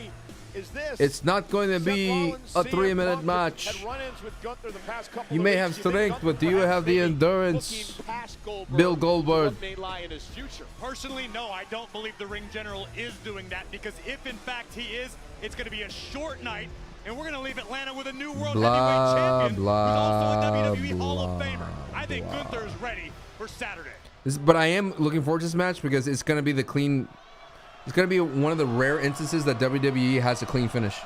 it's not going to be a 3-minute match. You may have strength, but do you have the endurance, Bill Goldberg? Personally, no, I don't believe the Ring General is doing that, because if in fact he is, it's going to be a short night, and we're going to leave Atlanta with a new World Heavyweight Champion who's also a WWE Hall of Famer. I think Gunther is ready for Saturday. But I am looking forward to this match because it's going to be the clean. It's going to be one of the rare instances that WWE has a clean finish.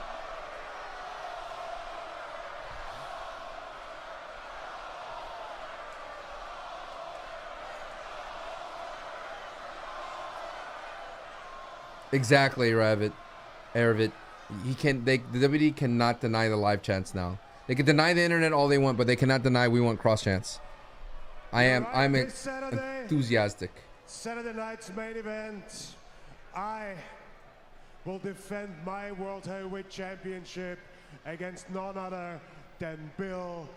Exactly, Rabbit. Aravid. The WWE cannot deny the live chance now. They can deny the internet all they want, but they cannot deny we want cross chance. I'm enthusiastic. Saturday night's main event. I will defend my World Heavyweight Championship against none other than Bill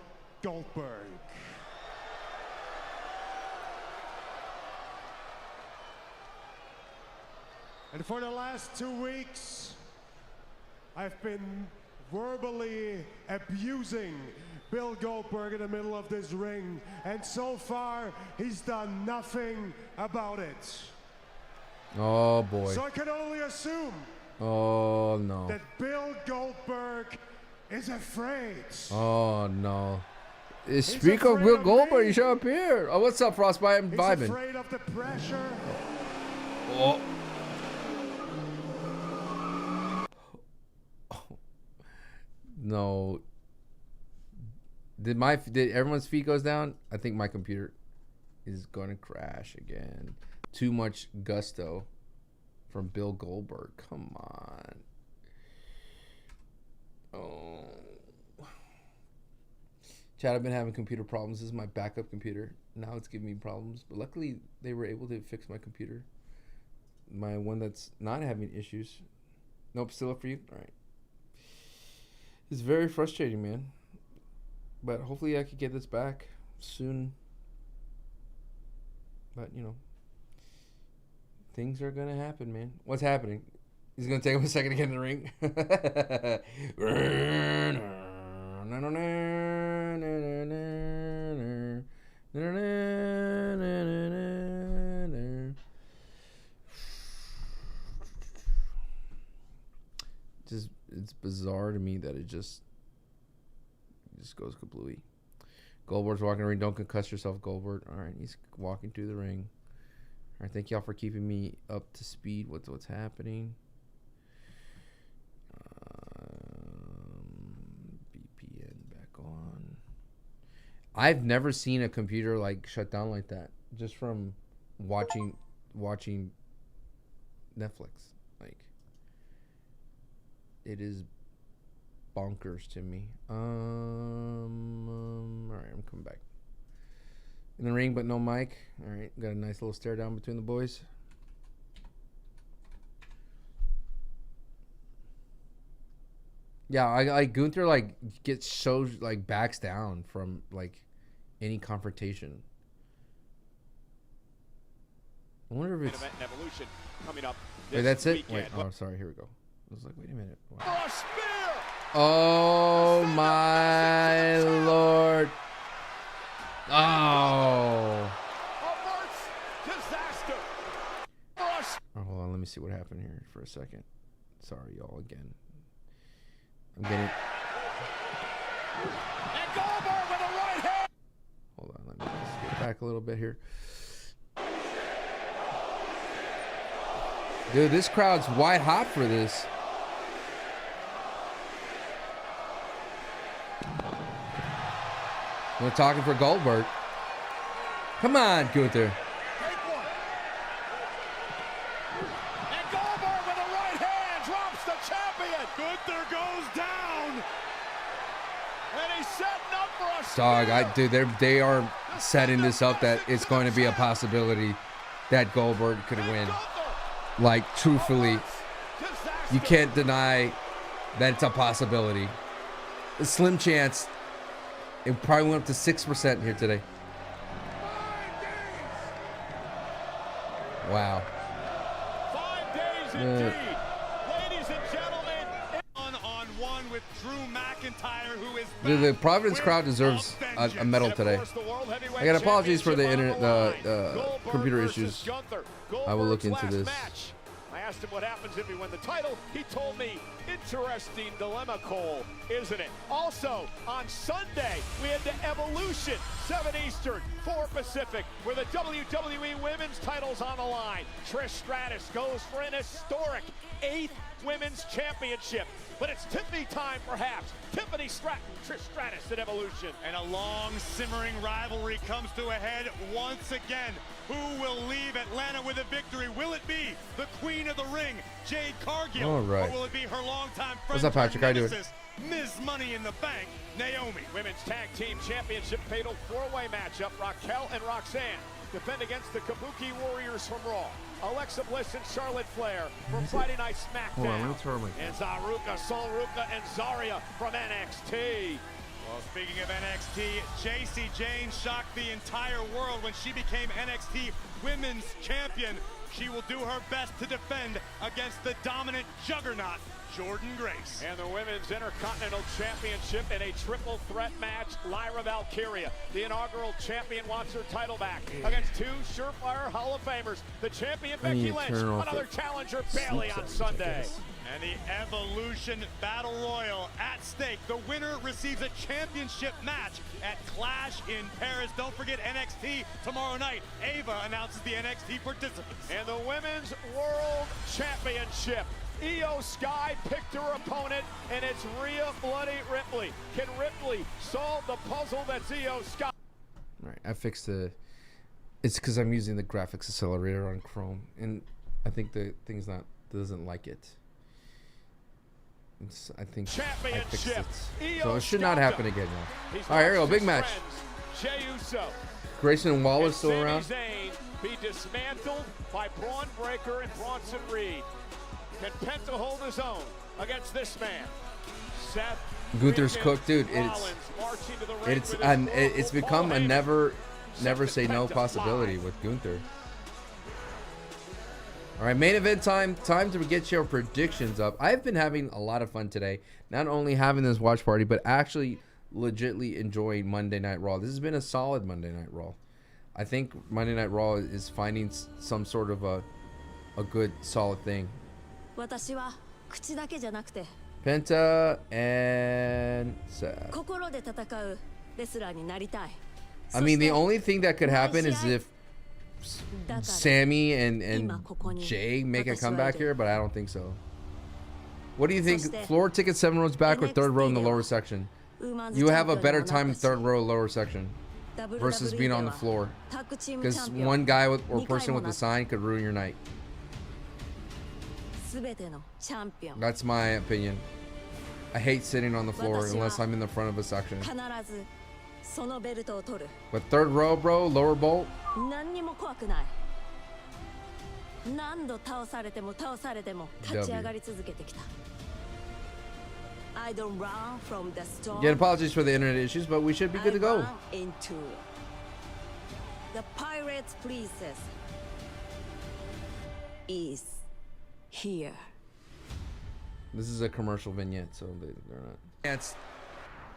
Goldberg. And for the last 2 weeks, I've been verbally abusing Bill Goldberg in the middle of this ring, and so far, he's done nothing about it. Oh boy. So I can only assume Oh no. that Bill Goldberg is afraid. Oh no. Speak of Bill Goldberg, you should appear. Oh, what's up, Frostbite? I'm He's vibing. afraid of the pressure. Oh. No. Did everyone's feet goes down? I think my computer is going to crash again. Too much gusto from Bill Goldberg. Come on. Oh. Chad, I've been having computer problems. This is my backup computer. Now it's giving me problems. But luckily, they were able to fix my computer. My one that's not having issues. Nope, still up for you? All right. It's very frustrating, man. But hopefully I could get this back soon. But, you know. Things are going to happen, man. What's happening? He's going to take him a second to get in the ring. Just, it's bizarre to me that it just goes kablooey. Goldberg's walking the ring. Don't concuss yourself, Goldberg. All right, he's walking through the ring. All right, thank y'all for keeping me up to speed with what's happening. VPN back on. I've never seen a computer like shut down like that just from watching Netflix. Like, it is bonkers to me. All right, I'm coming back. In the ring, but no mic. All right, got a nice little stare down between the boys. Yeah, I Gunther like gets so like backs down from like any confrontation. I wonder if it's Evolution coming up. Wait, that's it. Wait, oh sorry, here we go. was like, wait a minute. Wow. For a spear. Oh my lord. Oh. Averts disaster. Oh, hold on, let me see what happened here for a second. Sorry, y'all, again. I'm getting... And Goldberg with a right hand. Hold on, let me just get back a little bit here. Dude, this crowd's white hot for this. We're talking for Goldberg. Come on, Gunther. And Goldberg with a right hand drops the champion. Gunther goes down. And he's setting up for a Dog, dude, they are setting this up that it's going to be a possibility that Goldberg could win. Like, truthfully, you can't deny that it's a possibility. A slim chance. It probably went up to 6% here today. Wow. 5 days indeed. Ladies and gentlemen, one-on-one with Drew McIntyre, who is The Providence crowd deserves a medal today. I got apologies for the internet, the computer issues. I will look into this. I asked him what happens if he wins the title. He told me, interesting dilemma, Cole, isn't it? Also, on Sunday, we had the Evolution, 7 Eastern, 4 Pacific, where the WWE Women's title's on the line. Trish Stratus goes for an historic 8th Women's Championship. But it's Tiffany time, perhaps. Tiffany Stratton, Trish Stratus at Evolution. And a long, simmering rivalry comes to a head once again. Who will leave Atlanta with a victory? Will it be the Queen of the Ring, Jade Cargill? All right. Or will it be her longtime friend, What's up, Patrick? How you doing? Ms. Money in the Bank, Naomi? Women's Tag Team Championship fatal 4-way matchup. Raquel and Roxanne defend against the Kabuki Warriors from Raw. Alexa Bliss and Charlotte Flair from Friday Night Hold on, let me SmackDown. turn my... And Zaruka, Sol Ruka, and Zarya from NXT. Well, speaking of NXT, Jacy Jane shocked the entire world when she became NXT Women's Champion. She will do her best to defend against the dominant juggernaut, Jordynne Grace. And the Women's Intercontinental Championship in a triple threat match. Lyra Valkyria, the inaugural champion, wants her title back against 2 surefire Hall of Famers. The champion, Becky Lynch, another challenger, Bayley on Sunday. And the Evolution Battle Royal at stake. The winner receives a championship match at Clash in Paris. Don't forget NXT tomorrow night. Ava announces the NXT participants. And the Women's World Championship. Io Sky picked her opponent, and it's Rhea Bloody Ripley. Can Ripley solve the puzzle that's Io Sky? All right, I fixed the... It's because I'm using the graphics accelerator on Chrome, and I think the thing's doesn't like it. I think I fixed it. So it should not happen again now. All right, here we go. Big match. Jey Uso. Grayson Waller still around. Sami Zayn be dismantled by Braun Breaker and Bronson Reed. Can Penta hold his own against this man? Seth Gunther's cooked, dude. It's become a never say no possibility with Gunther. All right, main event time. Time to get your predictions up. I've been having a lot of fun today. Not only having this watch party, but actually legitly enjoying Monday Night Raw. This has been a solid Monday Night Raw. I think Monday Night Raw is finding some sort of a good, solid thing. Penta and Seth. I mean, the only thing that could happen is if Sammy and Jey make a comeback here, but I don't think so. What do you think? Floor ticket 7 rows back or 3rd row in the lower section? You have a better time in 3rd row lower section versus being on the floor, because one guy or person with a sign could ruin your night. That's my opinion. I hate sitting on the floor unless I'm in the front of a section. But 3rd row, bro, lower bolt. I don't run from the storm. Again, apologies for the internet issues, but we should be good to go. Into the Pirate's Princess is here. This is a commercial vignette, so they're not. Yeah, it's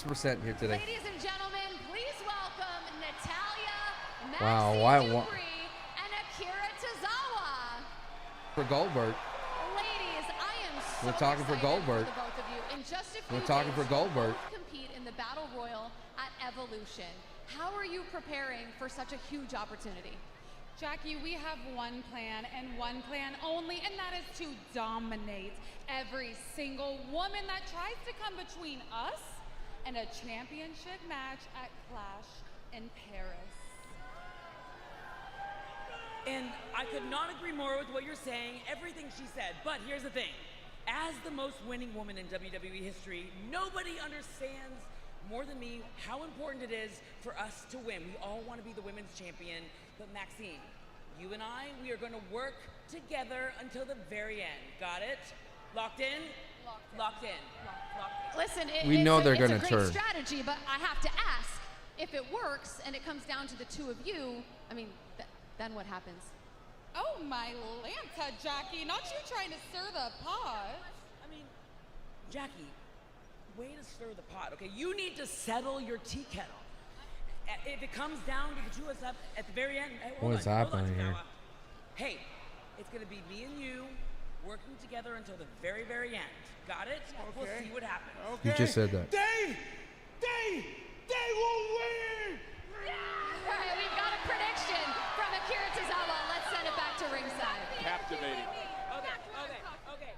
percent here today. Ladies and gentlemen, please welcome Natalya, Wow, Maxine why? Dupree, and Akira Tozawa. For Goldberg. Ladies, I am so We're talking for excited Goldberg. the both of you. In just a few We're talking days, for Goldberg. you both compete in the Battle Royal at Evolution. How are you preparing for such a huge opportunity? Jackie, we have one plan and one plan only, and that is to dominate every single woman that tries to come between us and a championship match at Clash in Paris. And I could not agree more with what you're saying, everything she said. But here's the thing. As the most winning woman in WWE history, nobody understands more than me how important it is for us to win. We all want to be the women's champion, but Maxine, you and I, we are going to work together until the very end. Got it? Locked in? Locked in. Locked in. Listen, We know they're going gonna to turn. strategy, but I have to ask, if it works and it comes down to the two of you, I mean, then what happens? Oh my Lanta, Jackie, not you trying to stir the pot. I mean, Jackie, way to stir the pot, okay? You need to settle your tea kettle. If it comes down to the two of us at the very end, hey, hold What is on, hold on, happening here? Hey, it's gonna be me and you working together until the very, very end. Got it? We'll see what happens. You just said that. They will win! All right, we've got a prediction from Akira Tozawa. Let's send it back to ringside. Captivating. Okay.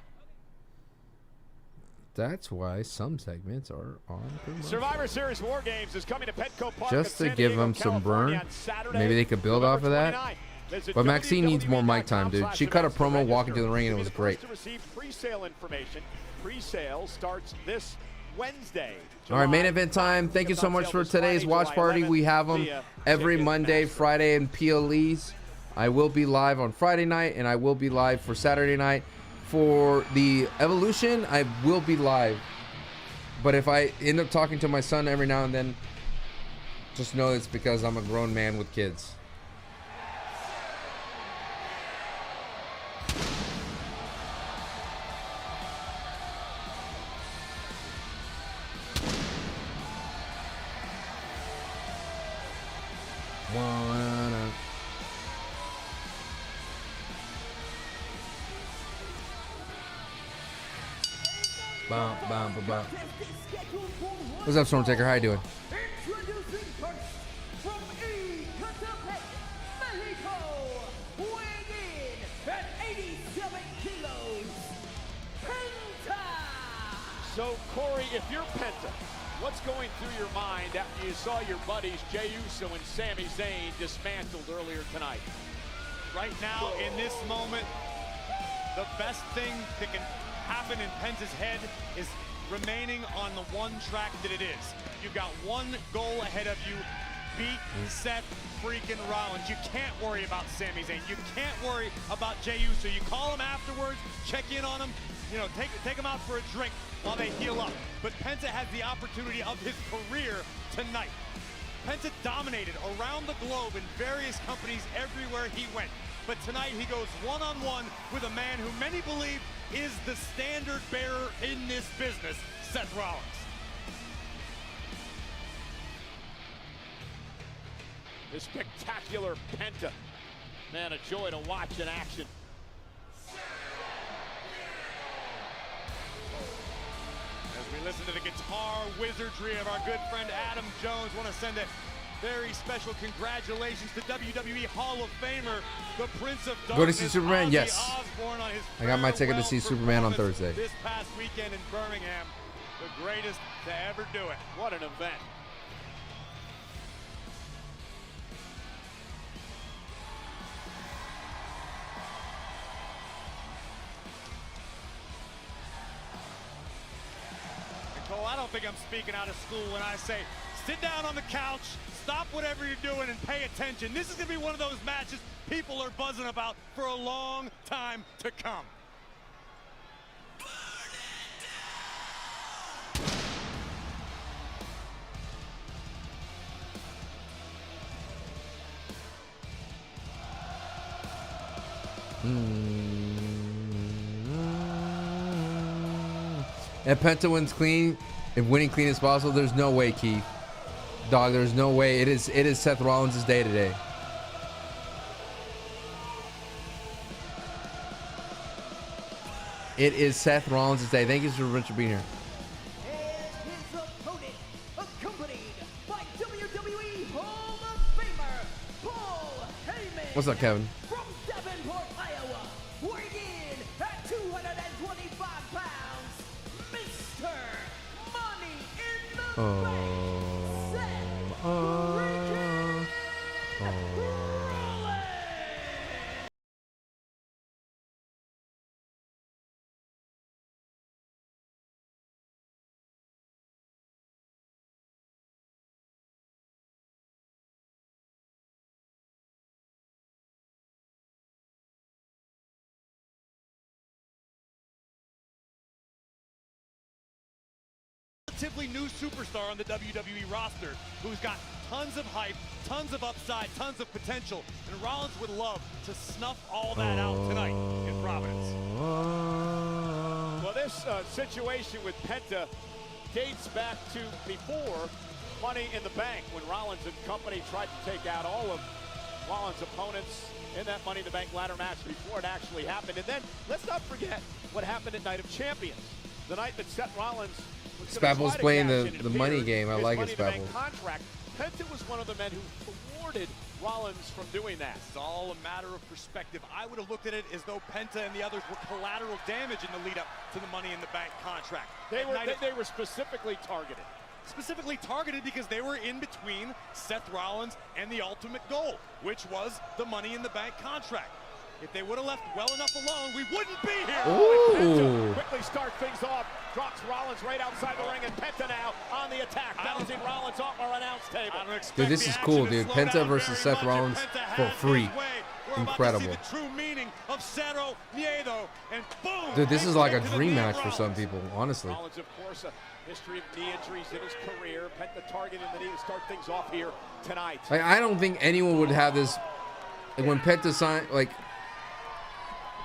That's why some segments are on promotion. Survivor Series War Games is coming to Petco Park Just in to San give Diego, them some California burn. on Saturday, Maybe they could build off of November that. 29th. Visit But Maxine needs more mic time, dude. She cut a www.com/events promo to walking to the ring, and it register. was Be the great. first to receive pre-sale information. Pre-sale starts this Wednesday. All right, main event time. Thank you so much for today's watch party. We have them every Monday, Friday, and PLEs. I will be live on Friday night, and I will be live for Saturday night. For the Evolution, I will be live. But if I end up talking to my son every now and then, just know it's because I'm a grown man with kids. What's up, Stormtaker? How you doing? Introducing first from Ecatepec, Mexico, weighing in at 87 kilos, Penta! So, Corey, if you're Penta, what's going through your mind after you saw your buddies Jey Uso and Sammy Zayn dismantled earlier tonight? Right now, in this moment, the best thing that can happen in Penta's head is remaining on the one track that it is. You've got one goal ahead of you. Beat Seth freaking Rollins. You can't worry about Sami Zayn. You can't worry about Jey Uso. You call him afterwards, check in on him, you know, take him out for a drink while they heal up. But Penta has the opportunity of his career tonight. Penta dominated around the globe in various companies everywhere he went. But tonight he goes one-on-one with a man who many believe is the standard bearer in this business, Seth Rollins. The spectacular Penta. Man, a joy to watch in action. As we listen to the guitar wizardry of our good friend Adam Jones, want to send a very special congratulations to WWE Hall of Famer, the Prince of Darkness. Go to see Superman? Ozzy Yes. Osbourne on his I got my ticket to see farewell Superman on performance Thursday. This past weekend in Birmingham, the greatest to ever do it. What an event. Nicole, I don't think I'm speaking out of school when I say, sit down on the couch, stop whatever you're doing, and pay attention. This is going to be one of those matches people are buzzing about for a long time to come. If Penta wins clean, if winning clean is possible, there's no way, Keith. Dog, there's no way. It is Seth Rollins' day today. It is Seth Rollins' day. Thank you so much for being here. And his opponent, accompanied by WWE Hall of Famer Paul Heyman. What's up, Kevin? From Davenport, Iowa, weighing in at 225 pounds, Mr. Money in the Bank, Seth freaking Rollins. Relatively new superstar on the WWE roster who's got tons of hype, tons of upside, tons of potential, and Rollins would love to snuff all that out tonight in Providence. Well, this situation with Penta dates back to before Money in the Bank, when Rollins and company tried to take out all of Rollins' opponents in that Money in the Bank ladder match before it actually happened. And then let's not forget what happened at Night of Champions, the night that Seth Rollins Spapple's playing the money game. I like it, Spapple. Contract. Penta was one of the men who thwarted Rollins from doing that. It's all a matter of perspective. I would have looked at it as though Penta and the others were collateral damage in the lead up to the Money in the Bank contract. They were specifically targeted. Specifically targeted because they were in between Seth Rollins and the ultimate goal, which was the Money in the Bank contract. If they would have left well enough alone, we wouldn't be here. Penta quickly start things off. Drops Rollins right outside the ring, and Penta now on the attack. Bouncing Rollins off our announce table. Dude, this is cool, dude. Penta versus Seth Rollins for free. Incredible. Dude, this is like a dream match for some people, honestly. Rollins, of course, a history of knee injuries in his career. Penta targeting the knee to start things off here tonight. Like, I don't think anyone would have this. Like, when Penta signed, like,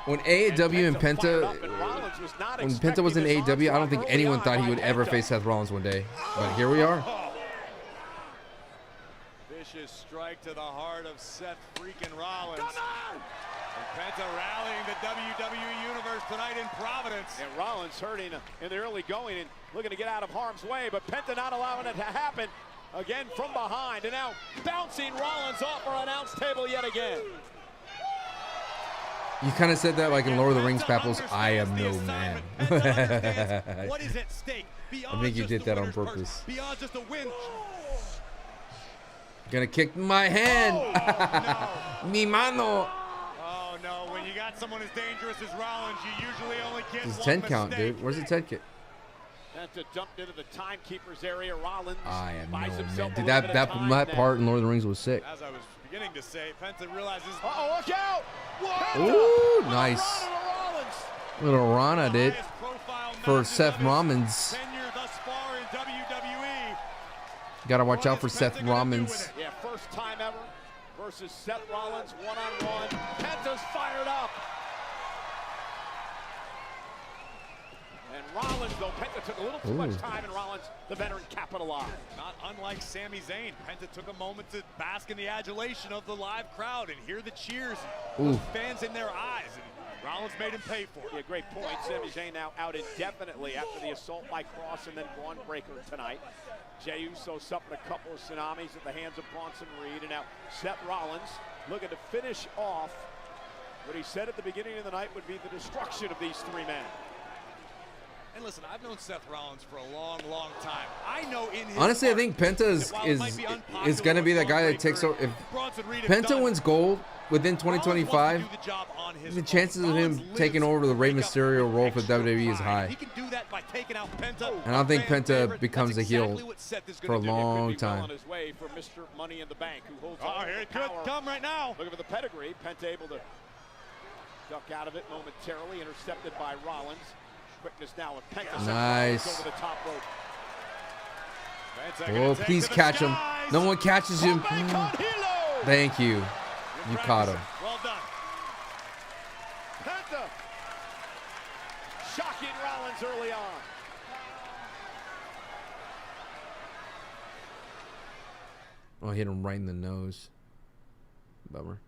when AEW and Penta, when Penta was in AEW, I don't think anyone thought he would ever face Seth Rollins one day. But here we are. Vicious strike to the heart of Seth freaking Rollins. And Penta rallying the WWE Universe tonight in Providence. And Rollins hurting in the early going and looking to get out of harm's way, but Penta not allowing it to happen. Again from behind, and now bouncing Rollins off our announce table yet again. You kind of said that like in Lord of the Rings, Papples. I am no man. What is at stake? I think you did that on purpose. Beyond just a win. Gonna kick my hand. Mi mano. Oh no, when you got someone as dangerous as Rollins, you usually only get This is one 10 count, mistake. dude. Where's the 10 kick? Penta dumped into the timekeeper's area. Rollins I am no buys man. himself a Dude, little bit of time that now. part in Lord of the Rings was sick. As I was beginning to say, Penta realizes. Uh-oh, look out! Ooh, nice. Little Rana did for Seth Rollins. Gotta watch out for Seth Rollins. Yeah, first time ever versus Seth Rollins one-on-one. Penta's fired up. And Rollins, though, Penta took a little too much time, and Rollins, the veteran, capitalized. Not unlike Sami Zayn, Penta took a moment to bask in the adulation of the live crowd and hear the cheers, the fans in their eyes, and Rollins made him pay for it. Yeah, great point. Sami Zayn now out indefinitely after the assault by Kross and then Braun Breaker tonight. Jey Uso suffered a couple of tsunamis at the hands of Bronson Reed, and now Seth Rollins looking to finish off what he said at the beginning of the night would be the destruction of these three men. And listen, I've known Seth Rollins for a long, long time. I know in his Honestly, I think Penta is going to be that guy that takes over. If Penta wins gold within 2025, the chances of him taking over the Rey Mysterio role for WWE is high. He can do that by taking out Penta. And I don't think Penta becomes a heel for a long time. On his way for Mr. Money in the Bank, who holds Oh, here it could come right now. Looking for the pedigree. Penta able to duck out of it momentarily, intercepted by Rollins. Quickness now with Penta. Nice. Over the top rope. Oh, please catch him. No one catches him. Thank you. You caught him. Well done. Penta shocking Rollins early on. Oh, hit him right in the nose. Bummer.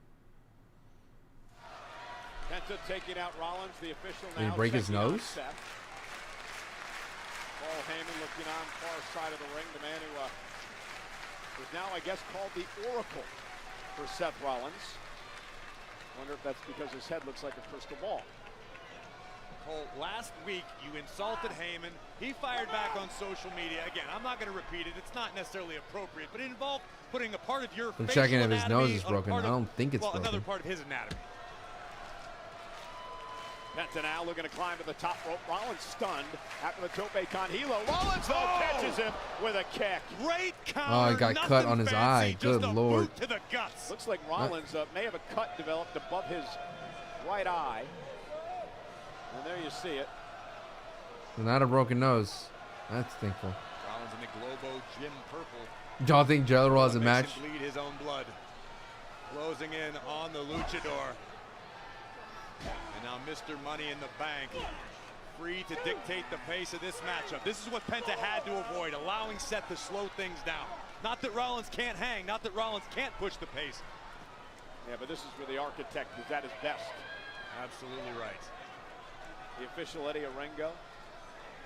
Penta taking out Rollins, the official now. Did he break his checking on nose? Seth. Paul Heyman looking on far side of the ring. The man who is now, I guess, called the Oracle for Seth Rollins. Wonder if that's because his head looks like a crystal ball. Cole, last week you insulted Heyman. He fired back on social media. Again, I'm not going to repeat it. It's not necessarily appropriate, but it involved putting a part of your I'm facial checking if his nose anatomy is on a broken. part I of- don't think it's well, broken. another part of his anatomy. Penta now looking to climb to the top rope. Rollins stunned after the tope con hilo. Rollins though catches him with a kick. Great counter. Oh, he got cut on his eye. Good lord. To the guts. Looks like Rollins may have a cut developed above his right eye. And there you see it. Not a broken nose. That's thankful. Rollins in the Globo Gym purple. Y'all think Jey Uso has a Makes match? him bleed his own blood. Closing in on the luchador. And now Mr. Money in the Bank, free to dictate the pace of this matchup. This is what Penta had to avoid, allowing Seth to slow things down. Not that Rollins can't hang, not that Rollins can't push the pace. Yeah, but this is where the architect is at his best. Absolutely right. The official Eddie Orengo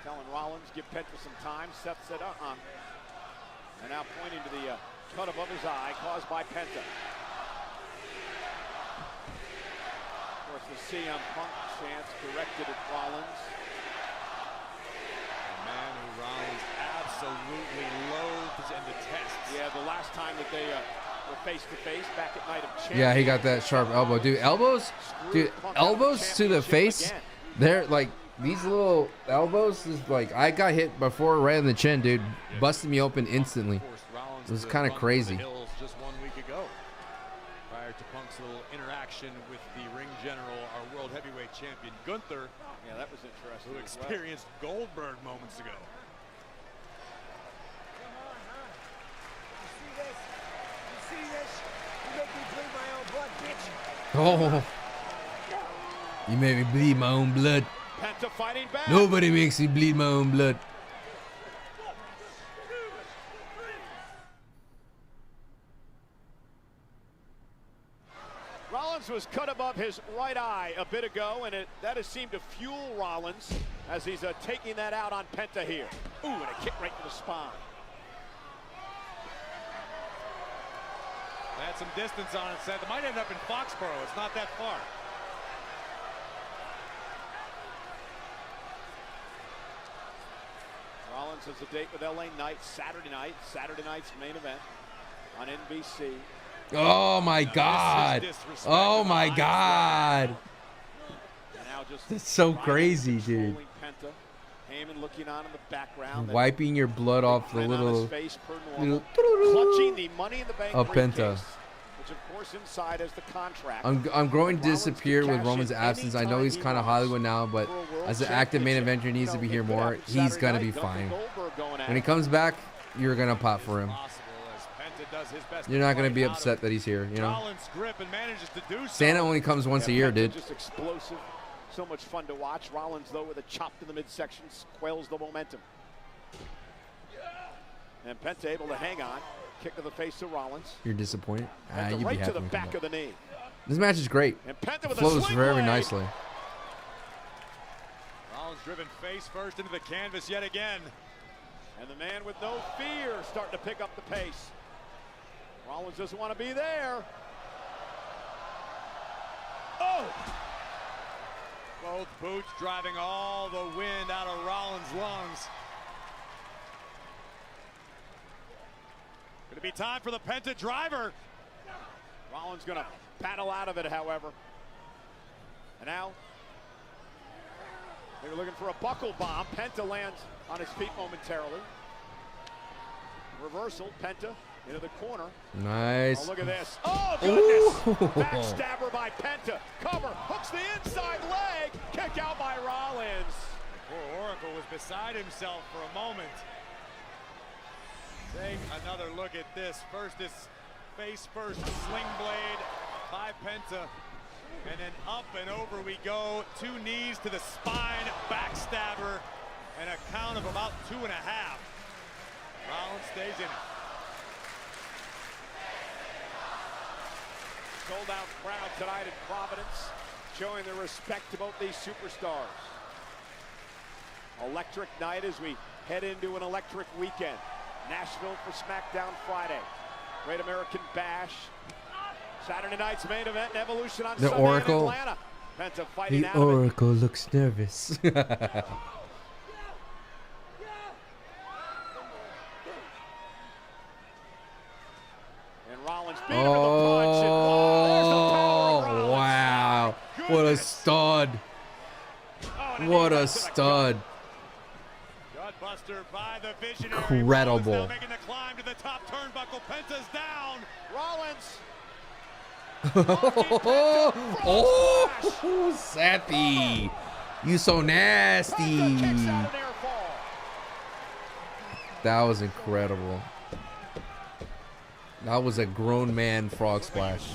telling Rollins, give Penta some time. Seth said, And now pointing to the cut above his eye caused by Penta. Of course, the CM Punk chants directed at Rollins. A man who Rollins absolutely loathes and detests. Yeah, the last time that they were face to face back at Night of Champions. Yeah, he got that sharp elbow. Dude, elbows to the face. They're like, these little elbows is like, I got hit before right in the chin, dude. Busted me open instantly. It was kind of crazy. Just 1 week ago, prior to Punk's little interaction with the ring general, our world heavyweight champion Gunther. Yeah, that was interesting. Who experienced Goldberg moments ago. Oh, you made me bleed my own blood. Penta fighting back. Nobody makes me bleed my own blood. Rollins was cut above his right eye a bit ago, and that has seemed to fuel Rollins as he's taking that out on Penta here. Ooh, and a kick right to the spine. They had some distance on it, Seth. It might end up in Foxborough. It's not that far. Rollins has a date with LA Knight Saturday night. Saturday night's main event on NBC. Oh my God. Oh my God. That's so crazy, dude. Penta. Heyman looking on in the background. Wiping your blood off the little clutching the Money in the Bank of Penta. Which of course inside is the contract. I'm growing to disappear with Roman's absence. I know he's kind of Hollywood now, but as an active main eventer, he needs to be here more. He's gonna be fine. When he comes back, you're gonna pop for him. You're not gonna be upset that he's here, you know. Santa only comes once a year, dude. Just explosive. So much fun to watch. Rollins, though, with a chop to the midsection, quells the momentum. And Penta able to hang on. Kick to the face of Rollins. You're disappointed? You'd right be to happy the back of the knee. This match is great. And Penta with Flows a very blade. nicely. Rollins driven face first into the canvas yet again. And the man with no fear starting to pick up the pace. Rollins doesn't want to be there. Oh! Both boots driving all the wind out of Rollins' lungs. Gonna be time for the Penta driver. Rollins gonna paddle out of it, however. And now, they were looking for a buckle bomb. Penta lands on his feet momentarily. Reversal, Penta into the corner. Nice. Oh, look at this. Oh, goodness. Backstabber by Penta. Cover. Hooks the inside leg. Kick out by Rollins. Poor Oracle was beside himself for a moment. Take another look at this. First, this face first sling blade by Penta. And then up and over we go. 2 knees to the spine. Backstabber. And a count of about 2.5. Rollins stays in it. Sold-out crowd tonight in Providence, showing their respect to both these superstars. Electric night as we head into an electric weekend. Nashville for SmackDown Friday. Great American Bash. Saturday night's main event and Evolution on The Sunday Oracle. in Atlanta. Penta fighting The out of it. Oracle looks nervous. And Rollins beat him with a punch. And there's the power of Rollins. Wow. What a stud. What a stud. Gutbuster by the visionary. Incredible. Rollins now making the climb to the top turnbuckle. Penta's down. Rollins. Oh, Sappy. You so nasty. That was incredible. That was a grown man frog splash.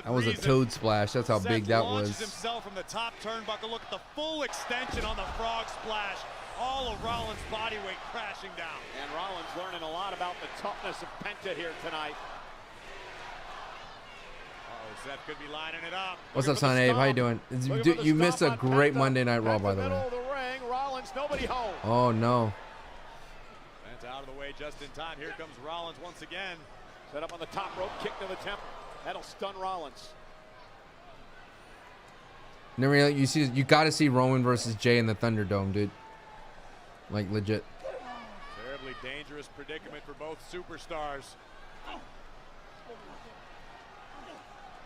That was a toad splash. That's how big that was. Himself from the top turnbuckle. Look at the full extension on the frog splash. All of Rollins' body weight crashing down. And Rollins learning a lot about the toughness of Penta here tonight. Seth could be lining it up. What's up, Son Abe? How you doing? You missed a great Monday Night Raw, by the way. Rollins, nobody home. Oh, no. Penta out of the way just in time. Here comes Rollins once again. Set up on the top rope, kick to the temple. That'll stun Rollins. You got to see Roman versus Jey in the Thunderdome, dude. Like, legit. Terribly dangerous predicament for both superstars.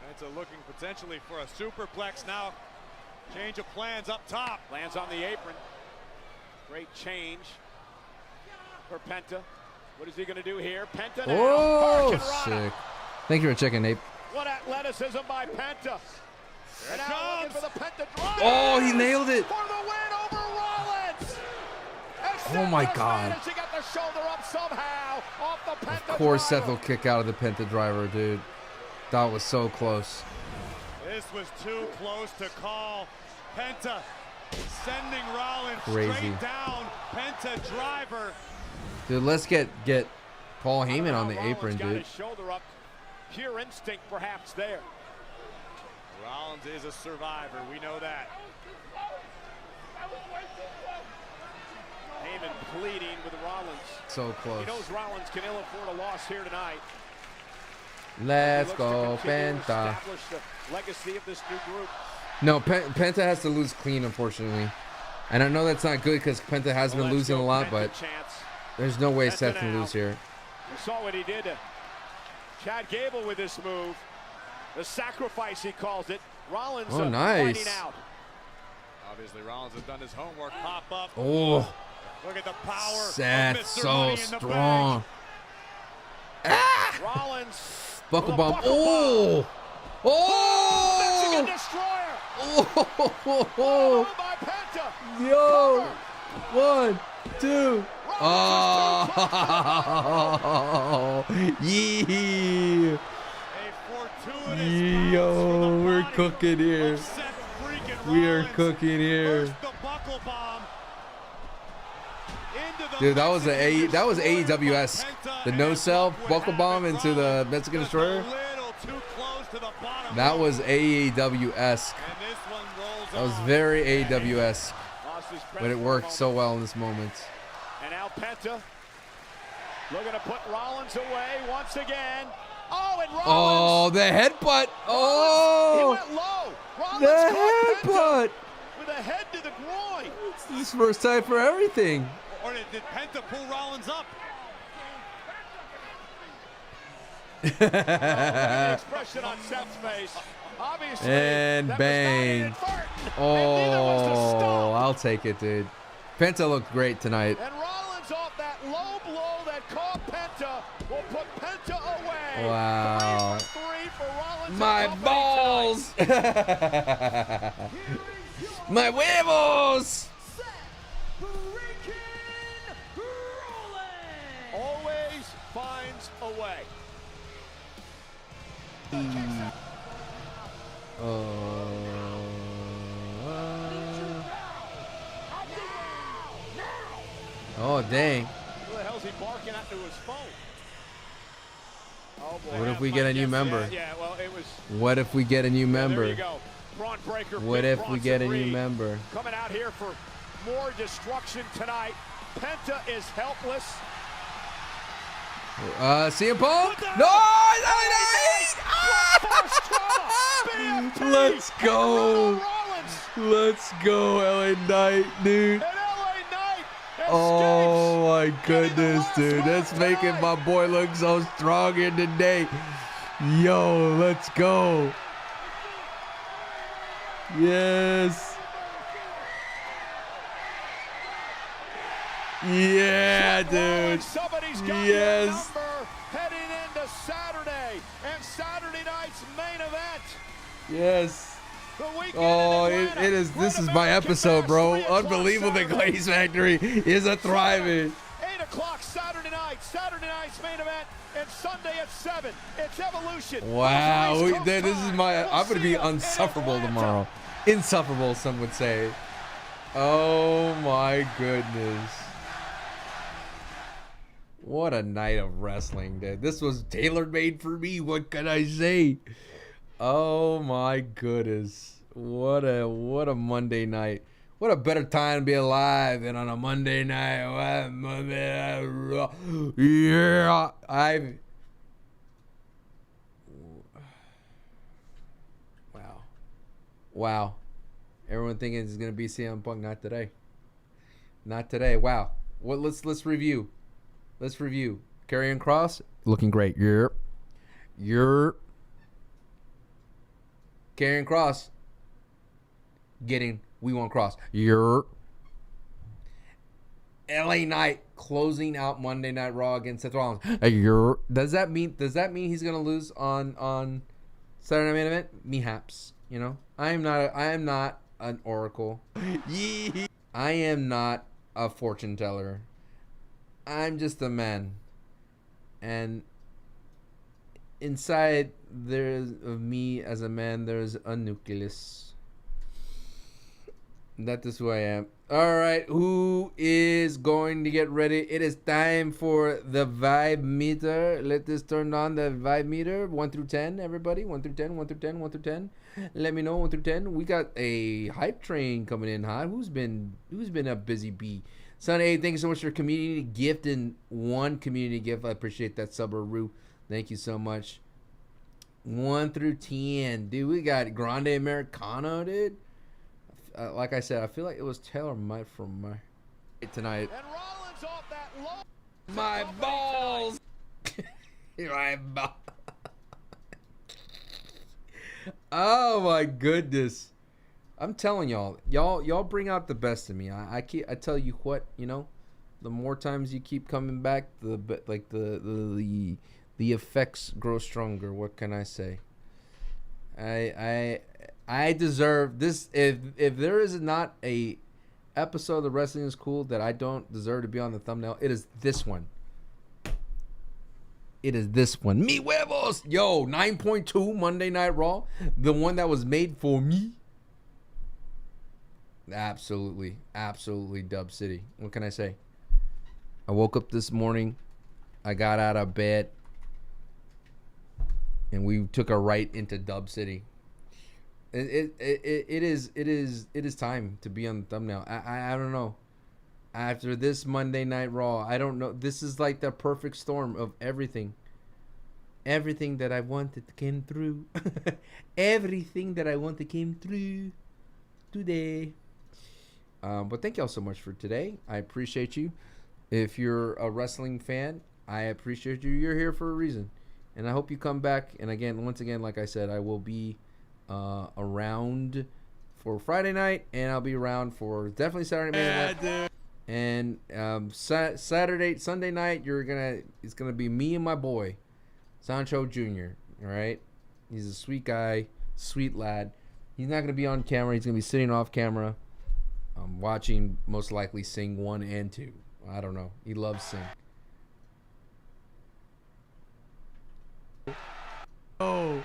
Penta looking potentially for a superplex now. Change of plans up top. Lands on the apron. Great change for Penta. What is he going to do here? Penta now. Oh, sick. Thank you for checking, Nate. What athleticism by Penta. And now looking for the Penta drive. Oh, he nailed it. For the win over Rollins. Oh, my God. He got the shoulder up somehow off the Penta Of course, driver. Seth will kick out of the Penta driver, dude. That was so close. This was too close to call. Penta sending Rollins Crazy. straight down. Penta driver. Dude, let's get Paul Heyman on the apron, Got dude. his shoulder up. Pure instinct, perhaps, there. Rollins is a survivor. We know that. Heyman pleading with Rollins. So close. He knows Rollins can ill afford a loss here tonight. Let's He looks go, to continue to Penta. establish the legacy of this new group. No, Penta has to lose clean, unfortunately. And I know that's not good because Penta has been losing a lot, but there's no way Seth can lose here. You saw what he did to Chad Gable with this move. The sacrifice, he calls it. Rollins Oh, nice. fighting out. Obviously, Rollins has done his homework. Pop up. Oh, Look at the power Seth, of Mr. so Money in the strong. Rollins. Buckle bomb. Oh! Oh! Mexican destroyer. Oh! By Penta. Yo! 1, 2. Oh! Yeah! Yo, we're cooking here. We are cooking here. Dude, that was AEWS. The no sell buckle bomb into the Mexican destroyer. That was AEW-esque. That was very AEW-esque. But it worked so well in this moment. And now Penta looking to put Rollins away once again. Oh, and Rollins. Oh, the headbutt. Oh. He went low. Rollins The caught headbutt. Penta with a head to the groin. It's his first time for everything. Or did Penta pull Rollins up? Expression on Seth's face. Obviously, And that bang. was not inadvertent. Oh, I'll take it, dude. Penta looked great tonight. And Rollins off that low blow that caught Penta will put Penta away. Wow. 3 for Rollins. My balls. My huevos. Always finds a way. Oh, dang. Who the hell's he barking at to his phone? Oh, boy. What if we get a new member? Yeah, well, it was. What if we get a new There member? you go. Braun Breaker, What Big if we get a Bronson new Reed member? Coming out here for more destruction tonight. Penta is helpless. CM Punk? No! Let's go! Let's go, LA Knight, dude. Oh my goodness, dude. That's making my boy look so strong here today. Yo, let's go. Yes. Yeah, dude. Yes. Heading into Saturday and Saturday night's main event. Yes. Oh, it is. This is my episode, bro. Unbelievable. The Glaze Factory is a thriving. 8 o'clock Saturday night. Saturday night's main event, and Sunday at 7. It's Evolution. Wow. This is my. I'm gonna be unsufferable tomorrow. Insufferable, some would say. Oh my goodness. What a night of wrestling, dude. This was tailor-made for me. What can I say? Oh my goodness. What a Monday night. What a better time to be alive than on a Monday night. Yeah. Wow. Everyone thinking it's gonna be CM Punk. Not today. Not today. Wow. What let's review. Let's review. Karrion Kross looking great. You're Karrion Kross getting We Want Kross. You're LA Knight closing out Monday Night Raw against Seth Rollins. You're does that mean he's gonna lose on Saturday Night Main Event? Mehaps. You know, I am not an oracle. I am not a fortune teller. I'm just a man, and inside of me as a man, there's a nucleus. That is who I am. All right, who is going to get ready? It is time for the vibe meter. Let us turn on the vibe meter. 1 through 10, everybody. 1 through 10, 1 through 10, 1 through 10. Let me know 1 through 10. We got a hype train coming in hot. Who's been a busy bee? Sunday, thank you so much for community gift and one community gift. I appreciate that, Subaru. Thank you so much. 1 through 10. Dude, we got Grande Americano, dude. Like I said, I feel like it was Taylor Mike from my tonight. And Rollins off that low. My balls. My balls. Oh my goodness. I'm telling y'all bring out the best in me. I tell you what, you know, the more times you keep coming back, the effects grow stronger. What can I say? I deserve this. If there is not a episode of Wrestling is Cool that I don't deserve to be on the thumbnail, it is this one. It is this one. Mi huevos. Yo, 9.2 Monday Night Raw. The one that was made for me. Absolutely. Absolutely Dub City. What can I say? I woke up this morning. I got out of bed. And we took a right into Dub City. It is time to be on the thumbnail. I don't know. After this Monday Night Raw, I don't know. This is like the perfect storm of everything. Everything that I wanted came through. Everything that I wanted came through today. But thank y'all so much for today. I appreciate you. If you're a wrestling fan, I appreciate you. You're here for a reason. And I hope you come back. And again, once again, like I said, I will be around for Friday night, and I'll be around for definitely Saturday night. And Sunday night, it's gonna be me and my boy, Sancho Jr. All right, he's a sweet guy, sweet lad. He's not gonna be on camera. He's gonna be sitting off camera, watching most likely Sing 1 and 2. I don't know. He loves Sing. Oh.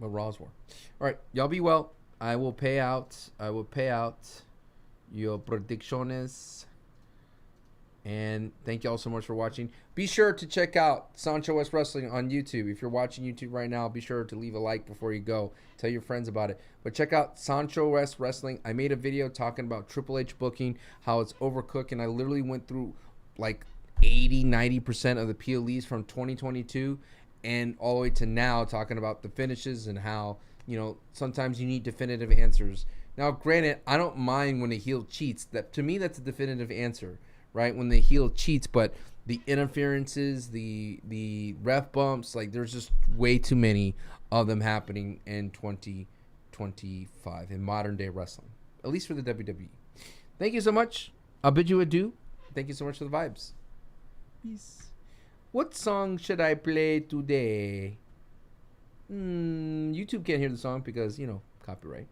But Raw's War. All right, y'all be well. I will pay out your predictions. And thank you all so much for watching. Be sure to check out SanchoWest Wrestling on YouTube. If you're watching YouTube right now, be sure to leave a like before you go. Tell your friends about it. But check out SanchoWest Wrestling. I made a video talking about Triple H booking, how it's overcooked, and I literally went through like 80-90% of the PLEs from 2022 and all the way to now, talking about the finishes and how, you know, sometimes you need definitive answers. Now, granted, I don't mind when a heel cheats. That, to me, that's a definitive answer, right? When the heel cheats, but the interferences, the ref bumps, like there's just way too many of them happening in 2025 in modern day wrestling, at least for the WWE. Thank you so much. I'll bid you adieu. Thank you so much for the vibes. Peace. What song should I play today? YouTube can't hear the song because, you know, copyright.